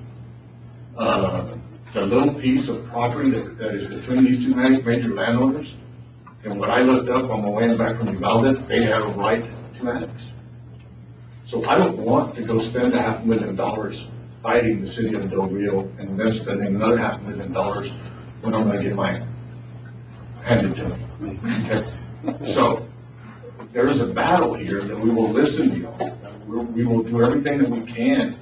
The little piece of property that is between these two major landowners, and when I looked up on my way back from Uvalde, they have a right to annex. So I don't want to go spend $500,000 fighting the city of Del Rio and then spending another $500,000 when I'm gonna get mine handed to me. Okay? So there is a battle here that we will listen to y'all. We will do everything that we can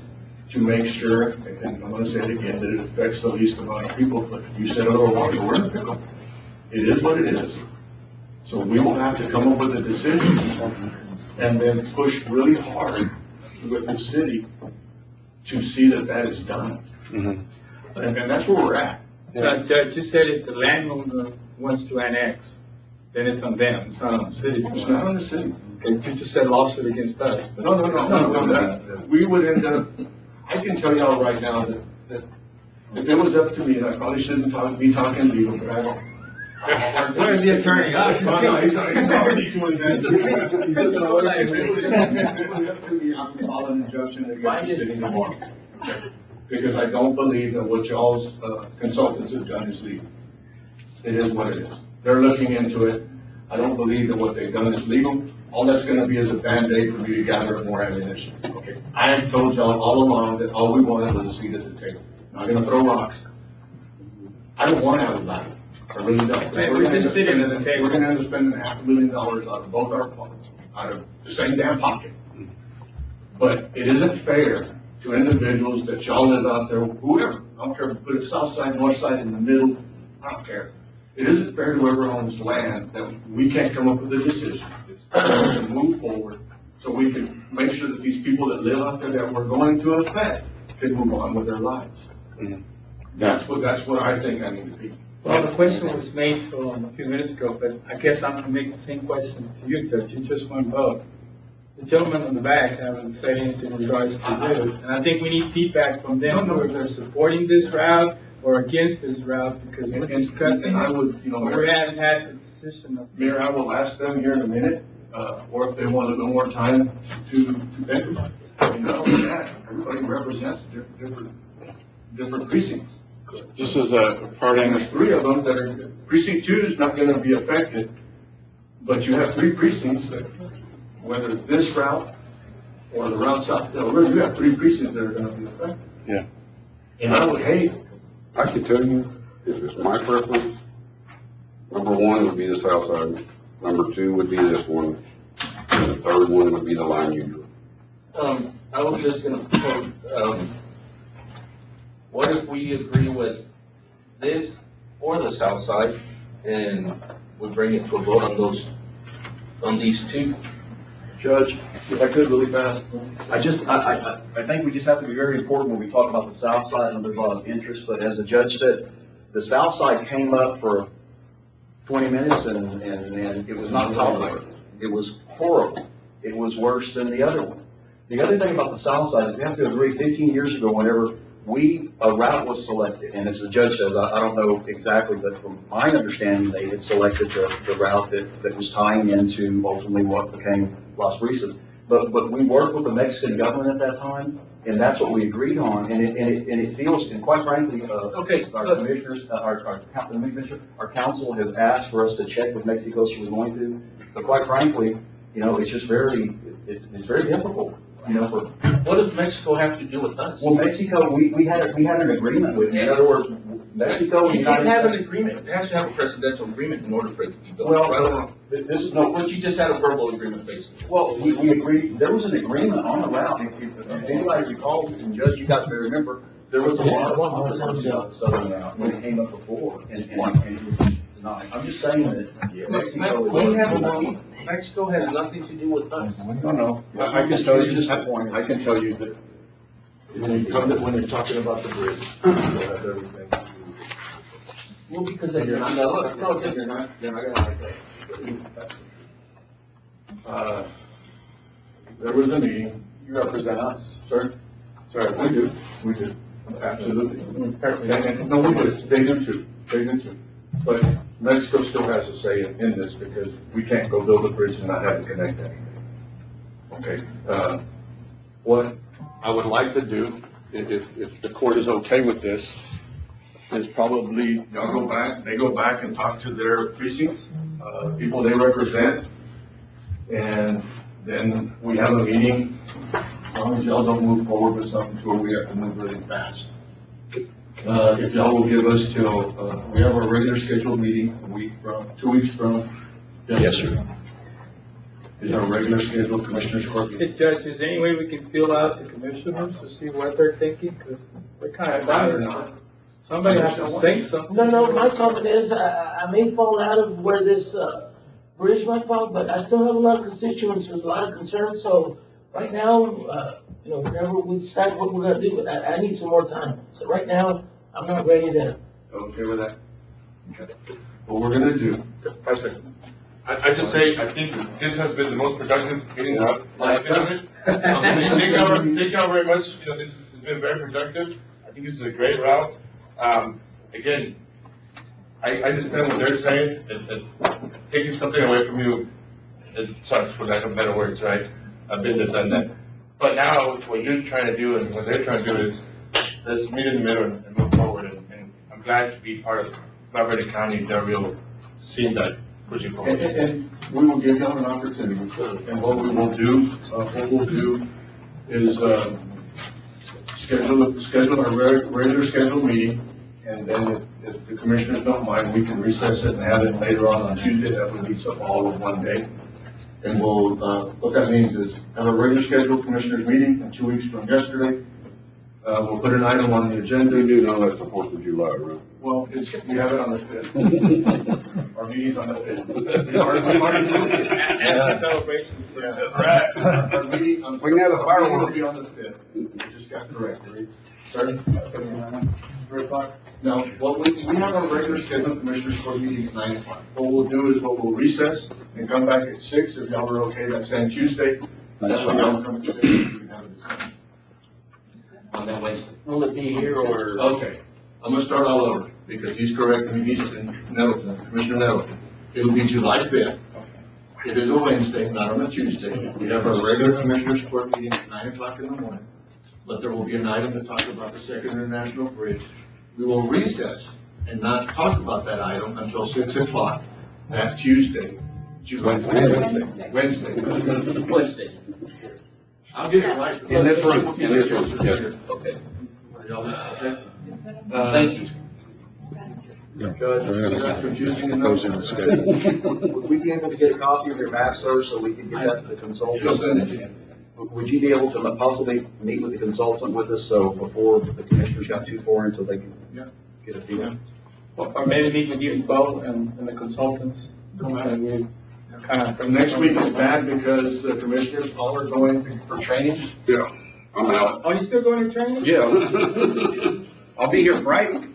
to make sure, and I'm gonna say it again, that it affects the least amount of people, but you said otherwise, we're in a pickle. It is what it is. So we will have to come up with a decision and then push really hard with the city to see that that is done. And that's where we're at. Judge, you said if the landowner wants to annex, then it's on them, it's not on the city. It's not on the city. Okay, you just said lawsuit against us. But No. We would end up, I can tell y'all right now that if it was up to me, and I probably shouldn't be talking legal, but I don't. Where's the attorney? He's already doing that. If it was up to me, I would file an injunction against the city tomorrow. Because I don't believe that what y'all's consultants have done is legal. It is what it is. They're looking into it. I don't believe that what they've done is legal. All that's gonna be is a Band-Aid for me to gather more ammunition, okay? I have told y'all all along that all we wanted was a seat at the table. Not gonna throw rocks. I don't wanna have a battle. I really don't. We're gonna end up spending $500,000 out of both our pockets, out of the same damn pocket. But it isn't fair to individuals that y'all live out there, whoever, I don't care if you put it south side, north side, in the middle, I don't care. It isn't fair to whoever owns land that we can't come up with a decision to move forward so we can make sure that these people that live out there that we're going to affect can move on with their lives. That's what I think I need to be. Well, the question was made a few minutes ago, but I guess I'm gonna make the same question to you, Judge. You just went vote. The gentleman in the back haven't said anything in regards to this, and I think we need feedback from them, whether they're supporting this route or against this route, because we're discussing it. We haven't had the decision of. Mayor, I will ask them here in a minute, or if they want a little more time to think about it. I mean, not only that, everybody represents different precincts. just as a parting, There's three of them that are, precinct two is not gonna be affected, but you have three precincts that, whether this route or the route south Delaware, you have three precincts that are gonna be affected. Yeah. And I would hate, I can tell you, if it's my preference, number one would be the south side, number two would be this one, and the third one would be the line usual. I was just gonna quote, what if we agree with this or the south side and we bring it to a vote on these two? Judge, if I could really fast, I think we just have to be very important when we talk about the south side, and there's a lot of interest, but as the judge said, the south side came up for 20 minutes and it was not tolerated. It was horrible. It was worse than the other one. The other thing about the south side is we have to agree 15 years ago, whenever a route was selected, and as the judge says, I don't know exactly, but from my understanding, they had selected the route that was tying into ultimately what became Las Brisas. But we worked with the Mexican government at that time, and that's what we agreed on, and it feels, and quite frankly, our commissioners, our council has asked for us to check with Mexico, she was going to, but quite frankly, it's just it's very difficult. What does Mexico have to do with us? Well, Mexico, we had an agreement with, in other words, Mexico. You can't have an agreement, it has to have a presidential agreement in order for it to be built. Well, this is no. But you just had a verbal agreement, basically. Well, we agreed, there was an agreement on the route, if anybody recalls, and Judge, you guys may remember, there was a lot of opposition about the southern route when it came up before, and it was denied. I'm just saying that Mexico is. Mexico has nothing to do with us. No. I can tell you, I can tell you that when you're talking about the bridge, you'll have everything to do with it. Well, because You're not gonna like that. There was a meeting. You represent us. Sir? Sorry, we do, absolutely. No, we do, they do too, But Mexico still has a say in this because we can't go build a bridge and not have to connect anything. Okay, What I would like to do, if the court is okay with this, is probably, they go back and talk to their precincts, people they represent, and then we have a meeting. As long as y'all don't move forward with something to where we have to move really fast. If y'all will give us till, we have our regular scheduled meeting, 2 weeks from. Yes, sir. Is our regular scheduled commissioners court meeting. Hey, Judge, is there any way we can fill out the commissioners to see what they're thinking? Because we're kind of dying. Somebody has to say something. No, my comment is, I may fall out of where this, bridge might fall, but I still have a lot of constituents with a lot of concerns, so right now, whenever we decide what we're gonna do, but I need some more time. So right now, I'm not ready to. Okay with that? Okay. What we're gonna do. 5 seconds. I just say, I think this has been the most productive meeting I've been on it. Thank you all very much, this has been very productive. I think this is a great route. Again, I understand what they're saying, and taking something away from you, it sucks, for lack of better words, right? I've been there, done that. But now, what you're trying to do and what they're trying to do is, let's meet in the middle and move forward, and I'm glad to be part of Valverde County, Del Rio, seeing that pushing forward. And we will give y'all an opportunity, and what we will do is, schedule a regular scheduled meeting, and then if the commissioners don't mind, we can recess it and have it later on Tuesday. That would be all of one day. And we'll, what that means is have a regular scheduled commissioners meeting in 2 weeks from yesterday. We'll put an item on the agenda. We do know that's the 4th of July, right? Well, we have it on the 5th. Our meeting's on the 5th. Celebrations. Right. Our meeting, We can have a fireworks. Will be on the 5th. We just got corrected. Sorry? 3 o'clock? No, we have our regular scheduled commissioners court meeting at 9 o'clock. What we'll do is we'll recess and come back at 6, if y'all are okay, that's saying Tuesday. That's when y'all come to 6, we can have a discussion. On that Wednesday. Will it be here or? Okay, I'm gonna start all over, because he's correct, and he's Nettleton, Commissioner Nettleton. It'll be July 5th. It is a Wednesday, not on a Tuesday. We have our regular commissioners court meeting at 9 o'clock in the morning. But there will be an item to talk about the Second International Bridge, we will recess and not talk about that item until 6 o'clock that Tuesday. Wednesday. I'll get it right. In this room, yes. Okay. Thank you. Goes in the schedule. Would we be able to get a copy of your map, sir, so we can get that to the consultant? Would you be able to possibly meet with the consultant with us, so before the commissioners got too far in, so they can get a feel? Or maybe meet with you both and the consultants. And we kind of. Next week is bad because the commissioners all are going for training. Yeah, I'm out. Are you still going to training? Yeah. I'll be here Friday.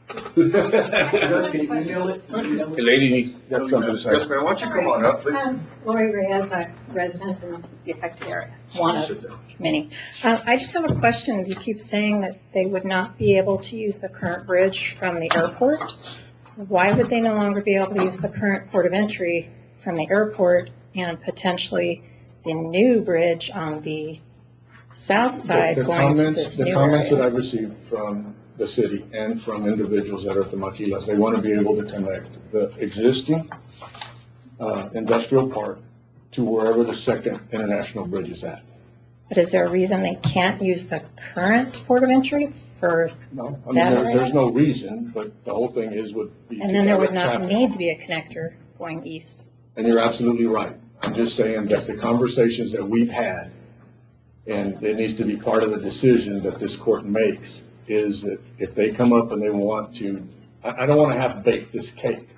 Can you email it? The lady, got something to say. Yes, ma'am, why don't you come on up, please? Lori Reyes, a resident in the affected area, one of many. I just have a question. You keep saying that they would not be able to use the current bridge from the airport. Why would they no longer be able to use the current port of entry from the airport and potentially the new bridge on the south side going to this new The comments that area? I've received from the city and from individuals that are at the Maquilas, they want to be able to connect the existing industrial park to wherever the second international bridge is at. But is there a reason they can't use the current port of entry for No, I mean, that there's area? no reason, but the whole thing would be. And then there would not traffic. need to be a connector going east. And you're absolutely right. I'm just saying that the conversations that we've had, and it needs to be part of the decision that this court makes, is that if they come up and they want to, I don't want to have baked this cake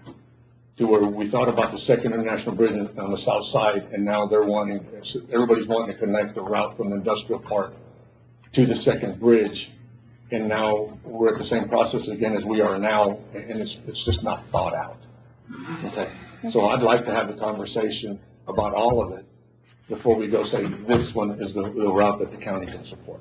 to where we thought about the second international bridge on the south side, and now everybody's wanting to connect the route from the industrial park to the second bridge. And now we're at the same process again as we are now, and it's just not thought out. Okay, so I'd like to have a conversation about all of it before we go say, this one is the route that the county can support.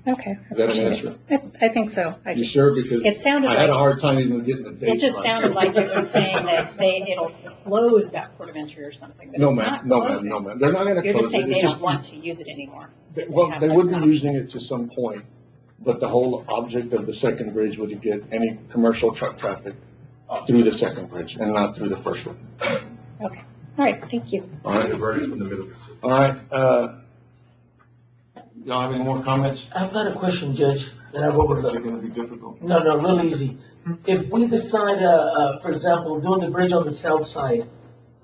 Okay. Is that an answer? I think so. You sure? Because It sounded I had a like, hard time even getting the dates right. it just sounded like it was saying that it'll close that port of entry or something, but No, it's ma'am, not no, ma'am, closing. no, ma'am. They're not gonna You're close just it. saying It's they just- don't want to use it anymore. Well, have they that would be option. using it to some point, but the whole object of the second bridge would get any commercial truck traffic through the second bridge and not through the first one. Okay, all right, thank you. All right, all right, y'all have any more comments? I've got a question, Judge, that I've overlooked. It's gonna be difficult. No, real easy. If we decide, for example, doing the bridge on the south side,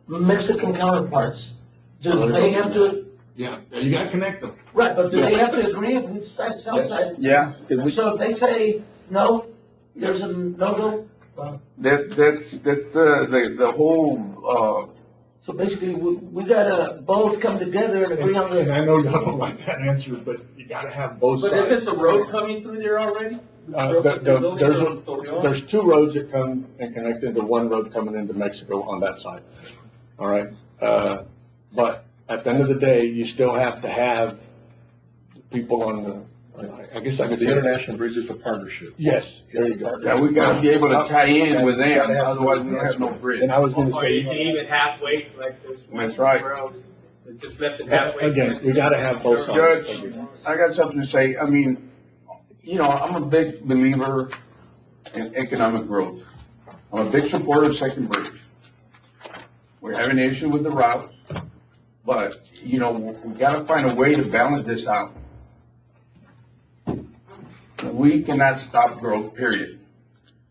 Mexican counterparts, do they have to, Yeah, you gotta connect them. right, but do they have to agree if we decide south side? Yeah. So if they say no, there's a no-go? That's the whole, So basically, we gotta both come together and agree on And the, I know y'all don't like that answer, but you gotta have both But sides. isn't the road coming through there already? There's two roads that come and connect into one road coming into Mexico on that side. All right? But at the end of the day, you still have to have people on the, I guess I could say. The international bridge is a partnership. Yes, there you go. yeah, we gotta be able to tie in with You gotta them, have otherwise some- we have no bridge. And I was gonna Or you say, can even halfway, so like there's one That's right. somewhere else, that just left it halfway. again, we gotta have both sides. Judge, I got something to say. I mean, I'm a big believer in economic growth. I'm a big supporter of Second Bridge. We're having an issue with the route, but, we gotta find a way to balance this out. We cannot stop growth, period.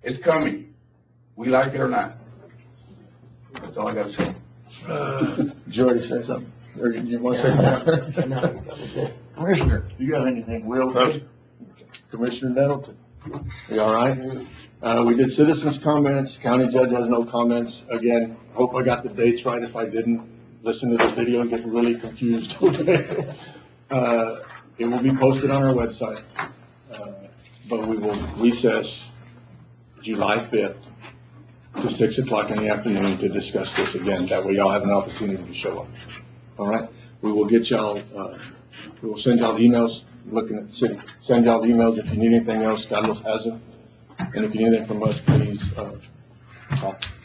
It's coming. We like it or not. That's all I gotta say. Jordy, say something. Or you want to say something? Commissioner, do you have anything? Will? Commissioner Nettleton? You all right? We did citizens' comments. County judge has no comments. Again, hope I got the dates right. If I didn't, listen to this video and get really confused. It will be posted on our website. But we will recess July 5th to 6 o'clock in the afternoon to discuss this again. That way y'all have an opportunity to show up. All right? We will get y'all, we will send y'all emails, looking at the city. Send y'all emails if you need anything else, Carlos has it. And if you need anything from us, please, call.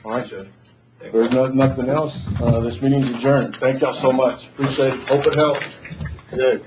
All right? If there's nothing else, this meeting's adjourned. Thank y'all so much. Appreciate it. Hope it helps. Good.